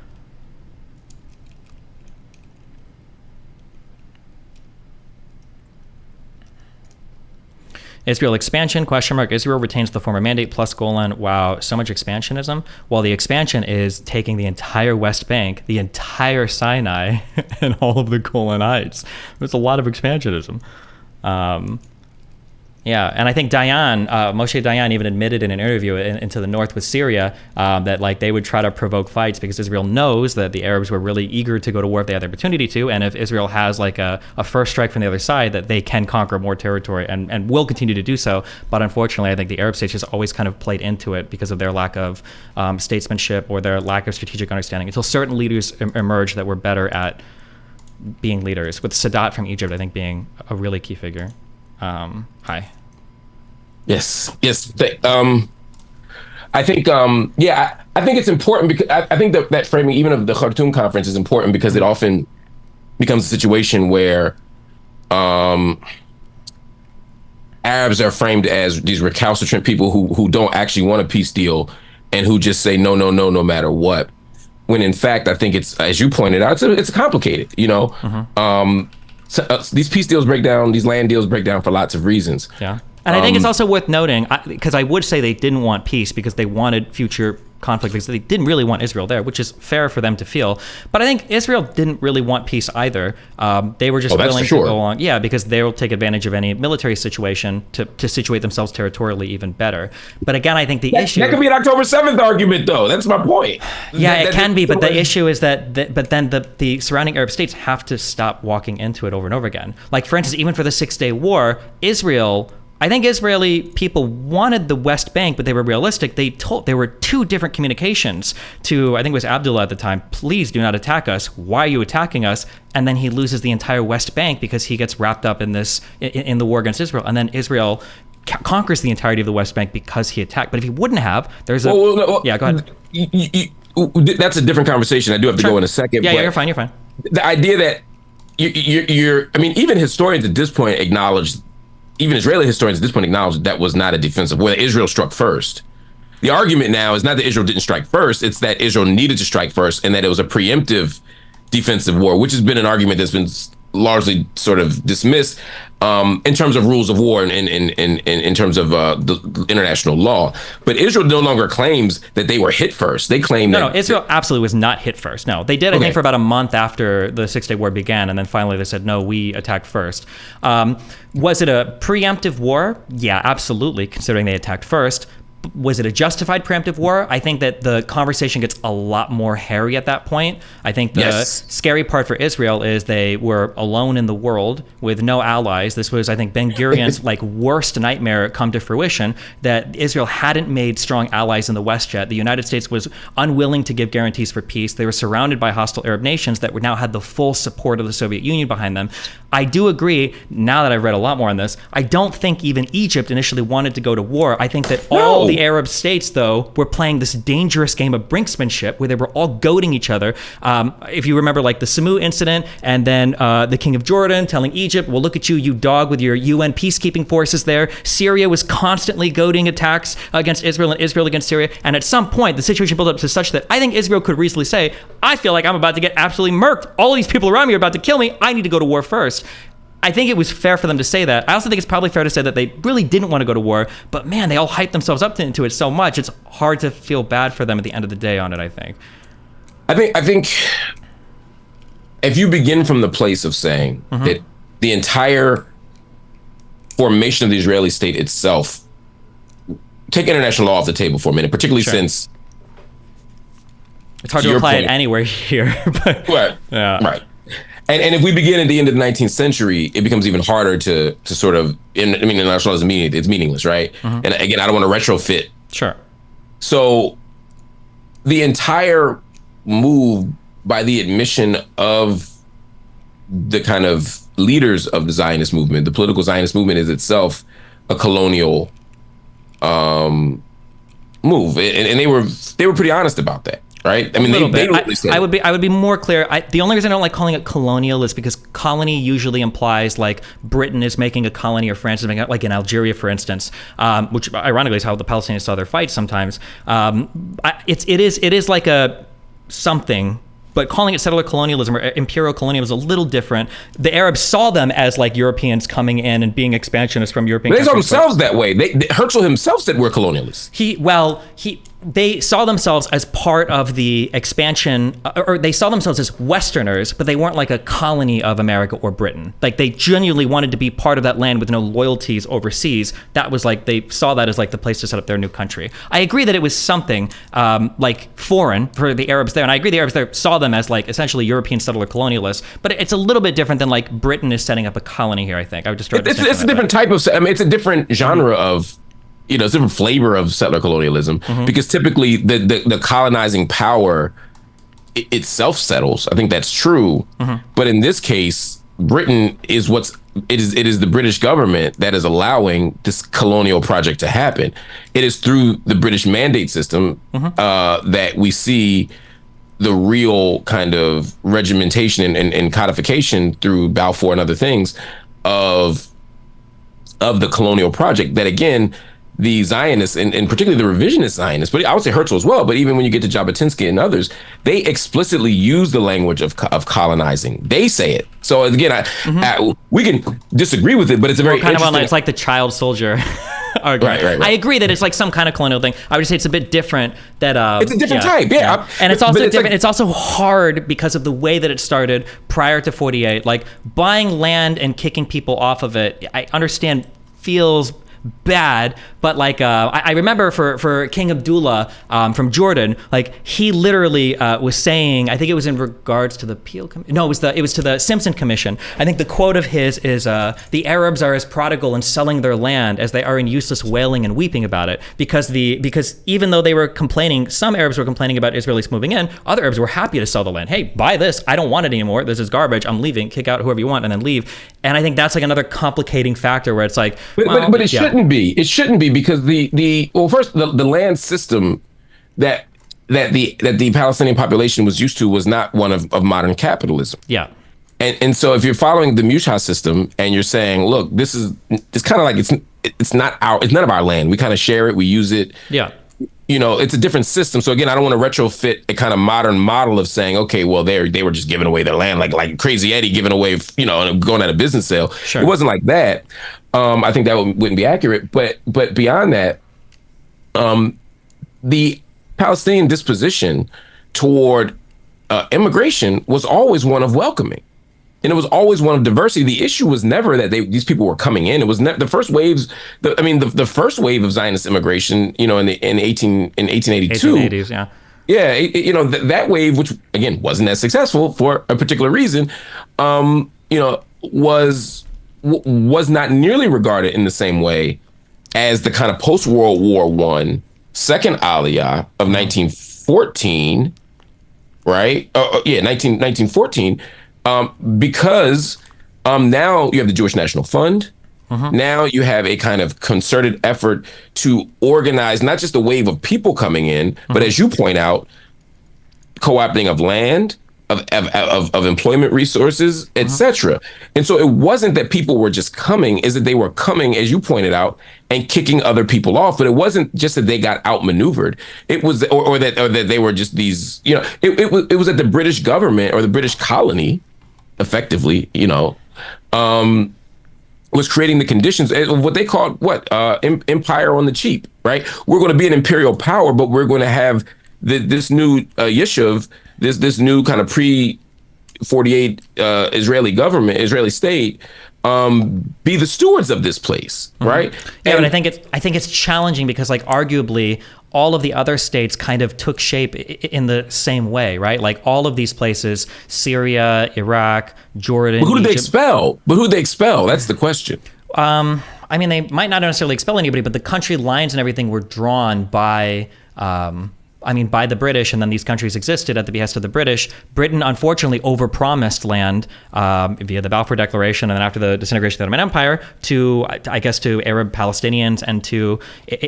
Israel expansion, ? Israel retains the former mandate plus Golan. Wow, so much expansionism. While the expansion is taking the entire West Bank, the entire Sinai, and all of the Golan Heights. There's a lot of expansionism. Yeah, and I think Moshe Dayan even admitted in an interview into the north with Syria that like they would try to provoke fights because Israel knows that the Arabs were really eager to go to war if they had the opportunity to, and if Israel has like a first strike from the other side, that they can conquer more territory and will continue to do so. But unfortunately, I think the Arab states just always kind of played into it because of their lack of statesmanship or their lack of strategic understanding until certain leaders emerged that were better at being leaders, with Sadat from Egypt, I think, being a really key figure. Hi. Yes. I think, I think it's important because I think that framing, even of the Khartoum conference, is important because it often becomes a situation where Arabs are framed as these recalcitrant people who don't actually want a peace deal and who just say no matter what. When in fact, I think it's, as you pointed out, it's complicated, Mm-hmm. These peace deals break down, these land deals break down for lots of reasons. Yeah. And I think it's also worth noting, because I would say they didn't want peace because they wanted future conflict because they didn't really want Israel there, which is fair for them to feel. But I think Israel didn't really want peace either. They were just willing to go along. Yeah, because they will take advantage of any military situation to situate themselves territorially even better. But again, I think the issue... That could be an October 7th argument, though. That's my point. Yeah, it can be, but the issue is that the surrounding Arab states have to stop walking into it over and over again. Like, for instance, even for the 6-Day War, Israel I think Israeli people wanted the West Bank, but they were realistic. There were two different communications to, I think it was Abdullah at the time, please do not attack us. Why are you attacking us? And then he loses the entire West Bank because he gets wrapped up in the war against Israel. And then Israel conquers the entirety of the West Bank because he attacked. But if he wouldn't have, there's a... yeah, go ahead. That's a different conversation. I do have to go in a second. Yeah, you're fine. The idea that I mean, even historians at this point even Israeli historians at this point acknowledge that was not a defensive war. Israel struck first. The argument now is not that Israel didn't strike first, it's that Israel needed to strike first and that it was a preemptive defensive war, which has been an argument that's been largely sort of dismissed in terms of rules of war and in terms of the international law. But Israel no longer claims that they were hit first. They claim No, Israel absolutely was not hit first. No, they did, I think, for about a month after the Six-Day War began. And then finally they said, no, we attacked first. Was it a preemptive war? Yeah, absolutely, considering they attacked first. Was it a justified preemptive war? I think that the conversation gets a lot more hairy at that point. I think the scary part for Israel is they were alone in the world with no allies. This was, I think, Ben-Gurion's worst nightmare come to fruition, that Israel hadn't made strong allies in the West yet. The United States was unwilling to give guarantees for peace. They were surrounded by hostile Arab nations that now had the full support of the Soviet Union behind them. I do agree, now that I've read a lot more on this, I don't think even Egypt initially wanted to go to war. I think that all the Arab states, though, were playing this dangerous game of brinksmanship where they were all goading each other. If you remember, the Samu incident, and then the King of Jordan telling Egypt, well, look at you, you dog with your UN peacekeeping forces there. Syria was constantly goading attacks against Israel and Israel against Syria. And at some point, the situation built up to such that I think Israel could reasonably say, I feel like I'm about to get absolutely murked. All these people around me are about to kill me. I need to go to war first. I think it was fair for them to say that. I also think it's probably fair to say that they really didn't want to go to war, but man, they all hyped themselves up into it so much. It's hard to feel bad for them at the end of the day on it, I think. I think if you begin from the place of saying that the entire formation of the Israeli state itself, take international law off the table for a minute, particularly since it's hard to apply it anywhere here. But, right. And if we begin at the end of the 19th century, it becomes even harder to sort of, international law is it's meaningless, right? And again, I don't want to retrofit. Sure. So the entire move by the admission of the kind of leaders of the Zionist movement, the political Zionist movement, is itself a colonial move. And they were pretty honest about that. Right. I mean, I would be more clear. The only reason I don't like calling it colonial is because colony usually implies Britain is making a colony or France is making it, in Algeria, for instance, which ironically is how the Palestinians saw their fights sometimes. It is like a something. But calling it settler colonialism or imperial colonialism is a little different. The Arabs saw them as Europeans coming in and being expansionists from European countries. They saw themselves that way. Herzl himself said we're colonialists. They saw themselves as part of the expansion, or they saw themselves as Westerners, but they weren't like a colony of America or Britain. They genuinely wanted to be part of that land with no loyalties overseas. That was they saw that as the place to set up their new country. I agree that it was something foreign for the Arabs there, and I agree the Arabs there saw them as essentially European settler colonialists, but it's a little bit different than Britain is setting up a colony here, I think. I would just draw it's a different type of, it's a different genre of, it's a different flavor of settler colonialism, because typically the colonizing power itself settles. I think that's true. But in this case, Britain is it is the British government that is allowing this colonial project to happen. It is through the British mandate system that we see the real kind of regimentation and codification through Balfour and other things of the colonial project that, again, the Zionists and particularly the revisionist Zionists, but I would say Herzl as well, but even when you get to Jabotinsky and others, they explicitly use the language of colonizing. They say it. So again, we can disagree with it, but it's a very interesting... It's like the child soldier argument. Right. I agree that it's some kind of colonial thing. I would say it's a bit different. It's a different type, yeah. And it's also different. It's also hard because of the way that it started prior to 48. Buying land and kicking people off of it, I understand feels bad. But like I remember for King Abdullah from Jordan, like he literally was saying, I think it was in regards to the Peel Commission. No, it was to the Simpson Commission. I think the quote of his is, "The Arabs are as prodigal in selling their land as they are in useless wailing and weeping about it." Because even though they were complaining, some Arabs were complaining about Israelis moving in, other Arabs were happy to sell the land. Hey, buy this. I don't want it anymore. This is garbage. I'm leaving. Kick out whoever you want and then leave. And I think that's like another complicating factor where it's like, but it shouldn't be. It shouldn't be because first the land system that the Palestinian population was used to was not one of modern capitalism. Yeah. And so if you're following the Mushah system and you're saying, look, it's kind of like it's none of our land. We kind of share it. We use it. Yeah. It's a different system. So again, I don't want to retrofit a kind of modern model of saying, okay, well, they were just giving away their land, like Crazy Eddie giving away, going at a business sale. Sure. It wasn't like that. I think that wouldn't be accurate. But beyond that, the Palestinian disposition toward immigration was always one of welcoming. And it was always one of diversity. The issue was never that these people were coming in. It was the first waves. The first wave of Zionist immigration, in 1882. 1880s, yeah. Yeah, that wave, which again wasn't as successful for a particular reason, was not nearly regarded in the same way as the kind of post-World War I second Aliyah of 1914, right? 1914. Because now you have the Jewish National Fund. Now you have a kind of concerted effort to organize not just a wave of people coming in, but as you point out, co-opting of land, of employment resources, etc. And so it wasn't that people were just coming, is that they were coming, as you pointed out, and kicking other people off. But it wasn't just that they got outmaneuvered. It was, or that they were just these, it was that the British government or the British colony, effectively, was creating the conditions of what they called empire on the cheap, right? We're going to be an imperial power, but we're going to have this new yishuv, this new kind of pre-48 Israeli state, be the stewards of this place, right? Yeah, but I think it's challenging because, like, arguably all of the other states kind of took shape in the same way, right? Like all of these places, Syria, Iraq, Jordan. But who did Egypt. they expel? That's the question. I mean, they might not necessarily expel anybody, but the country lines and everything were drawn by by the British, and then these countries existed at the behest of the British. Britain, unfortunately, overpromised land via the Balfour Declaration, and then after the disintegration of the Ottoman Empire, to Arab Palestinians and to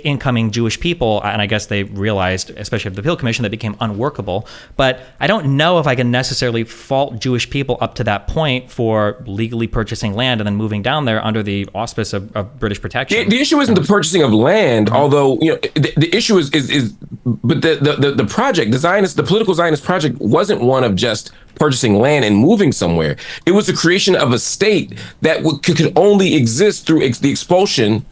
incoming Jewish people. And I guess they realized, especially after the Peel Commission, that became unworkable. But I don't know if I can necessarily fault Jewish people up to that point for legally purchasing land and then moving down there under the auspice of British protection. The issue isn't the purchasing of land, although the issue is but the project, the political Zionist project, wasn't one of just purchasing land and moving somewhere. It was the creation of a state that could only exist through the expulsion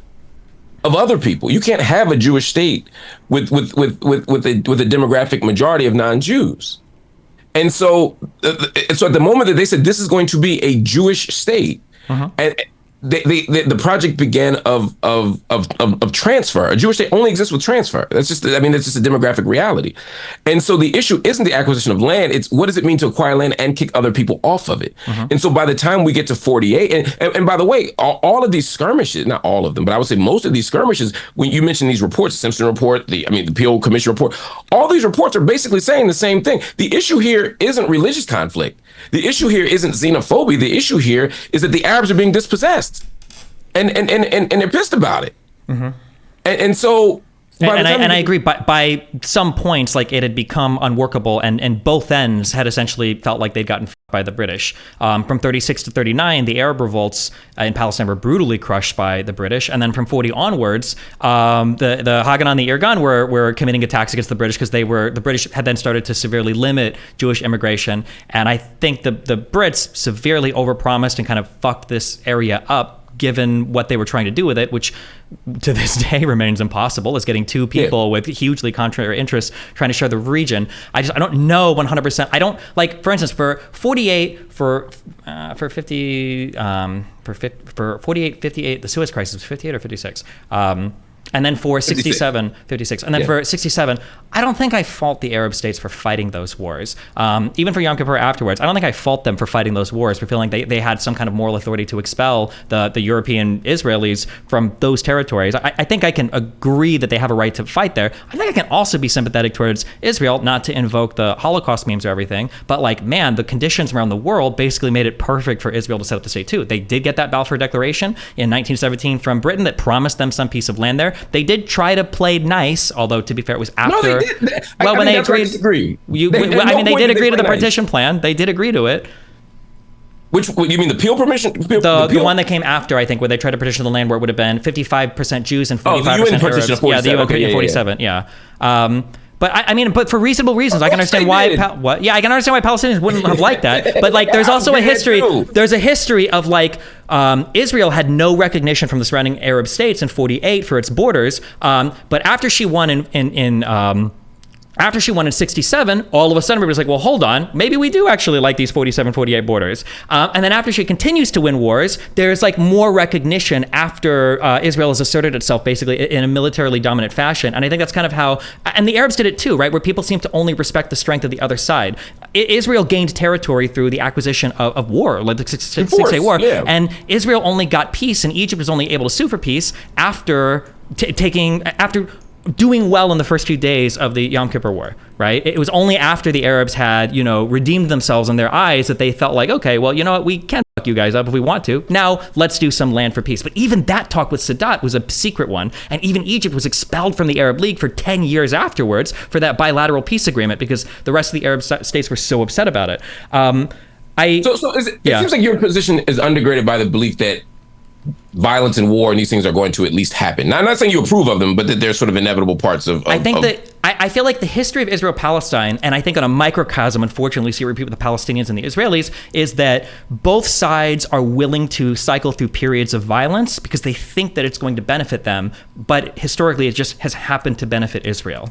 of other people. You can't have a Jewish state with a demographic majority of non-Jews. And so at the moment that they said this is going to be a Jewish state, and the project began of transfer. A Jewish state only exists with transfer. That's just a demographic reality. And so the issue isn't the acquisition of land. It's what does it mean to acquire land and kick other people off of it. And so by the time we get to 48, and by the way, all of these skirmishes, not all of them, but I would say most of these skirmishes, when you mention these reports, the Simpson report, the Peel Commission report, all these reports are basically saying the same thing. The issue here isn't religious conflict. The issue here isn't xenophobia. The issue here is that the Arabs are being dispossessed, and they're pissed about it. And so, I agree. By some points, like it had become unworkable, and both ends had essentially felt like they'd gotten by the British. From 36 to 39, the Arab revolts in Palestine were brutally crushed by the British, and then from 40 onwards, the Hagan and the Irgun were committing attacks against the British because the British had then started to severely limit Jewish immigration, and I think the Brits severely overpromised and kind of fucked this area up, given what they were trying to do with it, which to this day remains impossible, is getting two people with hugely contrary interests trying to share the region. I don't know 100%. I don't, like, for instance, for 48, for 50, for for 48, 58, the Suez Crisis was 58 or 56. And then for 67, 56. And then for 67, I don't think I fault the Arab states for fighting those wars. Even for Yom Kippur afterwards, I don't think I fault them for fighting those wars, for feeling they had some kind of moral authority to expel the European Israelis from those territories. I think I can agree that they have a right to fight there. I think I can also be sympathetic towards Israel, not to invoke the Holocaust memes or everything, but like, man, the conditions around the world basically made it perfect for Israel to set up the state too. They did get that Balfour Declaration in 1917 from Britain that promised them some piece of land there. They did try to play nice, although to be fair, it was after. No, they did. Well, when they agreed, disagree. They did agree to the partition plan. They did agree to it. Which, you mean the Peel permission? The one that came after, I think, where they tried to partition the land, where it would have been 55% Jews and 45% Arabs. Yeah, the UN partition in 47. Yeah. But I mean, but for reasonable reasons, I can understand why. I can understand why Palestinians wouldn't have liked that. But like, there's also a history. There's a history of like Israel had no recognition from the surrounding Arab states in 48 for its borders. But after she won After she won in 67, all of a sudden everybody was like, well, hold on, maybe we do actually like these 47, 48 borders. And then after she continues to win wars, there's like more recognition after Israel has asserted itself basically in a militarily dominant fashion. And I think that's kind of how, and the Arabs did it too, right? Where people seem to only respect the strength of the other side. Israel gained territory through the acquisition of war, like the Six-Day War. Yeah. And Israel only got peace, and Egypt was only able to sue for peace after doing well in the first few days of the Yom Kippur War, right? It was only after the Arabs had, redeemed themselves in their eyes that they felt like, okay, well, you know what, we can fuck you guys up if we want to. Now, let's do some land for peace. But even that talk with Sadat was a secret one. And even Egypt was expelled from the Arab League for 10 years afterwards for that bilateral peace agreement because the rest of the Arab states were so upset about it. It seems like your position is undergirded by the belief that violence and war and these things are going to at least happen. Now, I'm not saying you approve of them, but that they're sort of inevitable parts of I feel like the history of Israel-Palestine, and I think on a microcosm, unfortunately, we see it repeat with the Palestinians and the Israelis, is that both sides are willing to cycle through periods of violence because they think that it's going to benefit them, but historically it just has happened to benefit Israel.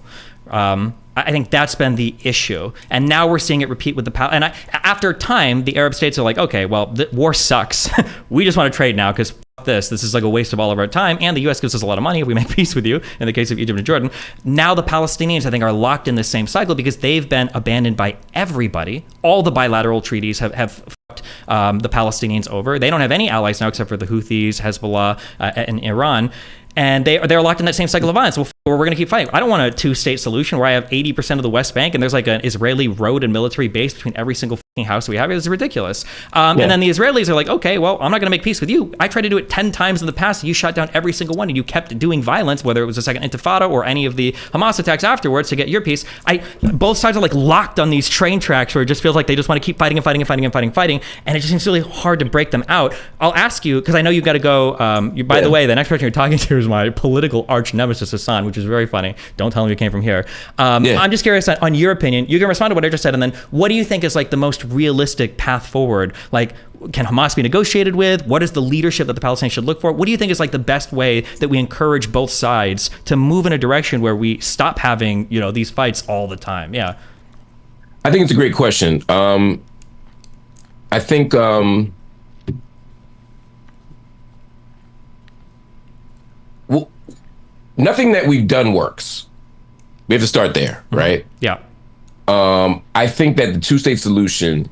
I think that's been the issue. And now we're seeing it repeat with after time, the Arab states are like, okay, well, the war sucks. We just want to trade now because this is like a waste of all of our time. And the U.S. gives us a lot of money if we make peace with you, in the case of Egypt and Jordan. Now the Palestinians, I think, are locked in this same cycle because they've been abandoned by everybody. All the bilateral treaties have fucked the Palestinians over. They don't have any allies now except for the Houthis, Hezbollah, and Iran. And they're locked in that same cycle of violence. Well, we're going to keep fighting. I don't want a two-state solution where I have 80% of the West Bank and there's like an Israeli road and military base between every single fucking house we have. It's ridiculous. And then the Israelis are like, okay, well, I'm not going to make peace with you. I tried to do it 10 times in the past. You shot down every single one and you kept doing violence, whether it was the second Intifada or any of the Hamas attacks afterwards to get your peace. Both sides are like locked on these train tracks where it just feels like they just want to keep fighting and fighting and fighting and fighting and fighting. And it just seems really hard to break them out. I'll ask you, because I know you've got to go. By the way, the next person you're talking to is my political arch nemesis, Hasan, which is very funny. Don't tell him you came from here. I'm just curious on your opinion. You can respond to what I just said, and then what do you think is like the most realistic path forward? Like, can Hamas be negotiated with? What is the leadership that the Palestinians should look for? What do you think is like the best way that we encourage both sides to move in a direction where we stop having, these fights all the time? Yeah. I think it's a great question. I think nothing that we've done works. We have to start there, right? Yeah. I think that the two-state solution.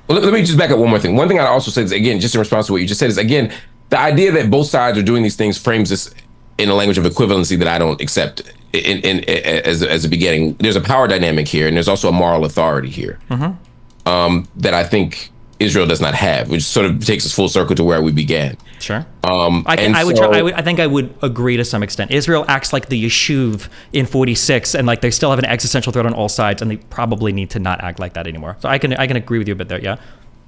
Well, let me just back up one more thing. One thing I'd also say is, again, just in response to what you just said, is again, the idea that both sides are doing these things frames this in a language of equivalency that I don't accept as a beginning. There's a power dynamic here, and there's also a moral authority here that I think Israel does not have, which sort of takes us full circle to where we began. Sure. I think I would agree to some extent. Israel acts like the Yishuv in 46, and like they still have an existential threat on all sides, and they probably need to not act like that anymore. So I can agree with you a bit there. Yeah.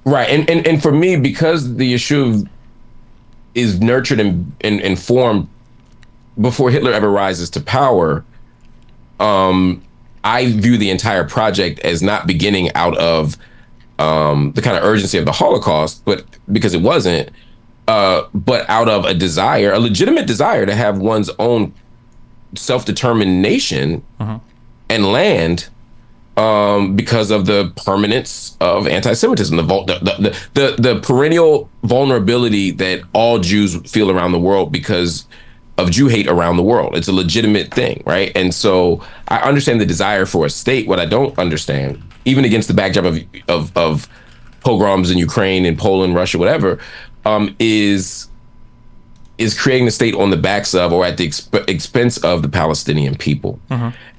Right. And for me, because the Yishuv is nurtured and formed before Hitler ever rises to power, I view the entire project as not beginning out of the kind of urgency of the Holocaust, but because it wasn't, but out of a legitimate desire to have one's own self-determined nation and land because of the permanence of anti-Semitism, the perennial vulnerability that all Jews feel around the world because of Jew hate around the world. It's a legitimate thing, right? And so I understand the desire for a state. What I don't understand, even against the backdrop of pogroms in Ukraine and Poland, Russia, whatever, is creating the state on the backs of or at the expense of the Palestinian people.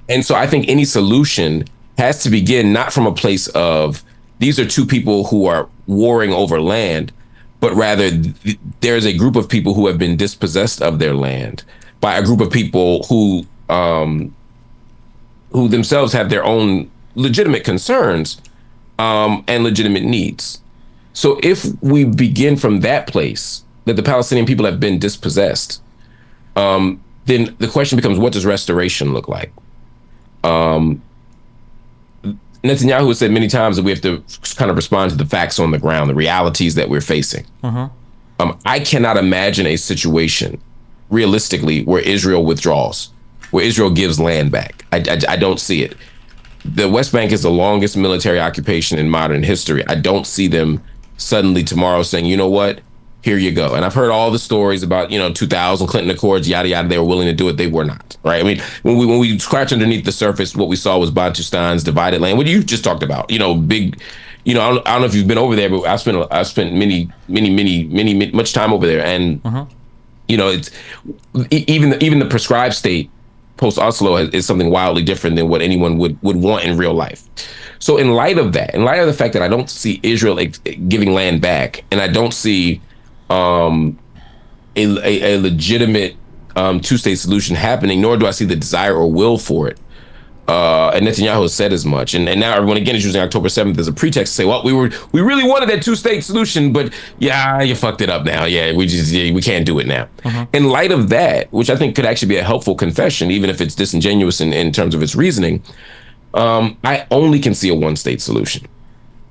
And so I think any solution has to begin not from a place of these are two people who are warring over land, but rather there's a group of people who have been dispossessed of their land by a group of people who themselves have their own legitimate concerns and legitimate needs. So if we begin from that place, that the Palestinian people have been dispossessed, then the question becomes, what does restoration look like? Netanyahu has said many times that we have to kind of respond to the facts on the ground, the realities that we're facing. I cannot imagine a situation realistically where Israel withdraws, where Israel gives land back. I don't see it. The West Bank is the longest military occupation in modern history. I don't see them suddenly tomorrow saying, you know what, here you go. And I've heard all the stories about, 2000 Clinton Accords, yada, yada. They were willing to do it. They were not. Right. I mean, when we scratch underneath the surface, what we saw was Bantustan's divided land, what you just talked about, big, I don't know if you've been over there, but I've spent much time over there. And, it's even the prescribed state post Oslo is something wildly different than what anyone would want in real life. So in light of that, in light of the fact that I don't see Israel giving land back, and I don't see a legitimate two-state solution happening, nor do I see the desire or will for it. And Netanyahu has said as much. And now everyone again is using October 7th as a pretext to say, well, we really wanted that two-state solution, but yeah, you fucked it up now. Yeah, we can't do it now. In light of that, which I think could actually be a helpful confession, even if it's disingenuous in terms of its reasoning, I only can see a one-state solution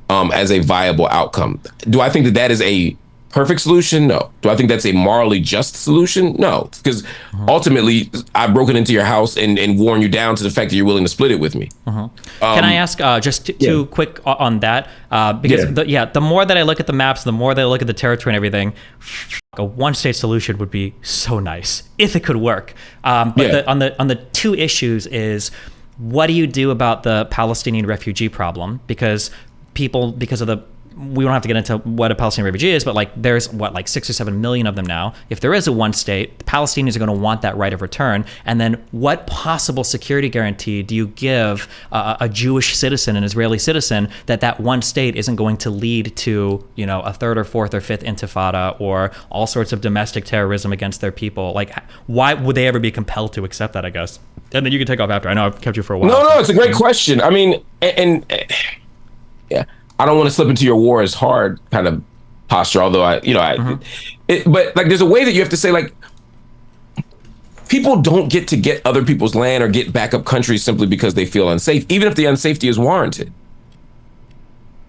as a viable outcome. Do I think that is a perfect solution? No. Do I think that's a morally just solution? No. Because ultimately, I've broken into your house and worn you down to the fact that you're willing to split it with me. Can I ask just too quick on that? Because the more that I look at the maps, the more that I look at the territory and everything, a one-state solution would be so nice if it could work. On the two issues is, what do you do about the Palestinian refugee problem? Because we don't have to get into what a Palestinian refugee is, but there's 6 or 7 million of them now. If there is a one state, the Palestinians are going to want that right of return. And then what possible security guarantee do you give a Jewish citizen, an Israeli citizen, that one state isn't going to lead to, a third or fourth or fifth intifada or all sorts of domestic terrorism against their people? Why would they ever be compelled to accept that, I guess? And then you can take off after. I know I've kept you for a while. No, it's a great question. I mean, yeah. I don't want to slip into your war is hard kind of posture, although but there's a way that you have to say, people don't get other people's land or get backup countries simply because they feel unsafe, even if the unsafety is warranted.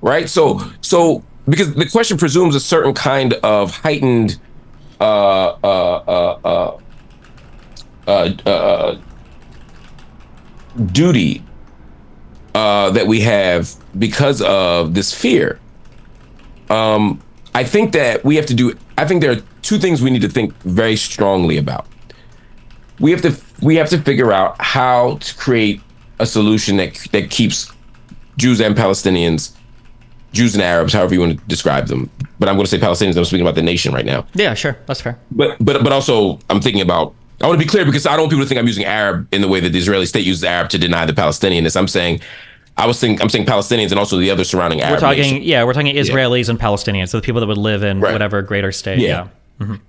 Right. So because the question presumes a certain kind of heightened duty that we have because of this fear. I think that I think there are two things we need to think very strongly about. We have to figure out how to create a solution that keeps Jews and Palestinians, Jews and Arabs, however you want to describe them. But I'm going to say Palestinians, I'm speaking about the nation right now. Yeah, sure. That's fair. But also I'm thinking about, I want to be clear because I don't want people to think I'm using Arab in the way that the Israeli state uses Arab to deny the Palestinians. I'm saying Palestinians and also the other surrounding Arab nations. We're talking Israelis and Palestinians, so the people that would live in whatever greater state.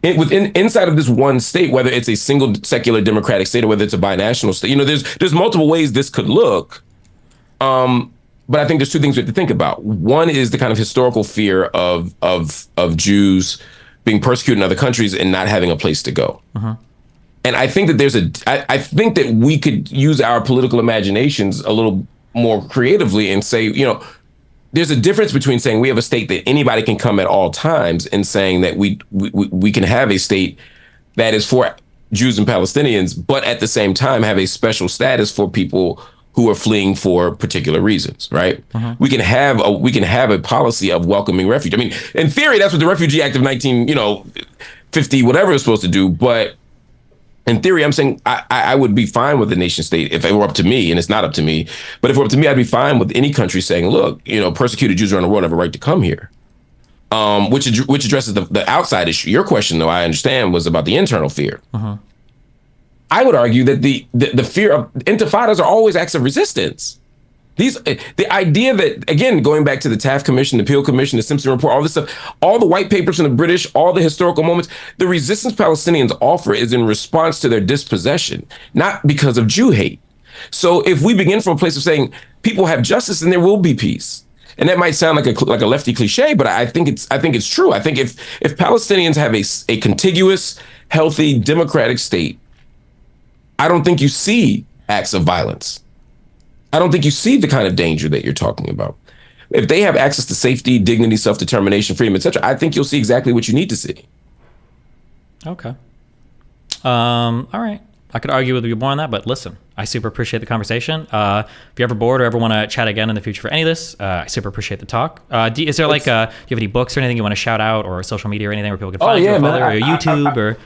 Inside of this one state, whether it's a single secular democratic state or whether it's a binational state, there's multiple ways this could look. But I think there's two things we have to think about. One is the kind of historical fear of Jews being persecuted in other countries and not having a place to go. And I think that I think that we could use our political imaginations a little more creatively and say, there's a difference between saying we have a state that anybody can come at all times and saying that we can have a state that is for Jews and Palestinians, but at the same time have a special status for people who are fleeing for particular reasons, right? We can have a policy of welcoming refuge. I mean, in theory, that's what the Refugee Act of 1950 whatever is supposed to do. But in theory, I'm saying I would be fine with the nation state if it were up to me, and it's not up to me. But if it were up to me, I'd be fine with any country saying, look, persecuted Jews around the world have a right to come here. Which addresses the outside issue. Your question, though, I understand, was about the internal fear. I would argue that the fear of intifadas are always acts of resistance. The idea that, again, going back to the Taft Commission, the Peel Commission, the Simpson Report, all this stuff, all the white papers from the British, all the historical moments, the resistance Palestinians offer is in response to their dispossession, not because of Jew hate. So if we begin from a place of saying people have justice, then there will be peace. And that might sound like a lefty cliche, but I think it's true. I think if Palestinians have a contiguous, healthy, democratic state, I don't think you see acts of violence. I don't think you see the kind of danger that you're talking about. If they have access to safety, dignity, self-determination, freedom, etc., I think you'll see exactly what you need to see. Okay. All right. I could argue with you more on that, but listen, I super appreciate the conversation. If you're ever bored or ever want to chat again in the future for any of this, I super appreciate the talk. Is there do you have any books or anything you want to shout out, or social media or anything where people can find you, or YouTube, or?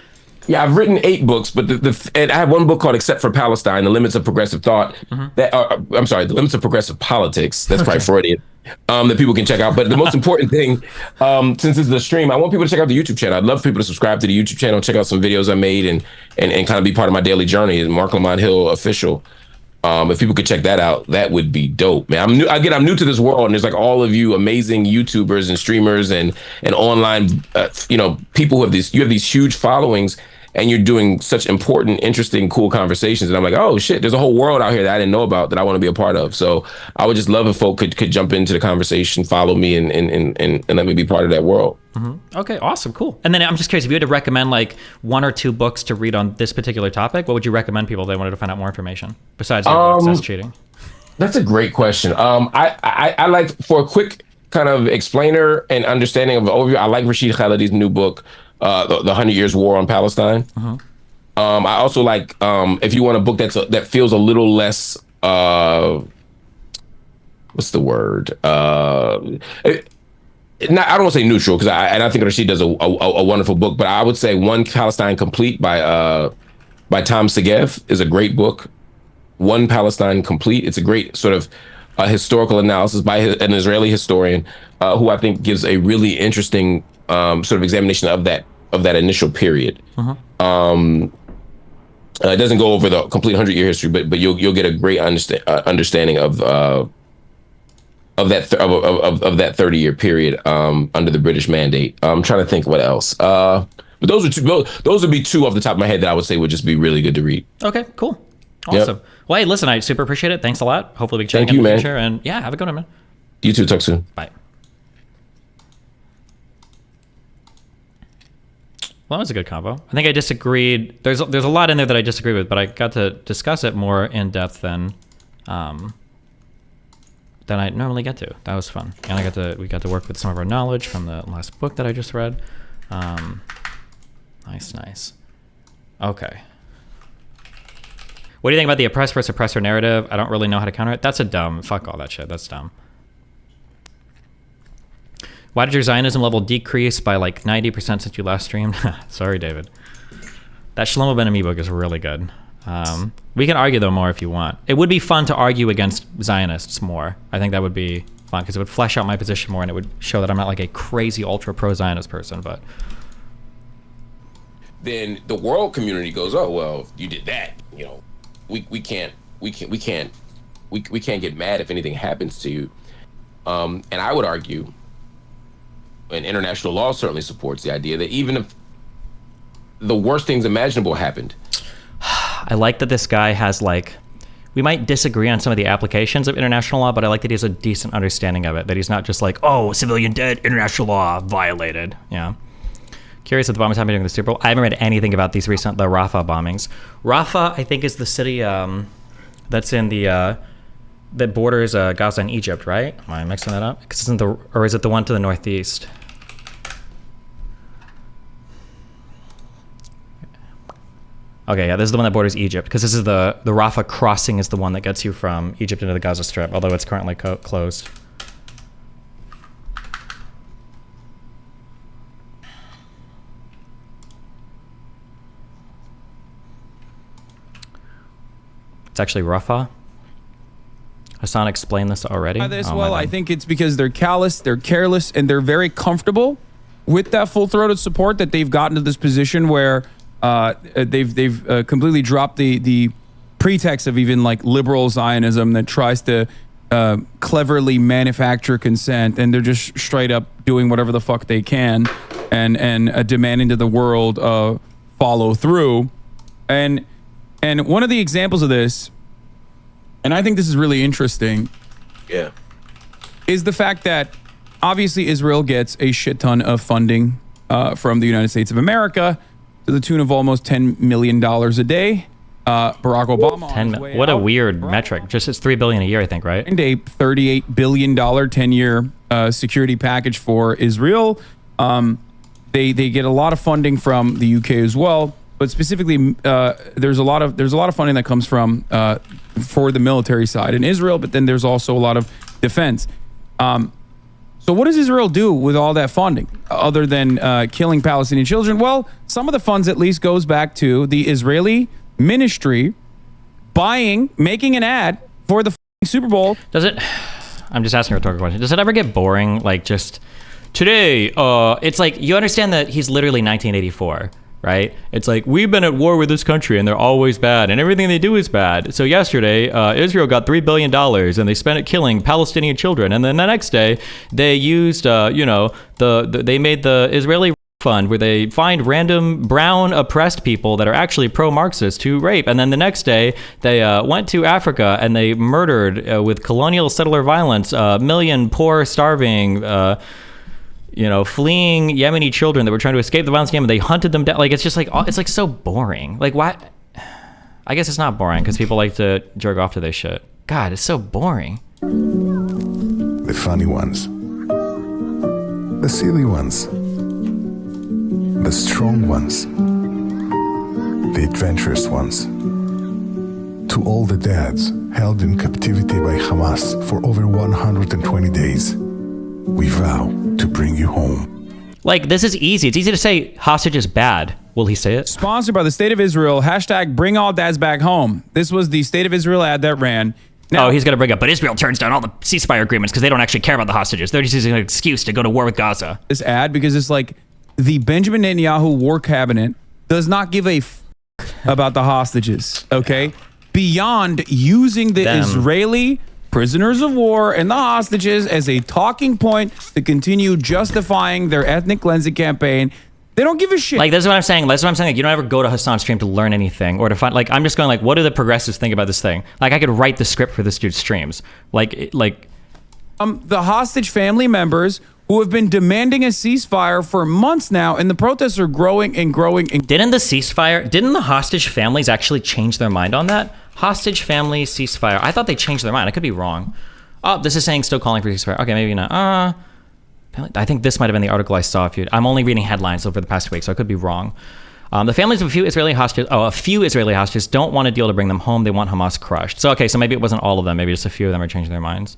Yeah, I've written 8 books, but and I have one book called "Except for Palestine: The Limits of Progressive Thought." The Limits of Progressive Politics. That's probably Freudian. That people can check out. But the most important thing, since this is a stream, I want people to check out the YouTube channel. I'd love for people to subscribe to the YouTube channel, check out some videos I made, and kind of be part of my daily journey. Marc Lamont Hill official. If people could check that out, that would be dope, man. I'm new to this world, and there's like all of you amazing YouTubers and streamers and online, people who have these huge followings, and you're doing such important, interesting, cool conversations. And I'm like, oh shit, there's a whole world out here that I didn't know about that I want to be a part of. So I would just love if folk could jump into the conversation, follow me, and let me be part of that world. Okay, awesome, cool. And then I'm just curious, if you had to recommend like 1 or 2 books to read on this particular topic, what would you recommend people if they wanted to find out more information besides your books, That's Cheating? That's a great question. I like, for a quick kind of explainer and understanding of the overview, I like Rashid Khalidi's new book, the 100 Years War on Palestine. I also like, if you want a book that feels a little less, what's the word? I don't want to say neutral, because I think Rashid does a wonderful book, but I would say One Palestine Complete by Tom Segev is a great book. One Palestine Complete. It's a great sort of historical analysis by an Israeli historian who I think gives a really interesting sort of examination of that initial period. It doesn't go over the complete 100-year history, but you'll get a great understanding of that 30-year period under the British mandate. I'm trying to think what else. But those would be 2 off the top of my head that I would say would just be really good to read. Okay, cool. Awesome. Yep. Well, hey, listen, I super appreciate it. Thanks a lot. Hopefully we can chat again in the future. And yeah, have a good one, man. You too. Talk soon. Bye. Well, that was a good convo. I think I disagreed. There's a lot in there that I disagree with, but I got to discuss it more in depth than I normally get to. That was fun. And we got to work with some of our knowledge from the last book that I just read. Nice. Okay. What do you think about the oppressed versus oppressor narrative? I don't really know how to counter it. Fuck all that shit. That's dumb. Why did your Zionism level decrease by like 90% since you last streamed? Sorry, David. That Shlomo Ben-Ami book is really good. We can argue though more if you want. It would be fun to argue against Zionists more. I think that would be fun because it would flesh out my position more and it would show that I'm not like a crazy ultra pro-Zionist person. But then the world community goes, oh well, you did that. We can't get mad if anything happens to you. And I would argue, and international law certainly supports the idea that even if the worst things imaginable happened. I like that this guy has we might disagree on some of the applications of international law, but I like that he has a decent understanding of it, that he's not just like, oh, civilian dead, international law violated. Yeah. Curious if the bombings happened during the Super Bowl. I haven't read anything about the Rafah bombings. Rafah, I think, is the city that's in that borders Gaza and Egypt, right? Am I mixing that up? Because or is it the one to the northeast? Okay, yeah, this is the one that borders Egypt, because this is the Rafah crossing is the one that gets you from Egypt into the Gaza Strip, although it's currently closed. It's actually Rafah. Hasan explained this already. I think it's because they're callous, they're careless, and they're very comfortable with that full-throated support that they've gotten to this position where they've completely dropped the pretext of even like liberal Zionism that tries to cleverly manufacture consent, and they're just straight up doing whatever the fuck they can and demanding to the world follow through. And one of the examples of this, and I think this is really interesting, is the fact that obviously Israel gets a shit ton of funding from the United States of America to the tune of almost $10 million a day. Barack Obama. What a weird metric. Just it's $3 billion a year, I think, right? And a $38 billion 10-year security package for Israel. They get a lot of funding from the UK as well, but specifically, there's a lot of funding that comes from for the military side in Israel. But then there's also a lot of defense. So what does Israel do with all that funding other than killing Palestinian children? Well, some of the funds at least goes back to the Israeli ministry making an ad for the Super Bowl. Does it? I'm just asking a rhetorical question. Does it ever get boring? Like just today, it's like you understand that he's literally 1984. Right? It's like, we've been at war with this country and they're always bad and everything they do is bad. So yesterday, Israel got $3 billion and they spent it killing Palestinian children. And then the next day, they used, they made the Israeli fund where they find random brown oppressed people that are actually pro-Marxist to rape. And then the next day, they went to Africa and they murdered with colonial settler violence a million poor, starving, fleeing Yemeni children that were trying to escape the violence in Yemen. They hunted them down. Like, it's just like, it's like so boring. Like, why? I guess it's not boring because people like to jerk off to this shit. God, it's so boring. The funny ones. The silly ones. The strong ones. The adventurous ones. To all the dads held in captivity by Hamas for over 120 days, we vow to bring you home. Like, this is easy. It's easy to say hostage is bad. Will he say it? Sponsored by the State of Israel, hashtag bring all dads back home. This was the State of Israel ad that ran. Now, he's going to bring up, but Israel turns down all the ceasefire agreements because they don't actually care about the hostages. They're just using an excuse to go to war with Gaza. This ad, because it's like the Benjamin Netanyahu war cabinet does not give a about the hostages, okay? Beyond using the Israeli prisoners of war and the hostages as a talking point to continue justifying their ethnic cleansing campaign. They don't give a shit. Like, this is what I'm saying. Like, you don't ever go to Hasan's stream to learn anything or to find, like, I'm just going, like, what do the progressives think about this thing? Like, I could write the script for this dude's streams. The hostage family members who have been demanding a ceasefire for months now, and the protests are growing and growing. Didn't the hostage families actually change their mind on that? Hostage family ceasefire. I thought they changed their mind. I could be wrong. Oh, this is saying still calling for ceasefire. Okay, maybe not. I think this might have been the article I saw. I'm only reading headlines over the past week, so I could be wrong. The families of a few Israeli hostages don't want a deal to bring them home. They want Hamas crushed. So, okay, so maybe it wasn't all of them. Maybe just a few of them are changing their minds.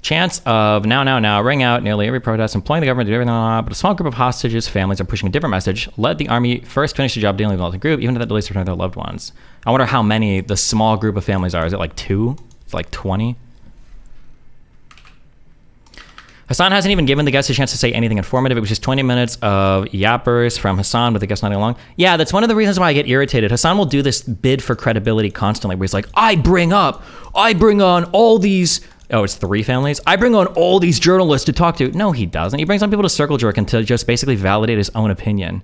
Chance of now ring out nearly every protest, employing the government to do everything, but a small group of hostages' families are pushing a different message. Let the army first finish the job dealing with the militant group, even if that delays to return their loved ones. I wonder how many the small group of families are. Is it like 2? It's like 20? Hasan hasn't even given the guests a chance to say anything informative. It was just 20 minutes of yappers from Hasan with the guests nodding along. Yeah, that's one of the reasons why I get irritated. Hasan will do this bid for credibility constantly, where he's like, I bring on all these... Oh, it's 3 families? I bring on all these journalists to talk to. No, he doesn't. He brings on people to circle jerk and to just basically validate his own opinion.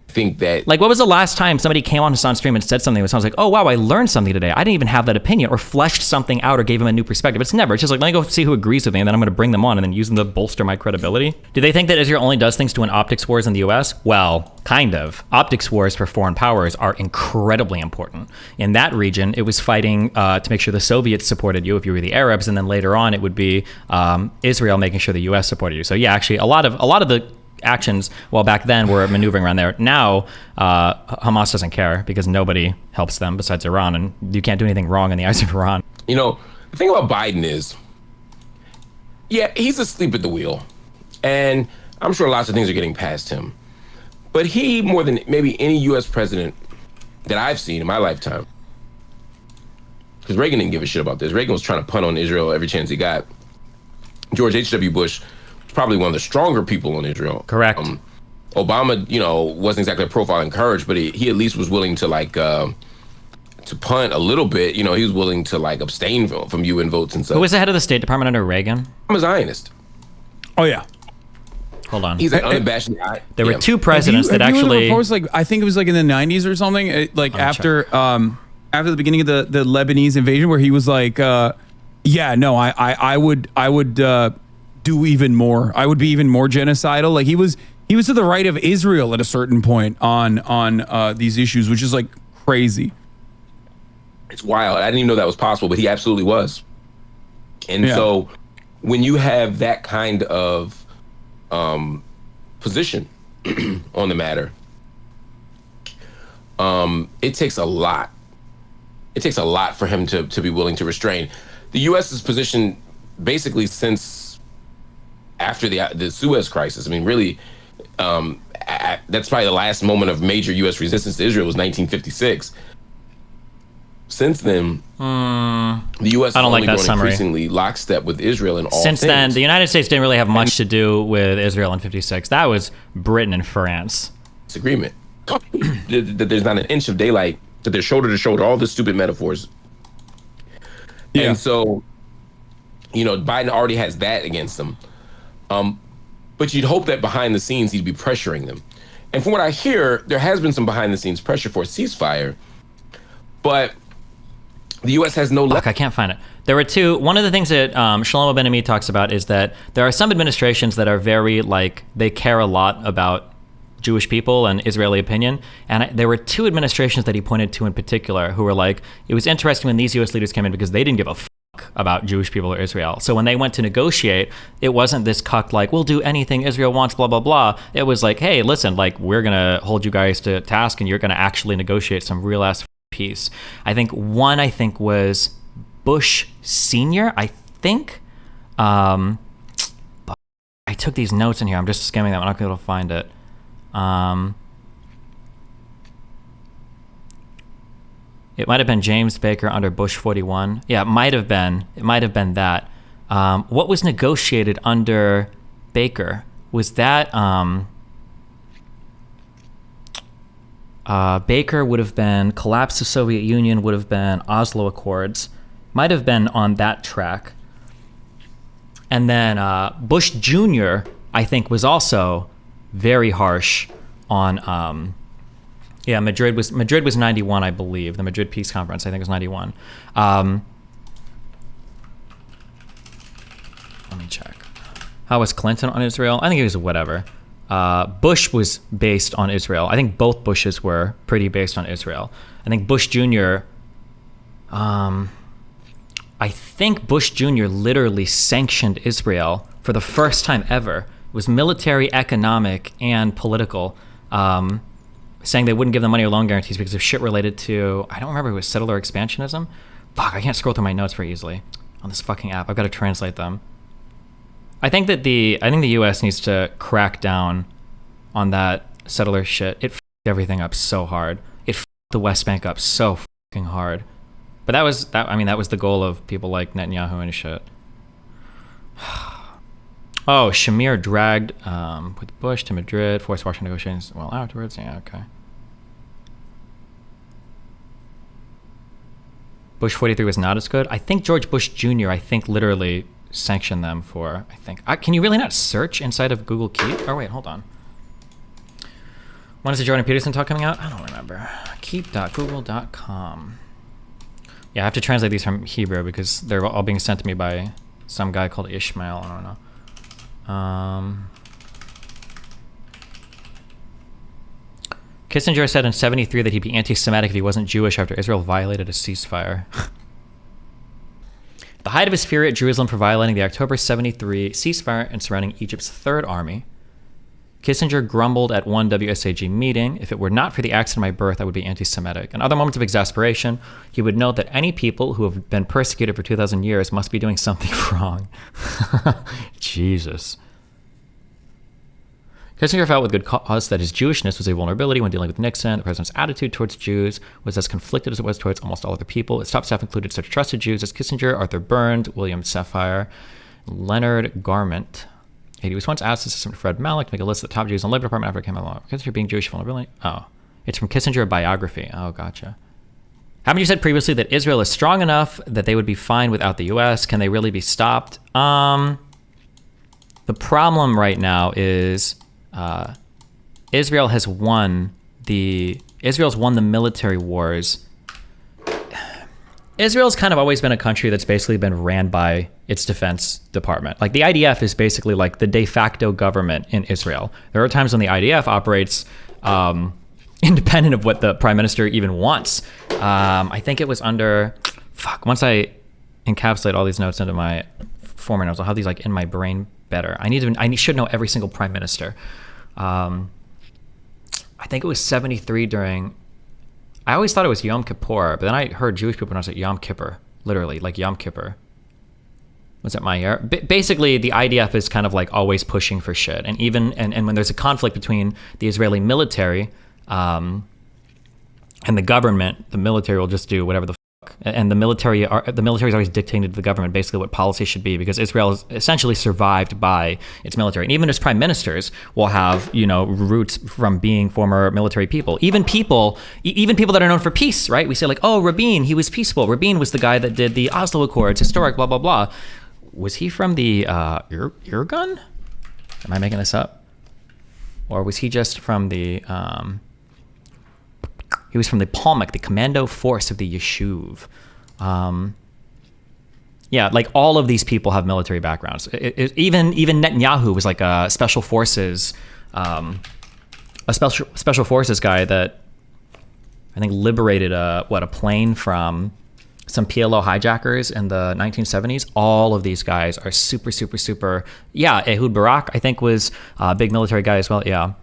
Think that, like, what was the last time somebody came on Hasan's stream and said something that sounds like, oh wow, I learned something today. I didn't even have that opinion, or fleshed something out or gave him a new perspective. It's never. It's just like, let me go see who agrees with me, and then I'm going to bring them on and then use them to bolster my credibility. Do they think that Israel only does things to win optics wars in the US? Well, kind of. Optics wars for foreign powers are incredibly important. In that region, it was fighting to make sure the Soviets supported you if you were the Arabs, and then later on it would be Israel making sure the US supported you. So yeah, actually a lot of the actions, while back then we're maneuvering around there. Now, Hamas doesn't care because nobody helps them besides Iran, and you can't do anything wrong in the eyes of Iran. You know, the thing about Biden is, yeah, he's asleep at the wheel. And I'm sure lots of things are getting past him. But he, more than maybe any U.S. president that I've seen in my lifetime, because Reagan didn't give a shit about this. Reagan was trying to punt on Israel every chance he got. George H.W. Bush was probably one of the stronger people on Israel. Correct. Obama, you know, wasn't exactly a profile in courage, but he at least was willing to like to punt a little bit. You know, he was willing to like abstain from UN votes and stuff. Who was the head of the State Department under Reagan? I'm a Zionist. Oh yeah. Hold on. He's an unabashed guy. There were two presidents that Have you heard the actually. reports, like, I think it was like in the 90s or something, after the beginning of the Lebanese invasion, where he was like, yeah, no, I would do even more. I would be even more genocidal. Like he was to the right of Israel at a certain point on these issues, which is like crazy. It's wild. I didn't even know that was possible, but he absolutely was. And so when you have that kind of position on the matter, it takes a lot. It takes a lot for him to be willing to restrain. The U.S.'s position basically since after the Suez crisis. I mean, really, that's probably the last moment of major U.S. resistance to Israel was 1956. Since then, the U.S. has only grown increasingly lockstep with Israel in all Since things. then, the United States didn't really have much to do with Israel in 56. That was Britain and France. Disagreement. That there's not an inch of daylight, that they're shoulder to shoulder, all the stupid metaphors. Yeah. And so, you know, Biden already has that against them. But you'd hope that behind the scenes, he'd be pressuring them. And from what I hear, there has been some behind the scenes pressure for a ceasefire, but the U.S. has no... I can't find it. There were two. One of the things that Shlomo Ben-Ami talks about is that there are some administrations that are very, like, they care a lot about Jewish people and Israeli opinion. And there were two administrations that he pointed to in particular who were like, it was interesting when these U.S. leaders came in because they didn't give a fuck about Jewish people or Israel. So when they went to negotiate, it wasn't this cuck like, we'll do anything Israel wants, blah, blah, blah. It was like, hey, listen, like, we're going to hold you guys to task and you're going to actually negotiate some real ass peace. I think one was Bush Sr., I think. But I took these notes in here. I'm just skimming them. I'm not going to be able to find it. It might have been James Baker under Bush 41. Yeah, it might have been. It might have been that. What was negotiated under Baker? Was that Baker would have been collapse of Soviet Union, would have been Oslo Accords. Might have been on that track. And then Bush Jr., I think, was also very harsh on Madrid was 91, I believe. The Madrid Peace Conference, I think, was 91. Let me check. How was Clinton on Israel? I think he was whatever. Bush was based on Israel. I think both Bushes were pretty based on Israel. I think Bush Jr. I think Bush Jr. literally sanctioned Israel for the first time ever. It was military, economic, and political, saying they wouldn't give them money or loan guarantees because of shit related to, I don't remember, it was settler expansionism. Fuck, I can't scroll through my notes very easily on this fucking app. I've got to translate them. I think the U.S. needs to crack down on that settler shit. It fucked everything up so hard. It fucked the West Bank up so fucking hard. But that was the goal of people like Netanyahu and shit. Oh, Shamir dragged with Bush to Madrid, forced Washington negotiations. Well, afterwards, yeah, okay. Bush 43 was not as good. I think George Bush Jr., literally sanctioned them for, can you really not search inside of Google Keep? Oh, wait, hold on. When is the Jordan Peterson talk coming out? I don't remember. Keep.google.com. Yeah, I have to translate these from Hebrew because they're all being sent to me by some guy called Ishmael. I don't know. Kissinger said in 73 that he'd be anti-Semitic if he wasn't Jewish after Israel violated a ceasefire. The height of his fury at Jerusalem for violating the October 73 ceasefire and surrounding Egypt's Third Army, Kissinger grumbled at one WSAG meeting, "If it were not for the accident of my birth, I would be anti-Semitic." In other moments of exasperation, he would note that any people who have been persecuted for 2,000 years must be doing something wrong. Jesus. Kissinger felt with good cause that his Jewishness was a vulnerability when dealing with Nixon. The president's attitude towards Jews was as conflicted as it was towards almost all other people. His top staff included such trusted Jews as Kissinger, Arthur Burns, William Sapphire, Leonard Garment. He was once asked Assistant Fred Malek to make a list of the top Jews in the Labor Department after it came along. Kissinger being Jewish vulnerability? Oh, it's from Kissinger, a biography. Oh, gotcha. Haven't you said previously that Israel is strong enough that they would be fine without the U.S.? Can they really be stopped? The problem right now is Israel's won the military wars. Israel's kind of always been a country that's basically been ran by its defense department. Like the IDF is basically like the de facto government in Israel. There are times when the IDF operates independent of what the prime minister even wants. I think it was under, once I encapsulate all these notes into my former notes, I'll have these like in my brain better. I should know every single prime minister. I think it was 73 during, I always thought it was Yom Kippur, but then I heard Jewish people pronounce it Yom Kippur, literally, like Yom Kippur. Was that my year? Basically, the IDF is kind of like always pushing for shit. And even, and when there's a conflict between the Israeli military and the government, the military will just do whatever the fuck. And the military is always dictating to the government basically what policy should be, because Israel is essentially survived by its military. And even its prime ministers will have, roots from being former military people. Even people that are known for peace, right? We say like, oh, Rabin, he was peaceful. Rabin was the guy that did the Oslo Accords, historic, blah, blah, blah. Was he from the Irgun? Am I making this up? Or was he just from the... He was from the Palmach, the commando force of the Yishuv. Yeah, like all of these people have military backgrounds. Even Netanyahu was like a special forces, special forces guy that I think liberated a plane from some PLO hijackers in the 1970s. All of these guys are super, super, super. Yeah, Ehud Barak I think was a big military guy as well. Yeah.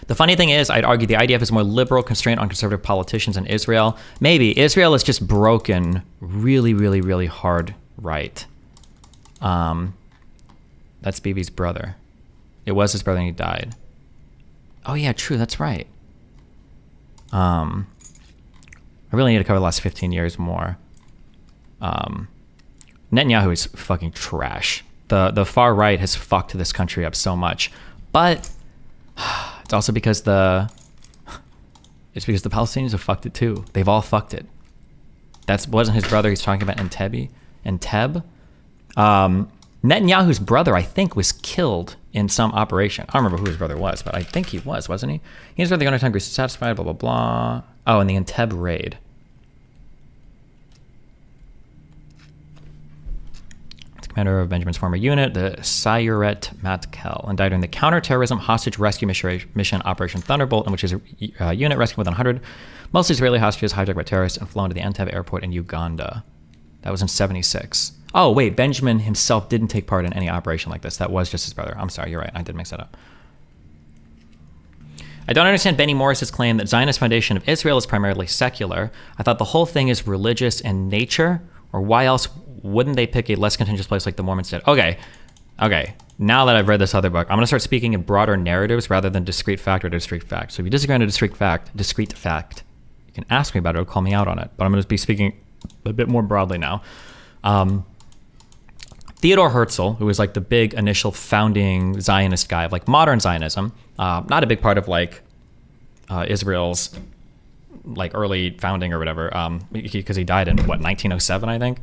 The funny thing is, I'd argue the IDF is more liberal, constrained on conservative politicians in Israel. Maybe. Israel is just broken really, really, really hard right. That's Bibi's brother. It was his brother and he died. Oh yeah, true, that's right. I really need to cover the last 15 years more. Netanyahu is fucking trash. The far right has fucked this country up so much. But... it's also because the Palestinians have fucked it too. They've all fucked it. That wasn't his brother he's talking about, Entebbe. Netanyahu's brother, I think, was killed in some operation. I don't remember who his brother was, but I think he was, wasn't he? He was the only time Greece is satisfied, blah, blah, blah. Oh, in the Entebbe raid. Commander of Benjamin's former unit, the Sayeret Matkel, and died during the counterterrorism hostage rescue mission Operation Thunderbolt, in which his unit rescued more than 100 mostly Israeli hostages hijacked by terrorists and flown to the Entebbe airport in Uganda. That was in 76. Oh, wait, Benjamin himself didn't take part in any operation like this. That was just his brother. I'm sorry, you're right. I did mix that up. I don't understand Benny Morris's claim that Zionist Foundation of Israel is primarily secular. I thought the whole thing is religious in nature, or why else wouldn't they pick a less contentious place like the Mormons did? Okay. Now that I've read this other book, I'm going to start speaking in broader narratives rather than discrete fact or discrete fact. So if you disagree on a discrete fact, you can ask me about it or call me out on it. But I'm going to be speaking a bit more broadly now. Theodor Herzl, who was like the big initial founding Zionist guy of like modern Zionism, not a big part of like Israel's like early founding or whatever, because he died in 1907, I think.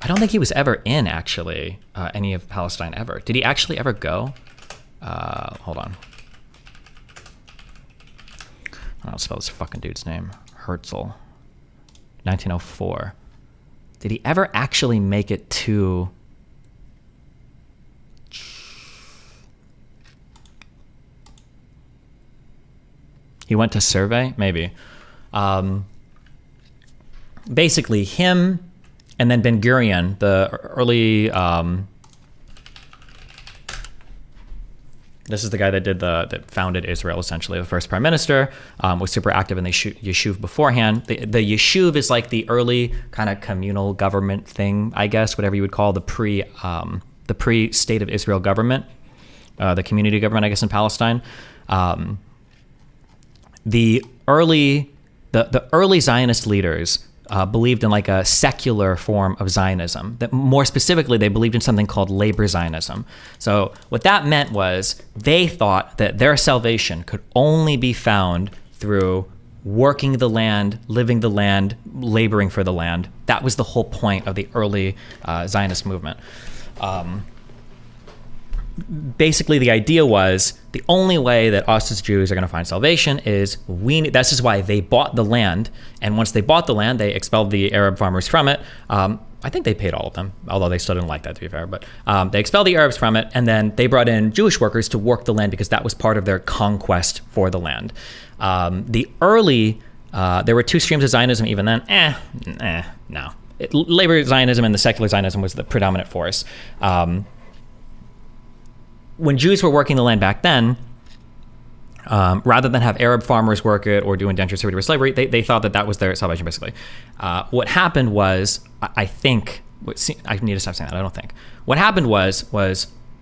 I don't think he was ever in actually any of Palestine ever. Did he actually ever go? Hold on. I don't spell this fucking dude's name. Herzl. 1904. Did he ever actually make it to... He went to survey? Maybe. Basically, him and then Ben-Gurion, the early This is the guy that founded Israel, essentially. The first prime minister, was super active in the yeshuv beforehand. The yeshuv is like the early kind of communal government thing, I guess, whatever you would call the pre-state of Israel government, the community government, I guess, in Palestine. The early Zionist leaders believed in like a secular form of Zionism. That more specifically, they believed in something called labor Zionism. So what that meant was they thought that their salvation could only be found through working the land, living the land, laboring for the land. That was the whole point of the early Zionist movement. Basically, the idea was the only way that us as Jews are going to find salvation is this is why they bought the land. And once they bought the land, they expelled the Arab farmers from it. I think they paid all of them, although they still didn't like that, to be fair. But they expelled the Arabs from it, and then they brought in Jewish workers to work the land because that was part of their conquest for the land. There were two streams of Zionism even then. No. Labor Zionism and the secular Zionism was the predominant force. When Jews were working the land back then, rather than have Arab farmers work it or do indentured servitude or slavery, they thought that was their salvation, basically. What happened was, I need to stop saying that, I don't think. What happened was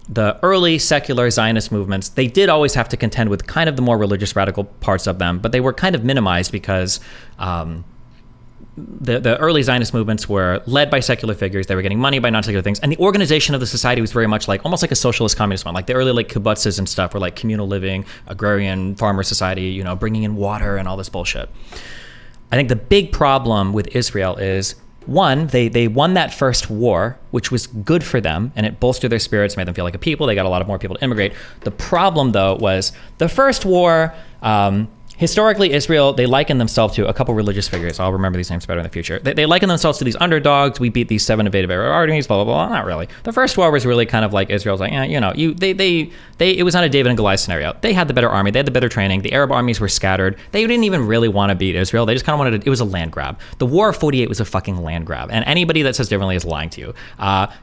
the early secular Zionist movements, they did always have to contend with kind of the more religious radical parts of them, but they were kind of minimized because the early Zionist movements were led by secular figures. They were getting money by non-secular things. And the organization of the society was very much almost like a socialist communist one. Like the early kibbutzes and stuff were like communal living, agrarian farmer society, bringing in water and all this bullshit. I think the big problem with Israel is, one, they won that first war, which was good for them, and it bolstered their spirits, made them feel like a people. They got a lot of more people to immigrate. The problem, though, was the first war, historically, Israel, they liken themselves to a couple religious figures. I'll remember these names better in the future. They liken themselves to these underdogs. We beat these 7 invaded Arab armies, blah, blah, blah. Not really. The first war was really kind of like Israel's like, it was not a David and Goliath scenario. They had the better army. They had the better training. The Arab armies were scattered. They didn't even really want to beat Israel. They just kind of wanted to, it was a land grab. The War of 48 was a fucking land grab. And anybody that says differently is lying to you.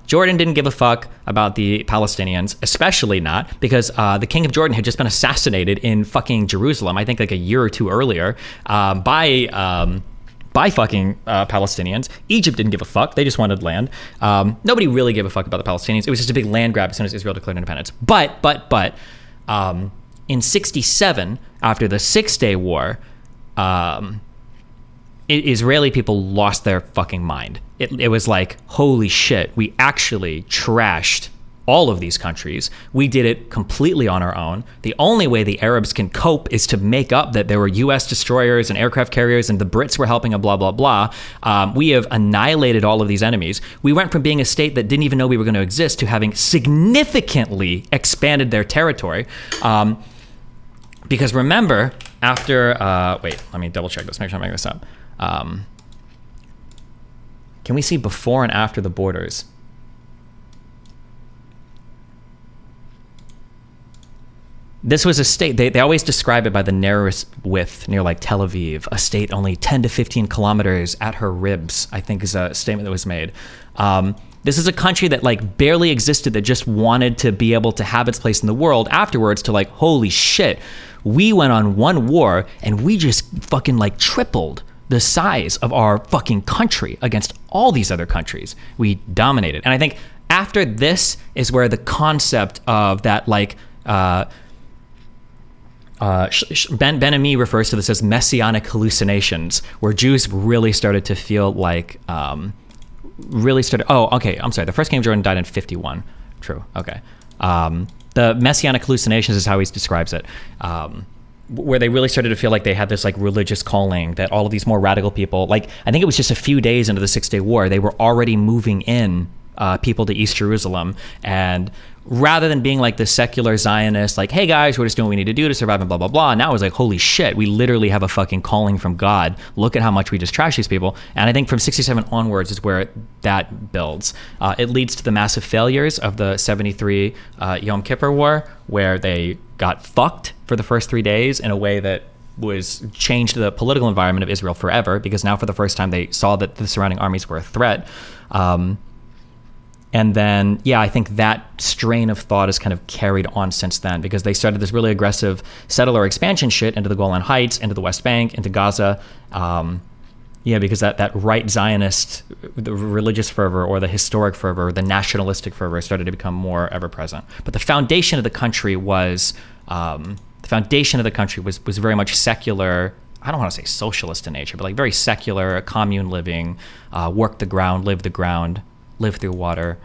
Jordan didn't give a fuck about the Palestinians, especially not because the king of Jordan had just been assassinated in fucking Jerusalem, I think like a year or two earlier, by fucking Palestinians. Egypt didn't give a fuck. They just wanted land. Nobody really gave a fuck about the Palestinians. It was just a big land grab as soon as Israel declared independence. But in 67, after the Six-Day War, Israeli people lost their fucking mind. It was like, holy shit, we actually trashed all of these countries. We did it completely on our own. The only way the Arabs can cope is to make up that there were U.S. destroyers and aircraft carriers and the Brits were helping and blah, blah, blah. We have annihilated all of these enemies. We went from being a state that didn't even know we were going to exist to having significantly expanded their territory. Because remember, after, wait, let me double check this, make sure I'm making this up. Can we see before and after the borders? This was a state, they always describe it by the narrowest width near like Tel Aviv, a state only 10 to 15 kilometers at her ribs, I think is a statement that was made. This is a country that like barely existed, that just wanted to be able to have its place in the world afterwards to like, holy shit, we went on one war and we just fucking like tripled the size of our fucking country against all these other countries. We dominated. And I think after this is where the concept of that like, Ben-Ami refers to this as messianic hallucinations, where Jews really started to feel like, I'm sorry, the first king of Jordan died in 51. True, okay. The messianic hallucinations is how he describes it, where they really started to feel like they had this like religious calling, that all of these more radical people, like I think it was just a few days into the Six-Day War, they were already moving in people to East Jerusalem, and rather than being like the secular Zionist, like, hey guys, we're just doing what we need to do to survive and blah, blah, blah. Now it was like, holy shit, we literally have a fucking calling from God. Look at how much we just trash these people. And I think from 67 onwards is where that builds. It leads to the massive failures of the 73 Yom Kippur War, where they got fucked for the first 3 days in a way that was changed the political environment of Israel forever, because now for the first time they saw that the surrounding armies were a threat. And then, I think that strain of thought is kind of carried on since then, because they started this really aggressive settler expansion shit into the Golan Heights, into the West Bank, into Gaza. Because that right Zionist, the religious fervor or the historic fervor, the nationalistic fervor started to become more ever present. But the foundation of the country was very much secular. I don't want to say socialist in nature, but like very secular, commune living, work the ground, live the ground, live through water.